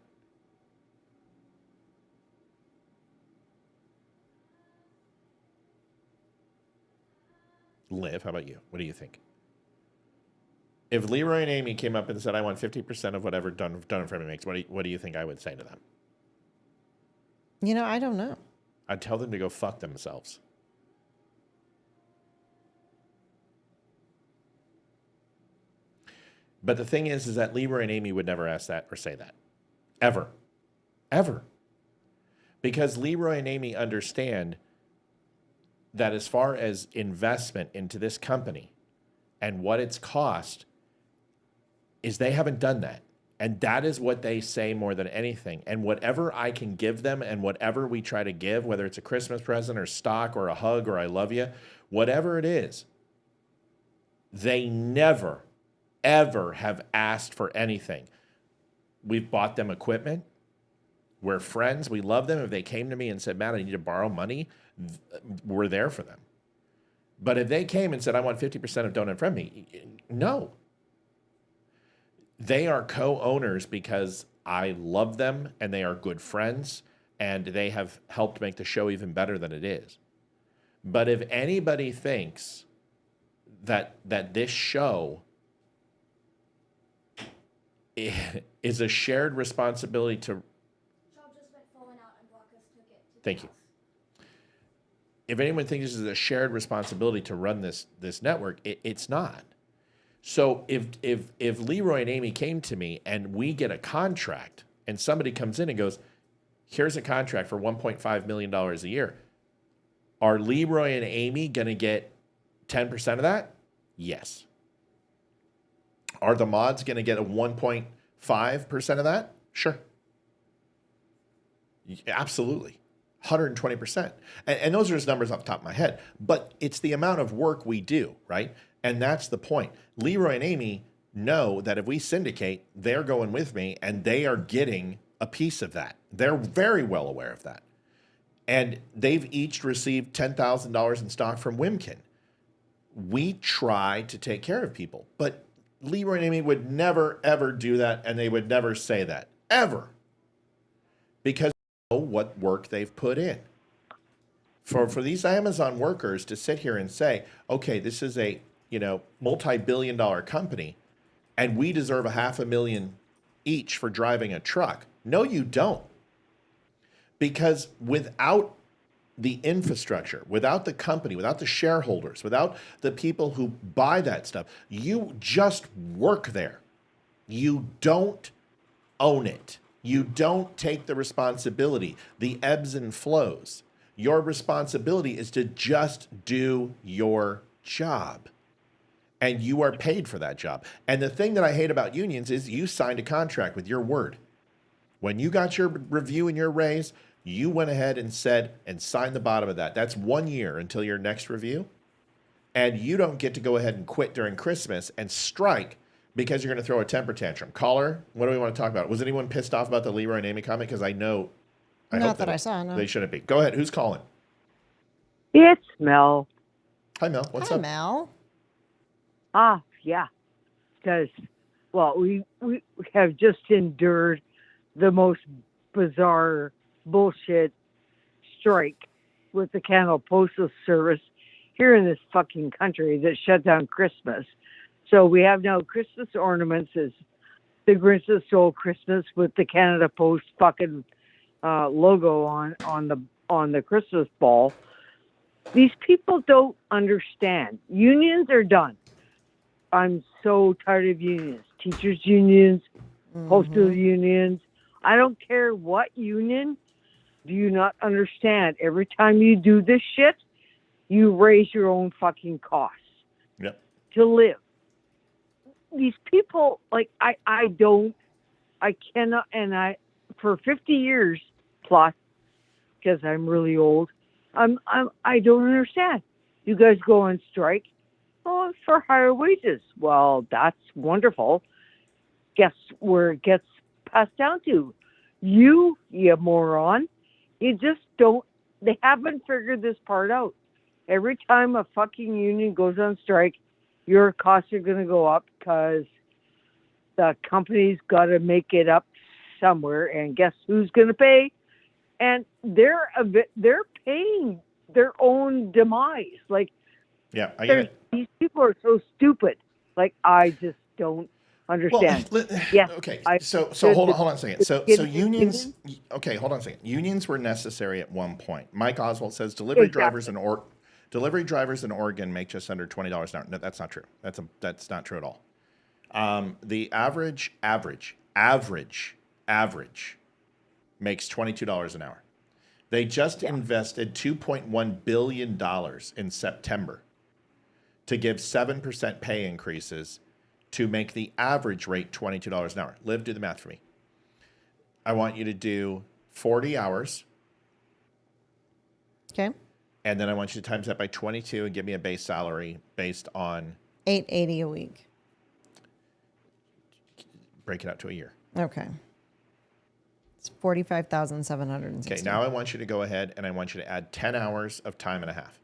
Liv, how about you? What do you think? If Leroy and Amy came up and said, I want 50% of whatever Don't Unfriend Me makes, what do you think I would say to them? You know, I don't know. I'd tell them to go fuck themselves. But the thing is that Leroy and Amy would never ask that or say that. Ever. Ever. Because Leroy and Amy understand that as far as investment into this company and what it's cost, is they haven't done that. And that is what they say more than anything. And whatever I can give them and whatever we try to give, whether it's a Christmas present or stock or a hug or I love you, whatever it is, they never, ever have asked for anything. We've bought them equipment. We're friends. We love them. If they came to me and said, Matt, I need to borrow money, we're there for them. But if they came and said, I want 50% of Don't Unfriend Me, no. They are co-owners because I love them and they are good friends and they have helped make the show even better than it is. But if anybody thinks that this show is a shared responsibility to... Thank you. If anyone thinks this is a shared responsibility to run this network, it's not. So if Leroy and Amy came to me and we get a contract and somebody comes in and goes, here's a contract for $1.5 million a year, are Leroy and Amy going to get 10% of that? Yes. Are the mods going to get a 1.5% of that? Sure. Absolutely. 120%. And those are just numbers off the top of my head. But it's the amount of work we do, right? And that's the point. Leroy and Amy know that if we syndicate, they're going with me and they are getting a piece of that. They're very well aware of that. And they've each received $10,000 in stock from Wimkin. We try to take care of people, but Leroy and Amy would never, ever do that. And they would never say that, ever. Because they know what work they've put in. For these Amazon workers to sit here and say, okay, this is a multi-billion-dollar company, and we deserve $500,000 each for driving a truck. No, you don't. Because without the infrastructure, without the company, without the shareholders, without the people who buy that stuff, you just work there. You don't own it. You don't take the responsibility, the ebbs and flows. Your responsibility is to just do your job. And you are paid for that job. And the thing that I hate about unions is you signed a contract with your word. When you got your review and your raise, you went ahead and said and signed the bottom of that. That's 1 year until your next review. And you don't get to go ahead and quit during Christmas and strike because you're going to throw a temper tantrum. Caller, what do we want to talk about? Was anyone pissed off about the Leroy and Amy comment? Because I know... Not that I saw, no. They shouldn't be. Go ahead. Who's calling? It's Mel. Hi, Mel. What's up? Hi, Mel. Yeah. Because, well, we have just endured the most bizarre bullshit strike with the Canada Postal Service here in this fucking country that shut down Christmas. So we have now Christmas ornaments as the Grinch that stole Christmas with the Canada Post fucking logo on the Christmas ball. These people don't understand. Unions are done. I'm so tired of unions. Teachers unions, postal unions. I don't care what union. Do you not understand? Every time you do this shit, you raise your own fucking costs to live. These people, like, I cannot, and for 50 years plus, because I'm really old, I don't understand. You guys go on strike. Oh, for higher wages. Well, that's wonderful. Guess where it gets passed down to? You moron. You just don't, they haven't figured this part out. Every time a fucking union goes on strike, your costs are going to go up because the company's got to make it up somewhere. And guess who's going to pay? And they're paying their own demise. Like, yeah, I get it. These people are so stupid. Like, I just don't understand. Well, yes. Okay. So hold on a second. So unions. Okay, hold on a second. Unions were necessary at one point. Mike Oswald says delivery drivers in Oregon make just under $20 an hour. No, that's not true. That's not true at all. The average makes $22 an hour. They just invested $2.1 billion in September to give 7% pay increases to make the average rate $22 an hour. Liv, do the math for me. I want you to do 40 hours. Okay. And then I want you to times that by 22 and give me a base salary based on $880 a week. Break it out to a year. Okay. It's 45,760. Okay, now I want you to go ahead and I want you to add 10 hours of time and a half.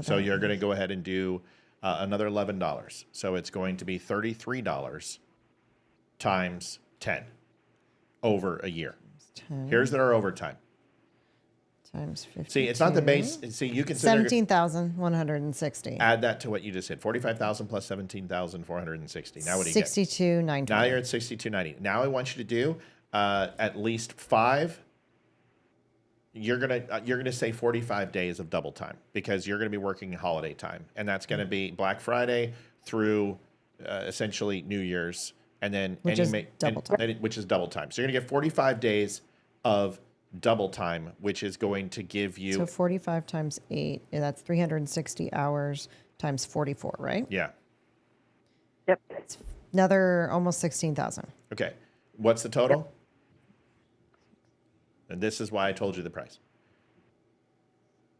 So you're going to go ahead and do another $11. So it's going to be $33 times 10 over a year. 10. Here's their overtime. Times 50. See, it's not the base. See, you consider 17,160. Add that to what you just said. 45,000 plus 17,460. Now what do you get? 62,920. Now you're at 62,90. Now I want you to do at least 5. You're gonna say 45 days of double time because you're gonna be working holiday time, and that's gonna be Black Friday through essentially New Year's, and then which is double time. Which is double time. So you're gonna get 45 days of double time, which is going to give you. So 45 times 8, that's 360 hours times 44, right? Yeah. Yep. It's another almost 16,000. Okay. What's the total? And this is why I told you the price.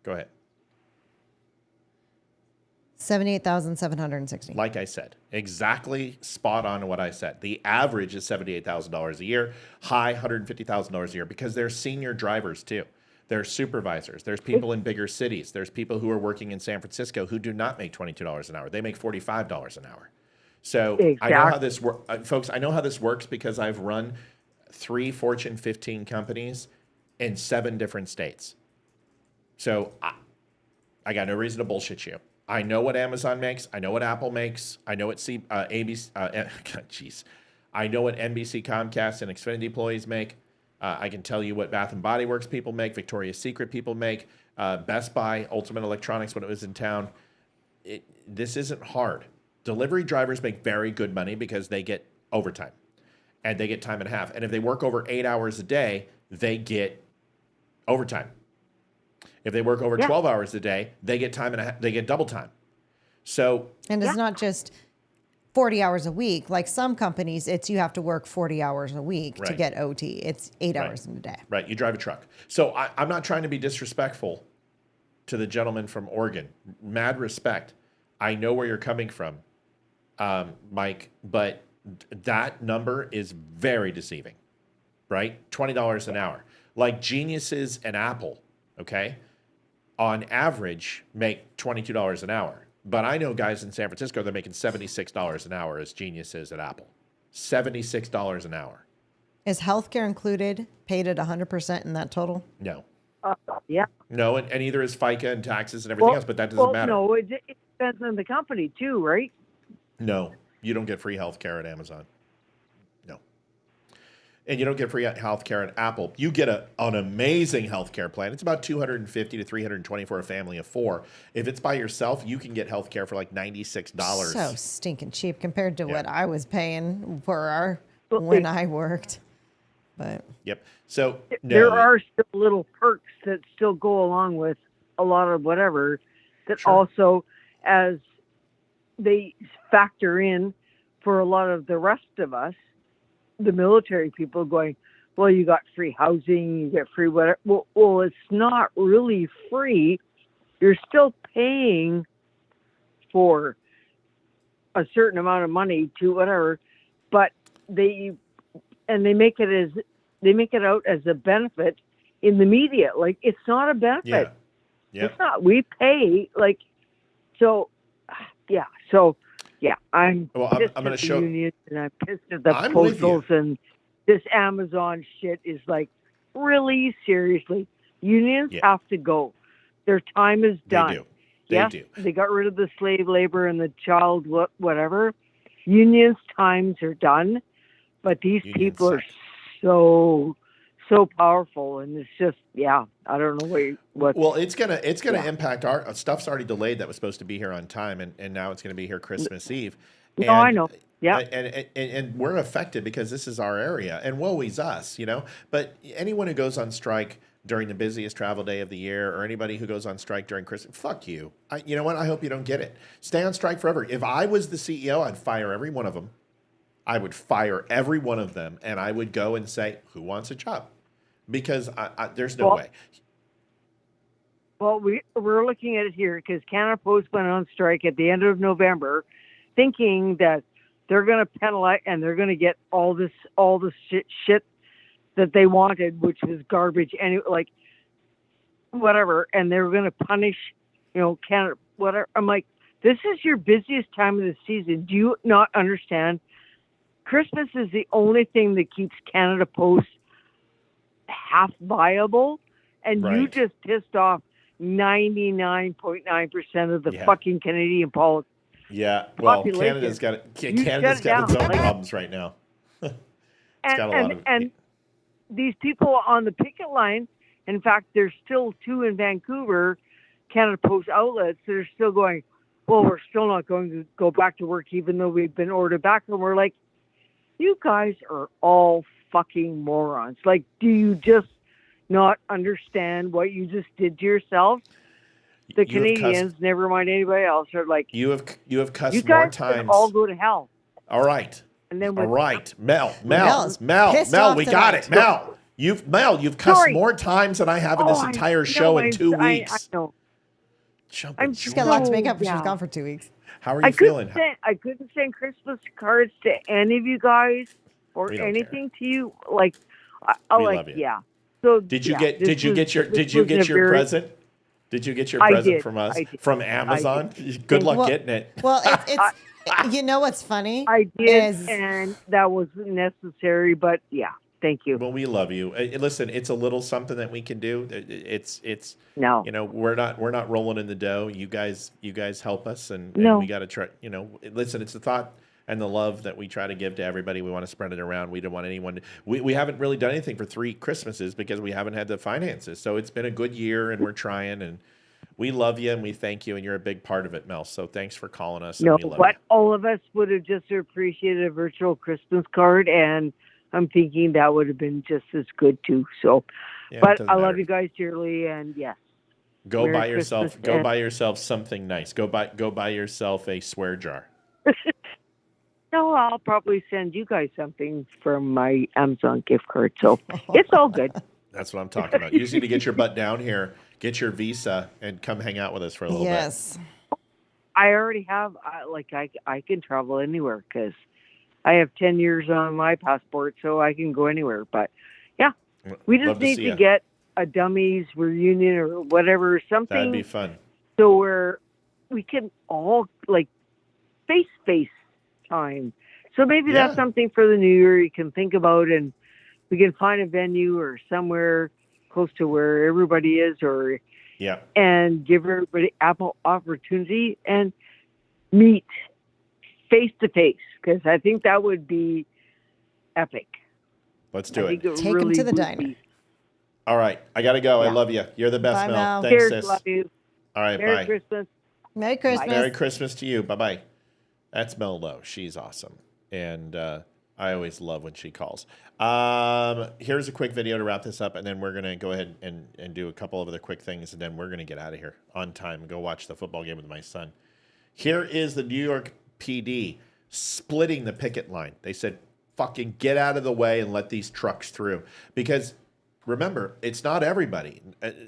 Go ahead. 78,760. Like I said, exactly spot on what I said. The average is $78,000 a year, high $150,000 a year because they're senior drivers too. They're supervisors. There's people in bigger cities. There's people who are working in San Francisco who do not make $22 an hour. They make $45 an hour. So I know how this works, folks. I know how this works because I've run 3 Fortune 15 companies in 7 different states. So I got no reason to bullshit you. I know what Amazon makes. I know what Apple makes. I know what ABC. I know what NBC, Comcast, and Xfinity employees make. I can tell you what Bath and Body Works people make. Victoria's Secret people make. Best Buy, Ultimate Electronics when it was in town. This isn't hard. Delivery drivers make very good money because they get overtime, and they get time and a half. And if they work over 8 hours a day, they get overtime. If they work over 12 hours a day, they get time and a half, they get double time. So, and it's not just 40 hours a week. Like some companies, it's you have to work 40 hours a week to get OT. It's 8 hours in a day. Right. You drive a truck. So I'm not trying to be disrespectful to the gentleman from Oregon. Mad respect. I know where you're coming from, Mike, but that number is very deceiving, right? $20 an hour. Like Geniuses and Apple, okay, on average make $22 an hour. But I know guys in San Francisco, they're making $76 an hour as Geniuses at Apple. $76 an hour. Is healthcare included, paid at 100% in that total? No. Yeah. No, and either is FICA and taxes and everything else, but that doesn't matter. No, it depends on the company too, right? No, you don't get free healthcare at Amazon. No. and you don't get free health care at Apple. You get an amazing health care plan. It's about $250 to $320 for a family of 4. If it's by yourself, you can get health care for like $96. So stinking cheap compared to what I was paying for when I worked. But yep. So there are still little perks that still go along with a lot of whatever that also, as they factor in for a lot of the rest of us, the military people going, well, you got free housing, you get free whatever. Well, it's not really free. You're still paying for a certain amount of money to whatever, but they make it out as a benefit in the media. Like, it's not a benefit. Yeah. It's not. We pay, like, so, yeah. So, yeah, I'm pissed I'm gonna at the show unions, and I'm pissed at the postals, and this Amazon shit is like, really, seriously, unions have to go. Their time is done. They do. Yes, they got rid of the slave labor and the child whatever. Unions' times are done, but these people are so powerful, and it's just, I don't know what. Well, it's gonna impact our stuff's already delayed that was supposed to be here on time, and now it's gonna be here Christmas Eve. No, I know. Yeah, and we're affected because this is our area, and woe is us, But anyone who goes on strike during the busiest travel day of the year, or anybody who goes on strike during Christmas, fuck you. You know what? I hope you don't get it. Stay on strike forever. If I was the CEO, I'd fire every one of them. I would fire every one of them, and I would go and say, who wants a job? Because there's no way. Well, we're looking at it here because Canada Post went on strike at the end of November, thinking that they're going to penalize and they're going to get all the shit that they wanted, which was garbage and like whatever, and they were going to punish, Canada, whatever. I'm like, this is your busiest time of the season. Do you not understand? Christmas is the only thing that keeps Canada Post half viable, and you just pissed off 99.9% of the fucking Canadian population. Yeah, well, Canada's got its own problems right now. It's got a lot of. And these people on the picket line, in fact, there's still 2 in Vancouver, Canada Post outlets that are still going, well, we're still not going to go back to work even though we've been ordered back. And we're like, you guys are all fucking morons. Like, do you just not understand what you just did to yourself? The Canadians, never mind anybody else, are like, you have cussed you more guys times. All go to hell. All right. And then all right, Mel, we got it. Mel, you've cussed more times than I have in this entire show in 2 weeks. I know. She's got a lot to make up. She's gone for 2 weeks. How are you feeling? I couldn't send Christmas cards to any of you guys or anything to you. Like, love you. Yeah. So did you get your present? Did you get your present from us from Amazon? Good luck getting it. Well, it's you know what's funny? I did, and that was necessary. But yeah, thank you. Well, we love you. Listen, it's a little something that we can do. It's no. We're not rolling in the dough. You guys help us, and we got to try. Listen, it's the thought and the love that we try to give to everybody. We want to spread it around. We don't want anyone. We haven't really done anything for 3 Christmases because we haven't had the finances. So it's been a good year, and we're trying. And we love you, and we thank you, and you're a big part of it, Mel. So thanks for calling us. No, but all of us would have just appreciated a virtual Christmas card, and I'm thinking that would have been just as good too. So, but I love you guys dearly, and yes. Go buy yourself something nice. Go buy yourself a swear jar. No, I'll probably send you guys something from my Amazon gift card. So it's all good. That's what I'm talking about. You just need to get your butt down here, get your visa, and come hang out with us for a little bit. Yes. I already have, I can travel anywhere because I have 10 years on my passport, so I can go anywhere. But yeah, we just need to get a dummies reunion or whatever, something. That'd be fun. So we can all face time. So maybe that's something for the new year you can think about, and we can find a venue or somewhere close to where everybody is, and give everybody ample opportunity and meet face to face, because I think that would be epic. Let's do it. Take him to the diner. All right. I got to go. I love you. You're the best, Bye, Mel. Mel. Thanks, Cheers, sis. love you. All right. Merry bye. Christmas. Merry Christmas. Merry Christmas to you. Bye-bye. That's Mel Lowe. She's awesome. And I always love when she calls. Here's a quick video to wrap this up, and then we're going to go ahead and do a couple of other quick things, and then we're going to get out of here on time and go watch the football game with my son. Here is the New York PD splitting the picket line. They said, fucking get out of the way and let these trucks through. Because remember, it's not everybody.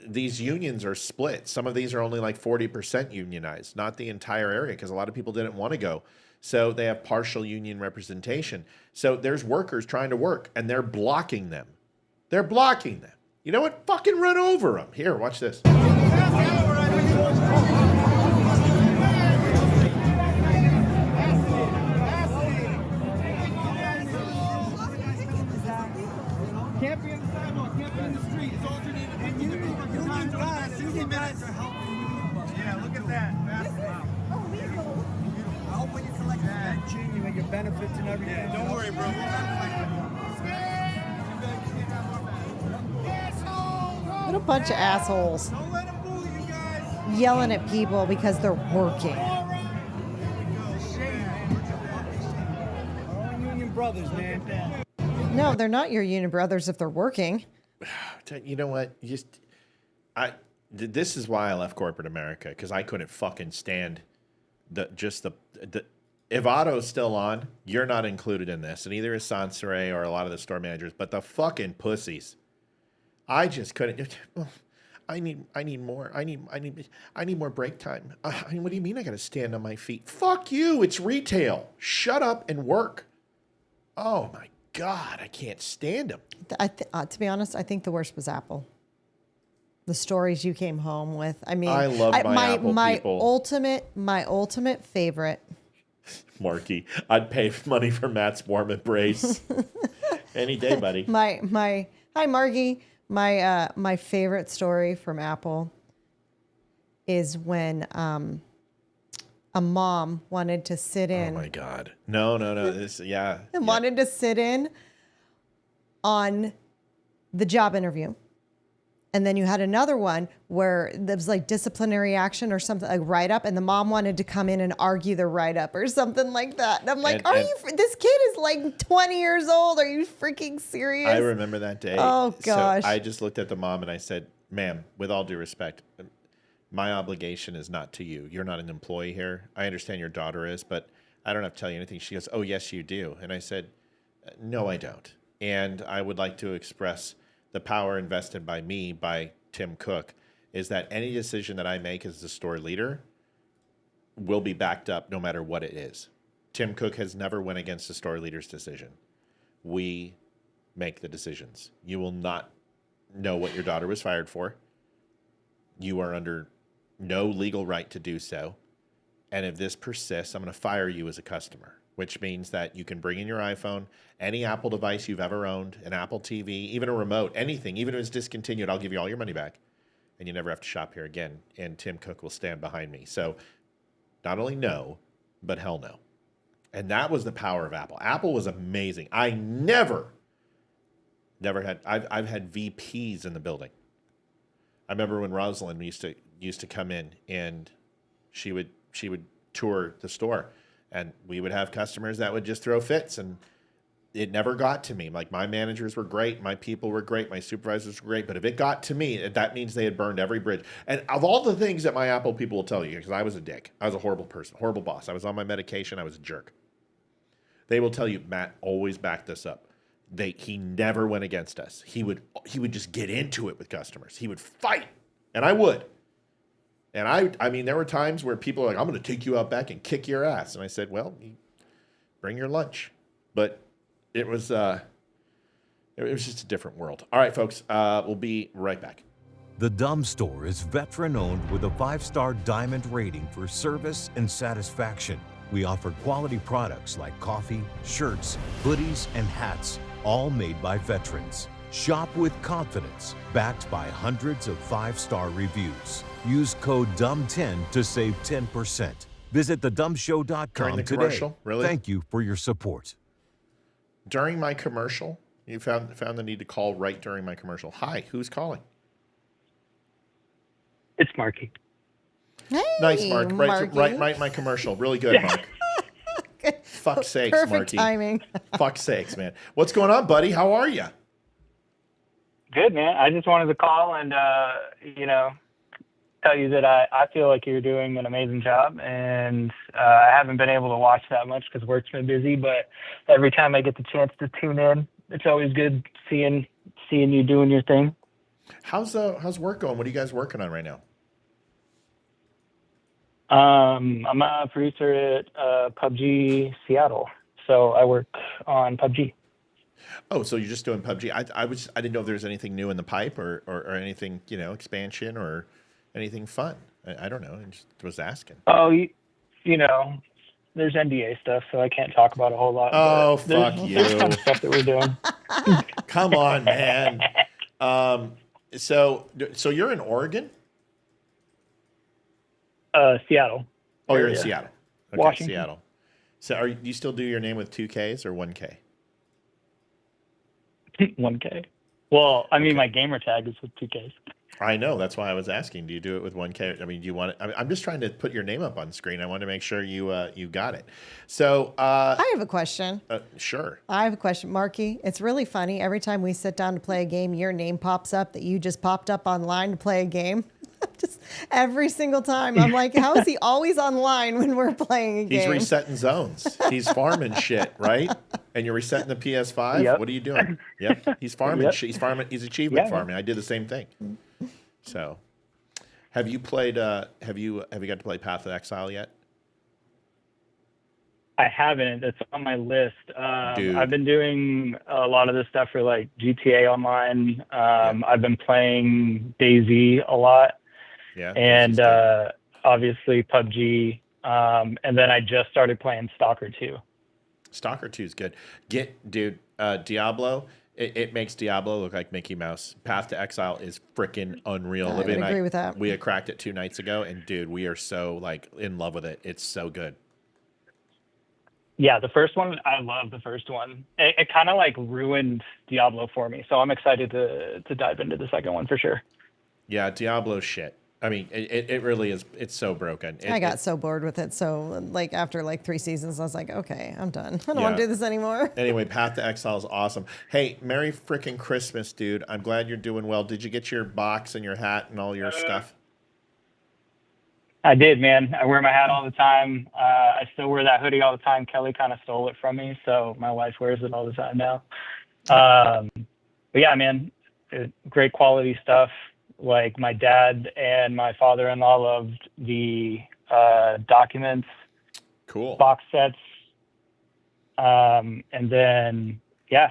These unions are split. Some of these are only like 40% unionized, not the entire area, because a lot of people didn't want to go. So they have partial union representation. So there's workers trying to work, and they're blocking them. They're blocking them. You know what? Fucking run over them. Here, watch this. Can't be on the sidewalk, can't be in the street. It's alternated. And you can drive 60 minutes. Yeah, look at that. Wow. I hope when you collect the pension, you make your benefits and everything. Yeah, don't worry, bro. What a bunch of assholes. Yelling at people because they're working. Union brothers, man. No, they're not your union brothers if they're working. You know what? This is why I left corporate America, because I couldn't fucking stand the if Otto's still on, you're not included in this, and neither is Sansere or a lot of the store managers. But the fucking pussies, I just couldn't. I need more. I need more break time. I mean, what do you mean I got to stand on my feet? Fuck you! It's retail. Shut up and work. Oh my God, I can't stand them. To be honest, I think the worst was Apple. The stories you came home with. I mean, I love my Apple people. My ultimate favorite. Marky, I'd pay money for Matt's warm embrace any day, buddy. Hi, Marky. My favorite story from Apple is when a mom wanted to sit in. Oh my God. No. Wanted to sit in on the job interview. And then you had another one where there was like disciplinary action or something, like write-up, and the mom wanted to come in and argue the write-up or something like that. And I'm like, this kid is like 20 years old. Are you freaking serious? I remember that day. Oh, gosh. So I just looked at the mom and I said, ma'am, with all due respect, my obligation is not to you. You're not an employee here. I understand your daughter is, but I don't have to tell you anything. She goes, oh, yes, you do. And I said, no, I don't. And I would like to express the power invested by me, by Tim Cook, is that any decision that I make as the store leader will be backed up no matter what it is. Tim Cook has never went against the store leader's decision. We make the decisions. You will not know what your daughter was fired for. You are under no legal right to do so. And if this persists, I'm going to fire you as a customer, which means that you can bring in your iPhone, any Apple device you've ever owned, an Apple TV, even a remote, anything, even if it's discontinued, I'll give you all your money back, and you never have to shop here again, and Tim Cook will stand behind me. So not only no, but hell no. And that was the power of Apple. Apple was amazing. I never had, I've had VPs in the building. I remember when Rosalind used to come in, and she would tour the store. And we would have customers that would just throw fits, and it never got to me. Like, my managers were great, my people were great, my supervisors were great, but if it got to me, that means they had burned every bridge. And of all the things that my Apple people will tell you, because I was a dick, I was a horrible person, horrible boss, I was on my medication, I was a jerk. They will tell you, Matt always backed us up. He never went against us. He would just get into it with customers. He would fight, and I would. And I mean, there were times where people were like, I'm going to take you out back and kick your ass. And I said, well, bring your lunch. But it was just a different world. All right, folks, we'll be right back. The DUM store is veteran-owned with a 5-star diamond rating for service and satisfaction. We offer quality products like coffee, shirts, hoodies, and hats, all made by veterans. Shop with confidence, backed by hundreds of 5-star reviews. Use code DUM10 to save 10%. Visit thedumshow.com today. Commercial? Really? Thank you for your support. During my commercial, You found the need to call right during my commercial. Hi, who's calling? It's Marky. Hey, Nice, Mark. Marky. Right, my commercial. Really good, Mark. Fuck's sakes, Perfect Marky. timing. Fuck's sakes, man. What's going on, buddy? How are you? Good, man. I just wanted to call and, tell you that I feel like you're doing an amazing job. And I haven't been able to watch that much because work's been busy. But every time I get the chance to tune in, it's always good seeing you doing your thing. How's work going? What are you guys working on right now? I'm a producer at PUBG Seattle, so I work on PUBG. Oh, so you're just doing PUBG? I didn't know if there was anything new in the pipe or anything, expansion or anything fun. I don't know. I just was asking. Oh, there's NDA stuff, so I can't talk about a whole lot. Oh, fuck you! There's kind of stuff that we're doing. Come on, man. So you're in Oregon? Seattle. Oh, you're in Seattle. Okay, Washington. Seattle. So do you still do your name with 2 Ks or 1 K? 1K. Well, I mean, my gamer tag is with 2 Ks. I know. That's why I was asking. Do you do it with 1 K? I mean, do you want it? I'm just trying to put your name up on screen. I want to make sure you got it. So I have a question. Sure. I have a question, Marky. It's really funny. Every time we sit down to play a game, your name pops up that you just popped up online to play a game. Just every single time. I'm like, how is he always online when we're playing a game? He's resetting zones. He's farming shit, right? And you're resetting the PS5. Yep. What are you doing? Yep. He's farming. Yep. He's farming. He's achievement Yeah. farming. I did the same thing. So, have you played? Have you got to play Path of Exile yet? I haven't. It's on my list. Dude. I've been doing a lot of this stuff for like GTA Online. I've been playing DayZ a lot. Yeah. And obviously PUBG. And then I just started playing Stalker 2. Stalker 2 is good. Diablo. It makes Diablo look like Mickey Mouse. Path to Exile is freaking unreal. I would agree with that. We had cracked it 2 nights ago, and dude, we are so in love with it. It's so good. Yeah, the first one, I love the first one. It kind of ruined Diablo for me. So I'm excited to dive into the second one for sure. Yeah, Diablo shit. I mean, it really is. It's so broken. I got so bored with it. So after 3 seasons, I was like, okay, I'm done. I don't want to do this anymore. Anyway, Path to Exile is awesome. Hey, Merry freaking Christmas, dude. I'm glad you're doing well. Did you get your box and your hat and all your stuff? I did, man. I wear my hat all the time. I still wear that hoodie all the time. Kelly kind of stole it from me, so my wife wears it all the time now. But yeah, man, great quality stuff. Like my dad and my father-in-law loved the documents, cool box sets, and then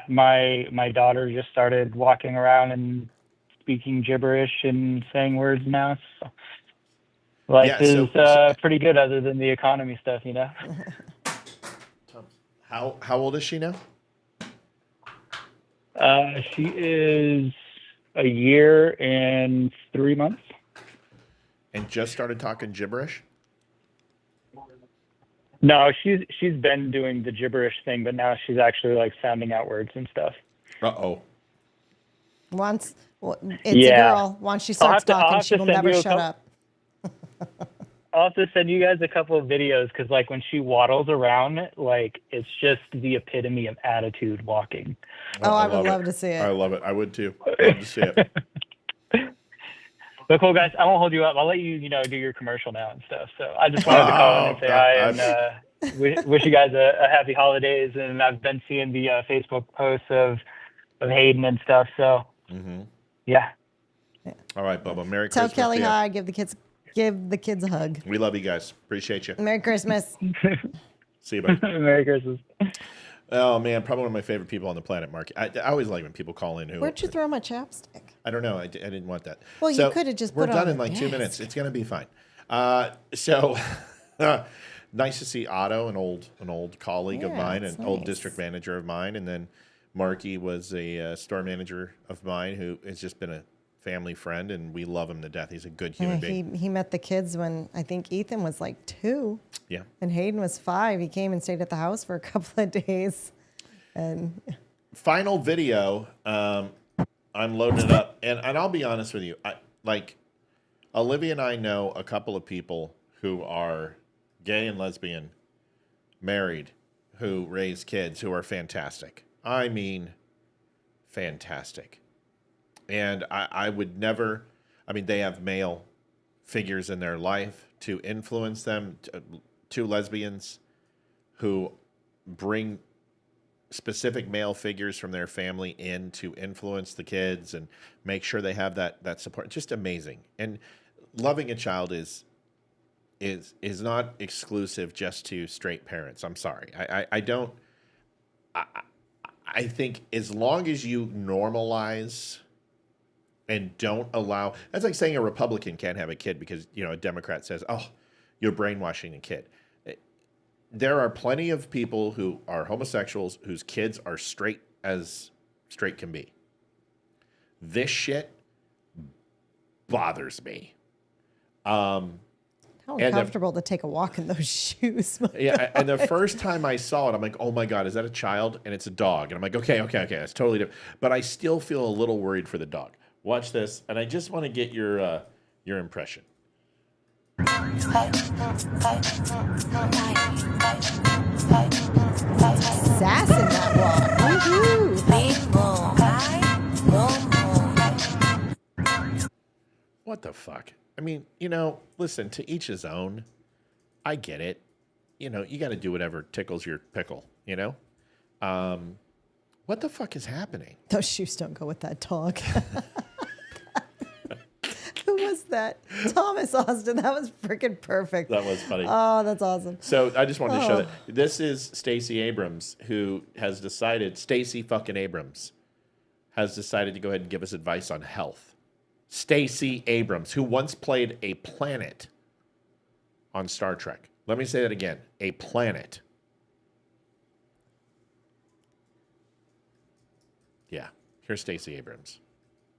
my daughter just started walking around and speaking gibberish and saying words now. So life is pretty good, other than the economy stuff, How old is she now? She is a year and 3 months. And just started talking gibberish? No, she's been doing the gibberish thing, but now she's actually sounding out words and stuff. Uh-oh. It's a girl. Once she starts talking, she will never shut up. I'll have to send you guys a couple of videos because when she waddles around, it's just the epitome of attitude walking. Oh, I would love to see it. I love it. I would too. Love to see it. But cool, guys. I won't hold you up. I'll let you, do your commercial now and stuff. So I just wanted to call in and say hi and wish you guys a happy holidays. And I've been seeing the Facebook posts of Hayden and stuff. So yeah. All right, Bubba. Merry Tell Christmas. Kelly hi. Give the kids a hug. We love you guys. Appreciate you. Merry Christmas. See you, buddy. Merry Christmas. Oh man, probably one of my favorite people on the planet, Mark. I always like when people call in. Where'd you throw my chapstick? I don't know. I didn't want that. Well, you could have just put it on. We're done in the 2 desk. minutes. It's gonna be fine. Nice to see Otto, an old colleague of mine, an old district manager of mine, and then Marky was a store manager of mine who has just been a family friend, and we love him to death. He's a good human being. He met the kids when I think Ethan was 2. Yeah. And Hayden was 5. He came and stayed at the house for a couple of days. And final video. I'm loading it up, and I'll be honest with you. Olivia and I know a couple of people who are gay and lesbian, married, who raise kids who are fantastic. I mean, fantastic. And I would never, I mean, they have male figures in their life to influence them, two lesbians who bring specific male figures from their family in to influence the kids and make sure they have that support. Just amazing. And loving a child is not exclusive just to straight parents. I'm sorry. I think as long as you normalize and don't allow, that's like saying a Republican can't have a kid because, a Democrat says, oh, you're brainwashing a kid. There are plenty of people who are homosexuals whose kids are straight as straight can be. This shit bothers me. How uncomfortable to take a walk in those shoes. Yeah, and the first time I saw it, I'm like, oh my God, is that a child? And it's a dog. And I'm like, okay, that's totally different. But I still feel a little worried for the dog. Watch this, and I just want to get your impression. Sass in that walk. What the fuck? I mean, listen, to each his own. I get it. You got to do whatever tickles your pickle, What the fuck is happening? Those shoes don't go with that dog. Who was that? Thomas Austin. That was freaking perfect. That was funny. Oh, that's awesome. So I just wanted to show that this is Stacey Abrams, who has decided, Stacey fucking Abrams, has decided to go ahead and give us advice on health. Stacey Abrams, who once played a planet on Star Trek. Let me say that again. A planet. Yeah. Here's Stacey Abrams.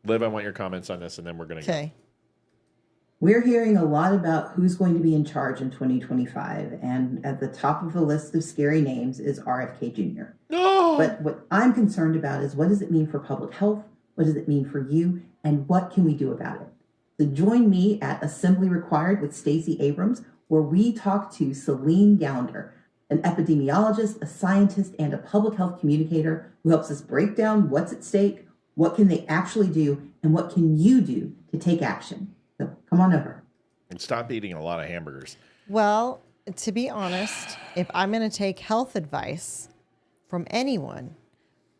Liv, I want your comments on this, and then we're going to go. We're hearing a lot about who's going to be in charge in 2025, and at the top of the list of scary names is RFK Jr. No! But what I'm concerned about is, what does it mean for public health? What does it mean for you? And what can we do about it? So join me at Assembly Required with Stacey Abrams, where we talk to Celine Gounder, an epidemiologist, a scientist, and a public health communicator who helps us break down what's at stake, what can they actually do, and what can you do to take action. So come on over. And stop eating a lot of hamburgers. Well, to be honest, if I'm going to take health advice from anyone,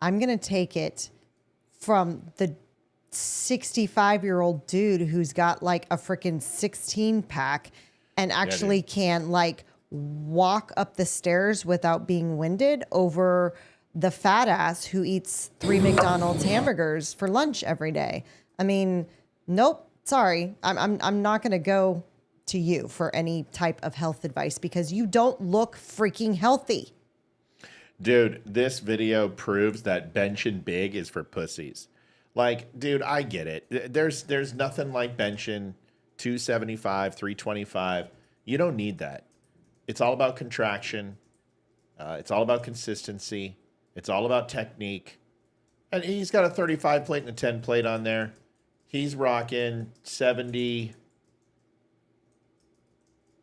I'm going to take it from the 65-year-old dude who's got like a freaking 16-pack and actually can like walk up the stairs without being winded over the fat ass who eats 3 McDonald's hamburgers for lunch every day. I mean, nope. Sorry, I'm not going to go to you for any type of health advice because you don't look freaking healthy. Dude, this video proves that benching big is for pussies. Like, dude, I get it. There's nothing like benching 275, 325. You don't need that. It's all about contraction. It's all about consistency. It's all about technique. And he's got a 35 plate and a 10 plate on there. He's rocking 70,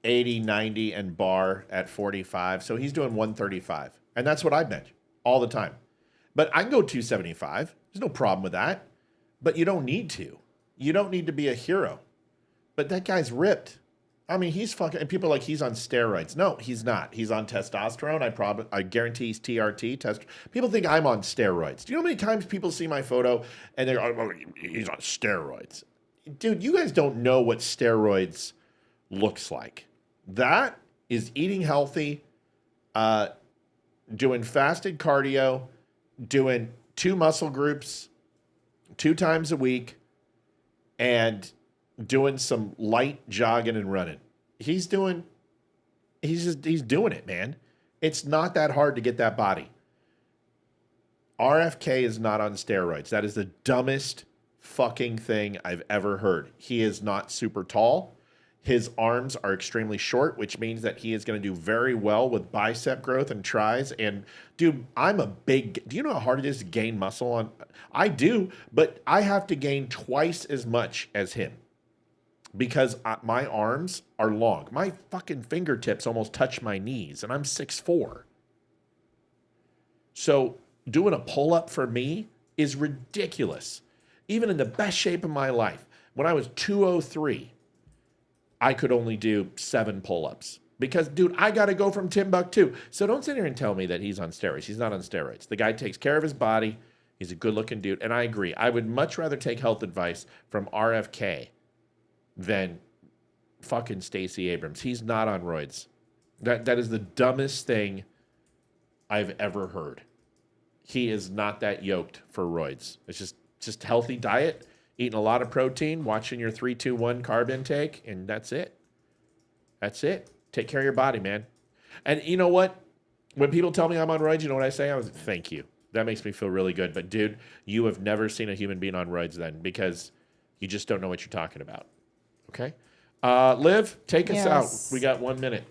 80, 90, and bar at 45. So he's doing 135. And that's what I bench all the time. But I can go 275. There's no problem with that. But you don't need to. You don't need to be a hero. But that guy's ripped. I mean, he's fucking, and people are like, he's on steroids. No, he's not. He's on testosterone. I guarantee he's TRT. People think I'm on steroids. Do you know how many times people see my photo and they're like, oh, he's on steroids? Dude, you guys don't know what steroids looks like. That is eating healthy, doing fasted cardio, doing 2 muscle groups 2 times a week, and doing some light jogging and running. He's doing it, man. It's not that hard to get that body. RFK is not on steroids. That is the dumbest fucking thing I've ever heard. He is not super tall. His arms are extremely short, which means that he is going to do very well with bicep growth and tries. And dude, do you know how hard it is to gain muscle on? I do, but I have to gain twice as much as him because my arms are long. My fucking fingertips almost touch my knees, and I'm 6'4". So doing a pull-up for me is ridiculous. Even in the best shape of my life, when I was 203, I could only do 7 pull-ups because, dude, I got to go from Timbuktu. So don't sit here and tell me that he's on steroids. He's not on steroids. The guy takes care of his body. He's a good-looking dude. And I agree. I would much rather take health advice from RFK than fucking Stacey Abrams. He's not on roids. That is the dumbest thing I've ever heard. He is not that yoked for roids. It's just healthy diet, eating a lot of protein, watching your 3-2-1 carb intake, and that's it. That's it. Take care of your body, man. And you know what? When people tell me I'm on roids, you know what I say? I was thank you. That makes me feel really good. But dude, you have never seen a human being on roids then because you just don't know what you're talking about. Okay? Liv, take us out. We got 1 minute.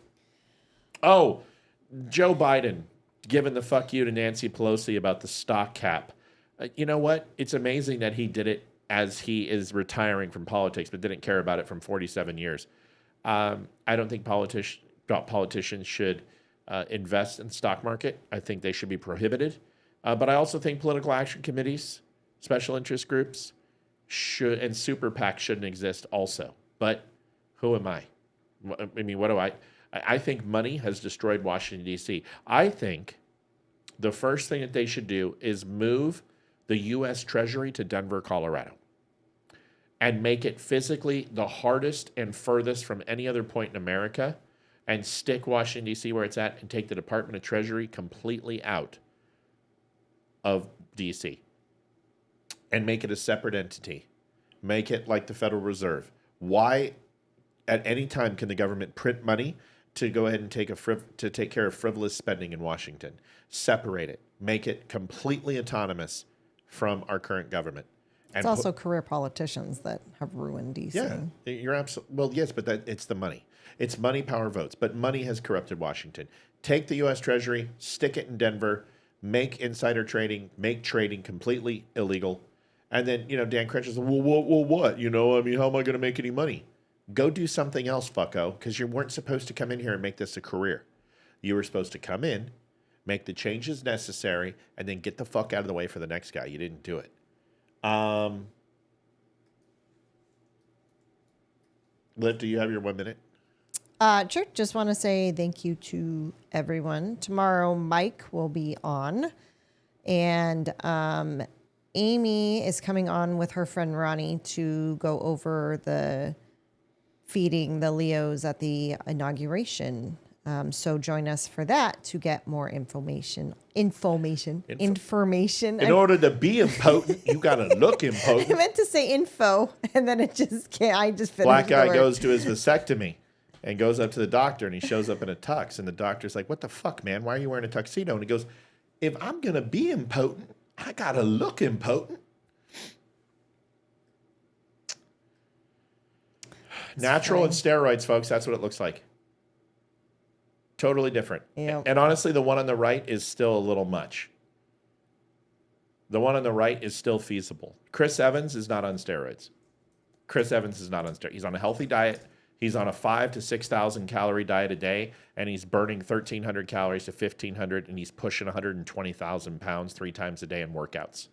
Oh, Joe Biden giving the fuck you to Nancy Pelosi about the stock cap. You know what? It's amazing that he did it as he is retiring from politics, but didn't care about it from 47 years. I don't think politicians should invest in the stock market. I think they should be prohibited. But I also think political action committees, special interest groups, and super PACs shouldn't exist also. But who am I? I mean, what do I think money has destroyed Washington, D.C. I think the first thing that they should do is move the U.S. Treasury to Denver, Colorado, and make it physically the hardest and furthest from any other point in America, and stick Washington, D.C. where it's at, and take the Department of Treasury completely out of D.C. and make it a separate entity. Make it like the Federal Reserve. Why, at any time, can the government print money to go ahead and take care of frivolous spending in Washington? Separate it. Make it completely autonomous from our current government. It's also career politicians that have ruined DC. Yeah, you're absolutely well. Yes, but it's the money. It's money, power, votes. But money has corrupted Washington. Take the U.S. Treasury, stick it in Denver, make insider trading, make trading completely illegal, and then Dan Crenshaw says, "Well, what? I mean, how am I going to make any money?" Go do something else, fucko, because you weren't supposed to come in here and make this a career. You were supposed to come in, make the changes necessary, and then get the fuck out of the way for the next guy. You didn't do it. Liv, do you have your 1 minute? Sure. Just want to say thank you to everyone. Tomorrow, Mike will be on, and Amy is coming on with her friend Ronnie to go over the feeding the Leos at the inauguration. So join us for that to get more information. In order to be impotent, you got to look impotent. I meant to say info, and then it just can't. I just finished. Black guy goes to his vasectomy and goes up to the doctor, and he shows up in a tux, and the doctor's like, "What the fuck, man? Why are you wearing a tuxedo?" And he goes, "If I'm gonna be impotent, I gotta look impotent." Natural and steroids, folks. That's what it looks like. Totally different. Yep. And honestly, the one on the right is still a little much. The one on the right is still feasible. Chris Evans is not on steroids. He's on a healthy diet. He's on a 5,000 to 6,000 calorie diet a day, and he's burning 1,300 calories to 1,500, and he's pushing 120,000 pounds 3 times a day in workouts.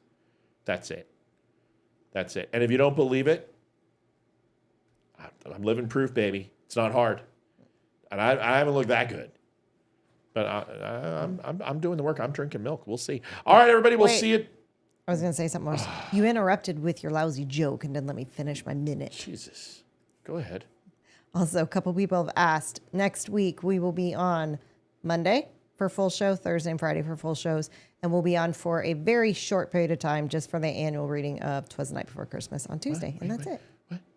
That's it. And if you don't believe it, I'm living proof, baby. It's not hard. And I haven't looked that good. But I'm doing the work. I'm drinking milk. We'll see. All right, everybody. We'll see it. I was going to say something else. You interrupted with your lousy joke and didn't let me finish my minute. Jesus. Go ahead. Also, a couple people have asked. Next week, we will be on Monday for full show, Thursday and Friday for full shows. And we'll be on for a very short period of time just for the annual reading of 'Twas the Night Before Christmas on Tuesday. And that's it.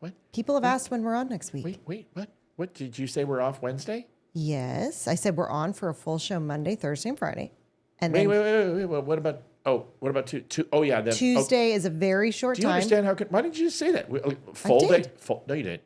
What? People have asked when we're on next week. Wait, what? What, did you say we're off Wednesday? Yes. I said we're on for a full show Monday, Thursday, and Friday. And wait. What about two? Oh, yeah. Then, Tuesday is a very short time. Do you understand why didn't you just say that? Full day? No, you didn't.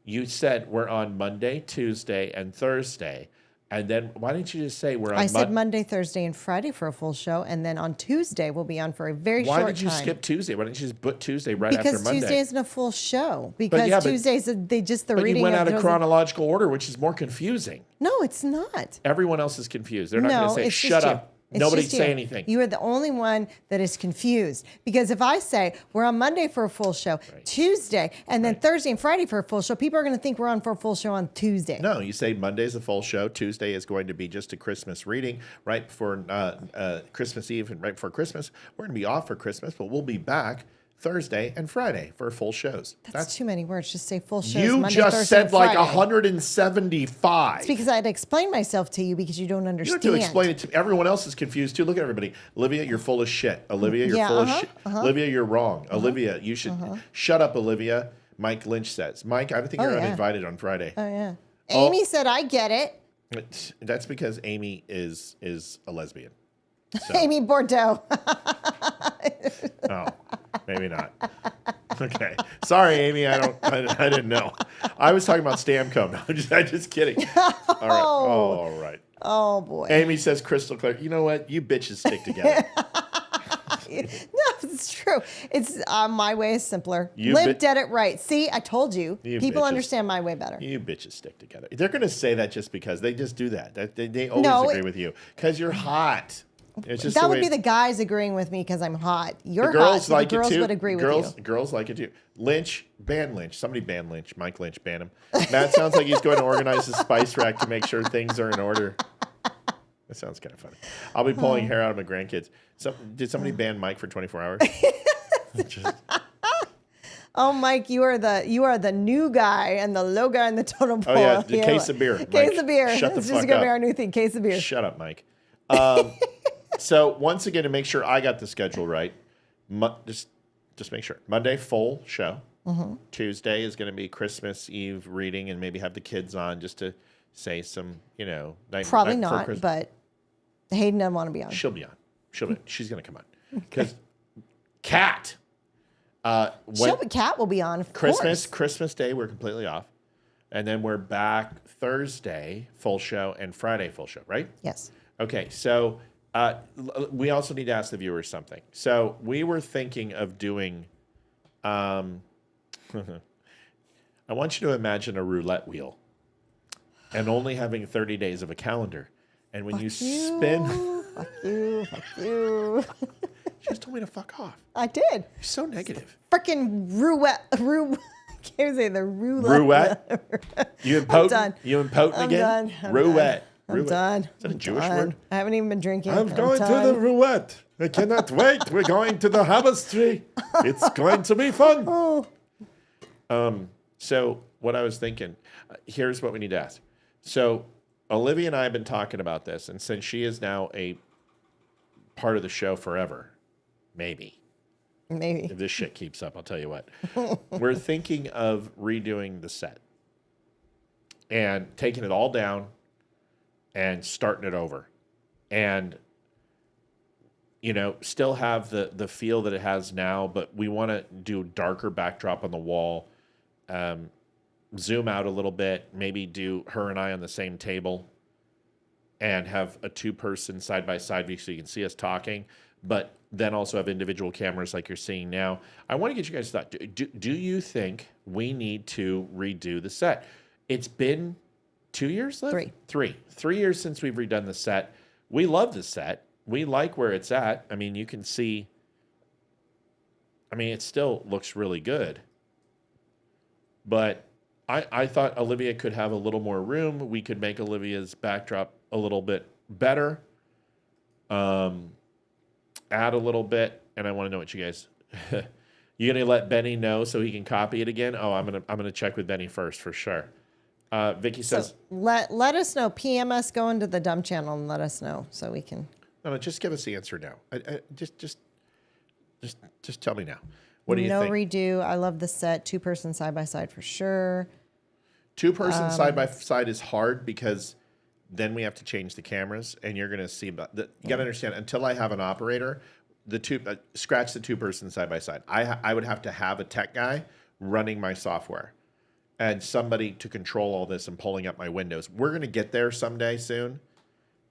You said we're on Monday, Tuesday, and Thursday. And then why didn't you just say we're on I said Monday, Thursday, and Friday for a full show. And then on Tuesday, we'll be on for a very short time. Why did you skip Tuesday? Why didn't you just put Tuesday right after Monday? Because Tuesday isn't a full show. Because Tuesday's the reading. You went out of chronological order, which is more confusing. No, it's not. Everyone else is confused. They're not going to say, shut up. Nobody say anything. You are the only one that is confused. Because if I say we're on Monday for a full show, Tuesday, and then Thursday and Friday for a full show, people are going to think we're on for a full show on Tuesday. No, you say Monday's a full show. Tuesday is going to be just a Christmas reading right before Christmas Eve and right before Christmas. We're going to be off for Christmas, but we'll be back Thursday and Friday for full shows. That's too many words. Just say full shows. You Monday, just Thursday, said and like Friday. 175. It's because I had to explain myself to you because you don't understand. You don't have to explain it to everyone else is confused too. Look at everybody. Olivia, you're full of shit. Olivia, you're full of shit. Olivia, you're wrong. Olivia, you should shut up, Olivia. Mike Lynch says. Mike, I think you're uninvited on Friday. Oh yeah. Amy said I get it. That's because Amy is a lesbian. So. Amy Bordeaux. Oh, maybe not. Okay. Sorry, Amy. I didn't know. I was talking about Stamco. No, I'm just kidding. All right. All right. Oh boy. Amy says crystal clear. You know what? You bitches stick together. No, it's true. It's my way is simpler. Live dead it right. See, I told you. People understand my way better. You bitches stick together. They're going to say that just because they just do that. They always agree with you because you're hot. It's just that would be the guys agreeing with me because I'm hot. You're the girls hot, so like the girls it too. would agree with you. Girls like it too. Lynch, ban Lynch. Somebody ban Lynch. Mike Lynch, ban him. Matt sounds like he's going to organize his spice rack to make sure things are in order. That sounds kind of funny. I'll be pulling hair out of my grandkids. Did somebody ban Mike for 24 hours? Oh, Mike, you are the new guy and the low guy in the totem pole. Oh yeah, the case of beer. Case of beer. Shut the It's fuck just gonna up. be our new thing. Case of beer. Shut up, Mike. So once again, to make sure I got the schedule right, just make sure Monday full show. Tuesday is going to be Christmas Eve reading and maybe have the kids on just to say some, Probably not, but Hayden doesn't want to be on. She'll be on. She's going to come on because Kat. Kat will be on. Of course. Christmas Day we're completely off, and then we're back Thursday full show and Friday full show, right? Yes. Okay, so we also need to ask the viewers something. So we were thinking of doing. I want you to imagine a roulette wheel, and only having 30 days of a calendar, and when you spin. Fuck you. She just told me to fuck off. I did. You're so negative. Freaking roulette. Can't say the roulette. Roulette? You impotent? I'm done. You impotent I'm again? done. Roulette. I'm done. Is that a Jewish word? I haven't even been drinking. I'm going to the roulette. I cannot wait. We're going to the Habastry. It's going to be fun. So what I was thinking, here's what we need to ask. So Olivia and I have been talking about this, and since she is now a part of the show forever, maybe if this shit keeps up, I'll tell you what. We're thinking of redoing the set and taking it all down and starting it over, and still have the feel that it has now, but we want to do darker backdrop on the wall, zoom out a little bit, maybe do her and I on the same table, and have a two-person side-by-side view so you can see us talking, but then also have individual cameras like you're seeing now. I want to get you guys' thought. Do you think we need to redo the set? It's been 2 years, Liv? 3 years since we've redone the set. We love the set. We like where it's at. I mean, you can see, it still looks really good. But I thought Olivia could have a little more room. We could make Olivia's backdrop a little bit better. Add a little bit, and I want to know what you guys. You gonna let Benny know so he can copy it again? Oh, I'm gonna check with Benny first for sure. Vicky says, let us know. PMS go into the DUM channel and let us know so we can. No, just give us the answer now. Just tell me now. What do you think? No redo. I love the set. 2-person side by side for sure. 2-person side by side is hard because then we have to change the cameras, and you're going to see. You got to understand. Until I have an operator, scratch the 2-person side by side. I would have to have a tech guy running my software, and somebody to control all this and pulling up my windows. We're going to get there someday soon.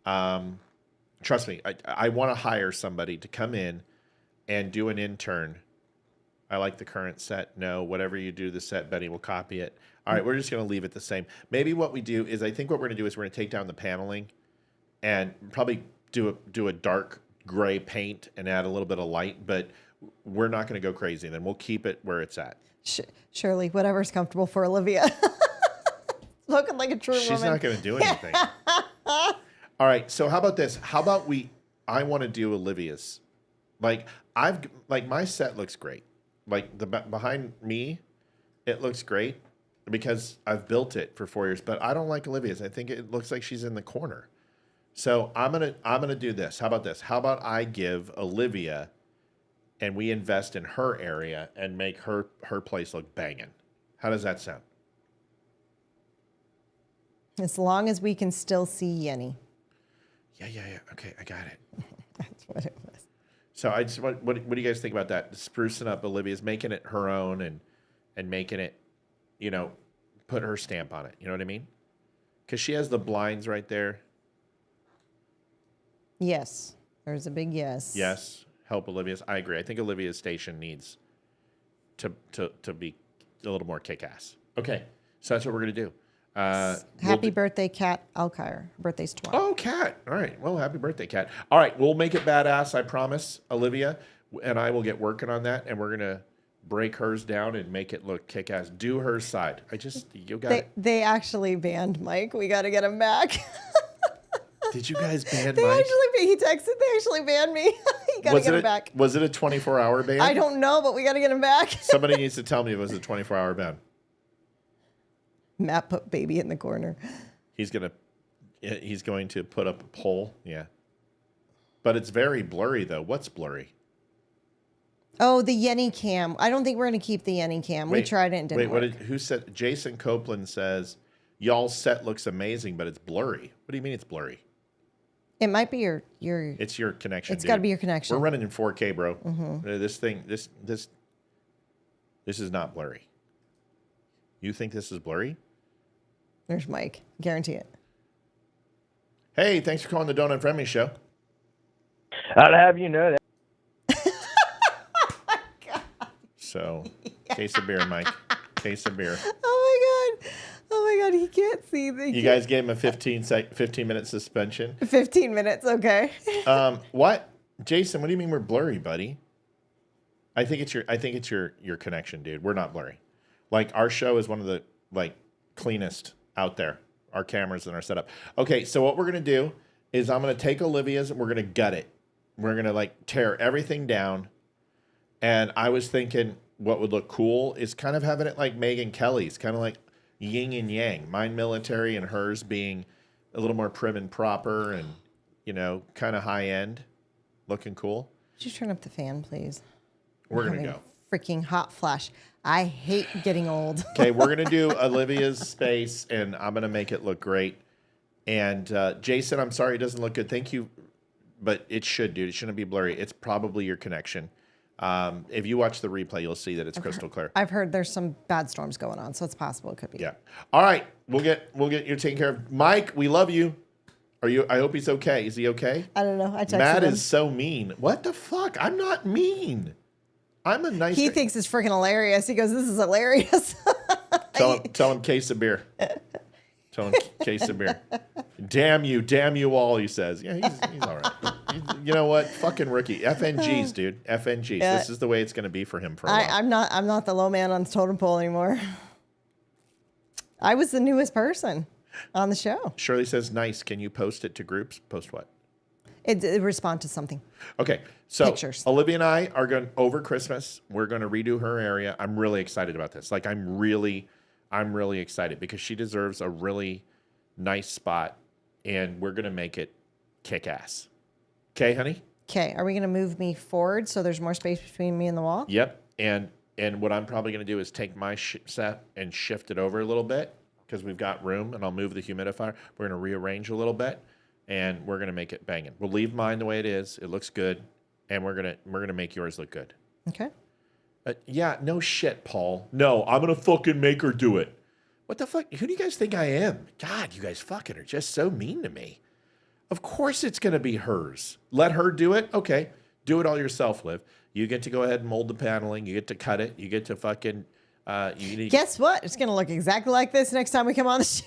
Trust me, I want to hire somebody to come in and do an intern. I like the current set. No, whatever you do to the set, Benny will copy it. All right, we're just going to leave it the same. Maybe what we do is, I think what we're going to do is we're going to take down the paneling and probably do a dark gray paint and add a little bit of light, but we're not going to go crazy. Then we'll keep it where it's at. Shirley, whatever's comfortable for Olivia. Looking like a true woman. She's not going to do anything. All right, so how about this? How about I want to do Olivia's. Like my set looks great. Like behind me, it looks great because I've built it for 4 years, but I don't like Olivia's. I think it looks like she's in the corner. So I'm gonna do this. How about this? How about I give Olivia and we invest in her area and make her place look banging? How does that sound? As long as we can still see Yenny. Yeah. Okay, I got it. That's what it was. So I just what do you guys think about that? Sprucing up Olivia's, making it her own and making it, put her stamp on it. You know what I mean? Because she has the blinds right there. Yes. There's a big yes. Yes. Help Olivia's. I agree. I think Olivia's station needs to be a little more kick-ass. Okay. So that's what we're going to do. Happy birthday, Kat Alkire. Birthday's tomorrow. Oh, Kat. All right. Well, happy birthday, Kat. All right. We'll make it badass, I promise, Olivia. And I will get working on that. And we're going to break hers down and make it look kick-ass. Do her side. You got it. They actually banned Mike. We got to get him back. Did you guys ban Mike? He texted. They actually banned me. You got to get him back. Was it a 24-hour ban? I don't know, but we got to get him back. Somebody needs to tell me if it was a 24-hour ban. Matt put baby in the corner. He's going to put up a poll. Yeah. But it's very blurry, though. What's blurry? Oh, the Yenny cam. I don't think we're going to keep the Yenny cam. We tried it and didn't work. Who said? Jason Copeland says, y'all's set looks amazing, but it's blurry. What do you mean it's blurry? It might be your. It's your connection. It's got to be your connection. We're running in 4K, bro. Mm-hmm. This is not blurry. You think this is blurry? There's Mike. Guarantee it. Hey, thanks for calling the Don't Unfriend Me show. I'd have you know that. So, case of beer, Mike. Case of beer. Oh my God, he can't see. You guys gave him a 15-minute suspension. 15 minutes, okay. What? Jason, what do you mean we're blurry, buddy? I think it's your connection, dude. We're not blurry. Like, our show is one of the cleanest out there. Our cameras and our setup. Okay, so what we're gonna do is I'm gonna take Olivia's and we're gonna gut it. We're gonna tear everything down. And I was thinking what would look cool is kind of having it like Megyn Kelly's, kind of like yin and yang. Mine military and hers being a little more prim and proper and, kind of high end, looking cool. Could you turn up the fan, please? We're going to go. Freaking hot flash. I hate getting old. Okay, we're going to do Olivia's space, and I'm going to make it look great. And Jason, I'm sorry it doesn't look good. Thank you. But it should, dude. It shouldn't be blurry. It's probably your connection. If you watch the replay, you'll see that it's crystal clear. I've heard there's some bad storms going on, so it's possible it could be. Yeah. All right. We'll get you taken care of. Mike, we love you. I hope he's okay. Is he okay? I don't know. I texted Matt him. is so mean. What the fuck? I'm not mean. I'm a nice He thinks it's freaking hilarious. He goes, "This is hilarious." Tell him case of beer. Tell him case of beer. Damn you all, he says. Yeah, he's all right. You know what? Fucking rookie. FNGs, dude. FNGs. Yeah. This is the way it's going to be for him for a while. I'm not the low man on the totem pole anymore. I was the newest person on the show. Shirley says, nice. Can you post it to groups? Post what? It respond to something. Okay. So Pictures. Olivia and I are going over Christmas. We're going to redo her area. I'm really excited about this. I'm really excited because she deserves a really nice spot and we're going to make it kick ass. Okay, honey? Okay. Are we going to move me forward so there's more space between me and the wall? Yep. And what I'm probably going to do is take my set and shift it over a little bit because we've got room, and I'll move the humidifier. We're going to rearrange a little bit, and we're going to make it banging. We'll leave mine the way it is. It looks good, and we're gonna make yours look good. Okay. Yeah, no shit, Paul. No, I'm going to fucking make her do it. What the fuck? Who do you guys think I am? God, you guys fucking are just so mean to me. Of course it's going to be hers. Let her do it. Okay. Do it all yourself, Liv. You get to go ahead and mold the paneling. You get to cut it. You get to fucking... Guess what? It's going to look exactly like this next time we come on the show.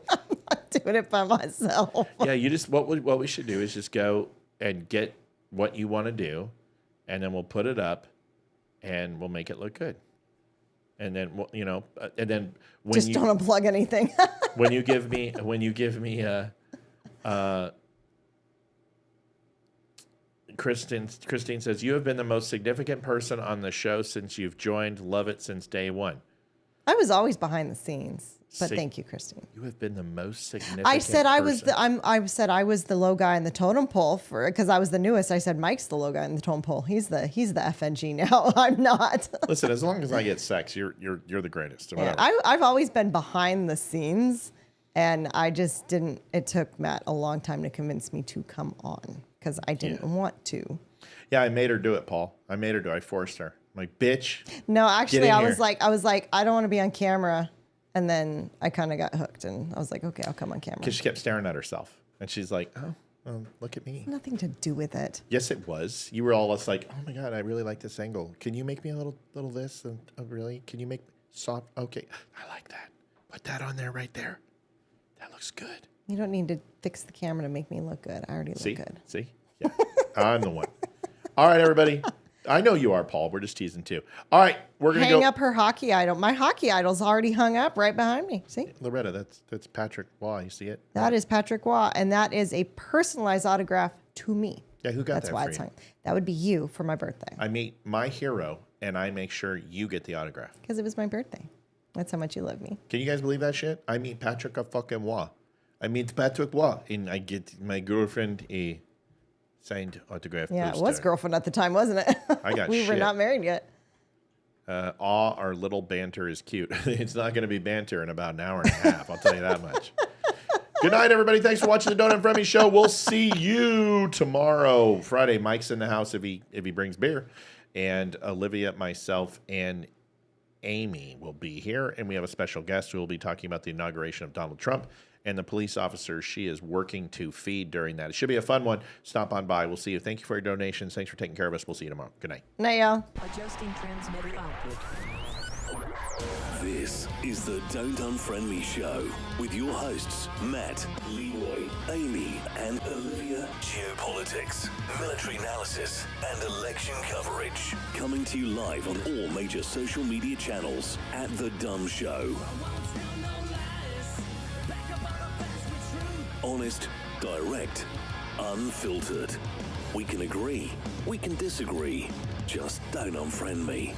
I'm not doing it by myself. Yeah, you just... What we should do is just go and get what you want to do, and then we'll put it up, and we'll make it look good. And then, you know... and then... when just don't unplug anything. when you give me... Christine says, you have been the most significant person on the show since you've joined. Love it since day one. I was always behind the scenes, but thank you, Christine. You have been the most significant I said person. I said I was the low guy in the totem pole because I was the newest. I said Mike's the low guy in the totem pole. He's the FNG now. I'm not. Listen, as long as I get sex, you're the greatest. Yeah, I've always been behind the scenes, and I just didn't. It took Matt a long time to convince me to come on. Because I didn't want to. Yeah, I made her do it, Paul. I made her do it. I forced her. I'm like, bitch. No, actually, I was like, I don't want to be on camera. And then I kind of got hooked. And I was like, okay, I'll come on camera. Because she kept staring at herself. And she's like, oh, look at me. Nothing to do with it. Yes, it was. You were all like, oh, my God, I really like this angle. Can you make me a little this? And, oh, really? Can you make soft? Okay, I like that. Put that on there right there. That looks good. You don't need to fix the camera to make me look good. I already look good. See? Yeah. I'm the one. All right, everybody. I know you are, Paul. We're just teasing too. All right, we're going to hang up her hockey idol. My hockey idol's already hung up right behind me. See? Loretta, that's Patrick Waugh. You see it? That is Patrick Waugh, and that is a personalized autograph to me. Yeah, who got that's that why for it's you? hung. That would be you for my birthday. I meet my hero, and I make sure you get the autograph. Because it was my birthday. That's how much you love me. Can you guys believe that shit? I meet Patrick fucking Waugh. I meet Patrick Waugh, and I get my girlfriend a signed autograph. Yeah, poster. it was girlfriend at the time, wasn't it? I got we were not married yet. Our little banter is cute. It's not going to be banter in about an hour and a half. I'll tell you that much. Good night, everybody. Thanks for watching the Donut Friendly Show. We'll see you tomorrow, Friday. Mike's in the house if he brings beer, and Olivia, myself, and Amy will be here, and we have a special guest who will be talking about the inauguration of Donald Trump and the police officers she is working to feed during that. It should be a fun one. Stop on by. We'll see you. Thank you for your donations. Thanks for taking care of us. We'll see you tomorrow. Good night. Night, y'all. Adjusting transmitter output. This is the Don't Unfriend Me Show with your hosts, Matt, Leroy, Amy, and Olivia. Geopolitics, military analysis, and election coverage. Coming to you live on all major social media channels at The DUM Show. Honest, direct, unfiltered. We can agree, we can disagree. Just don't unfriend me.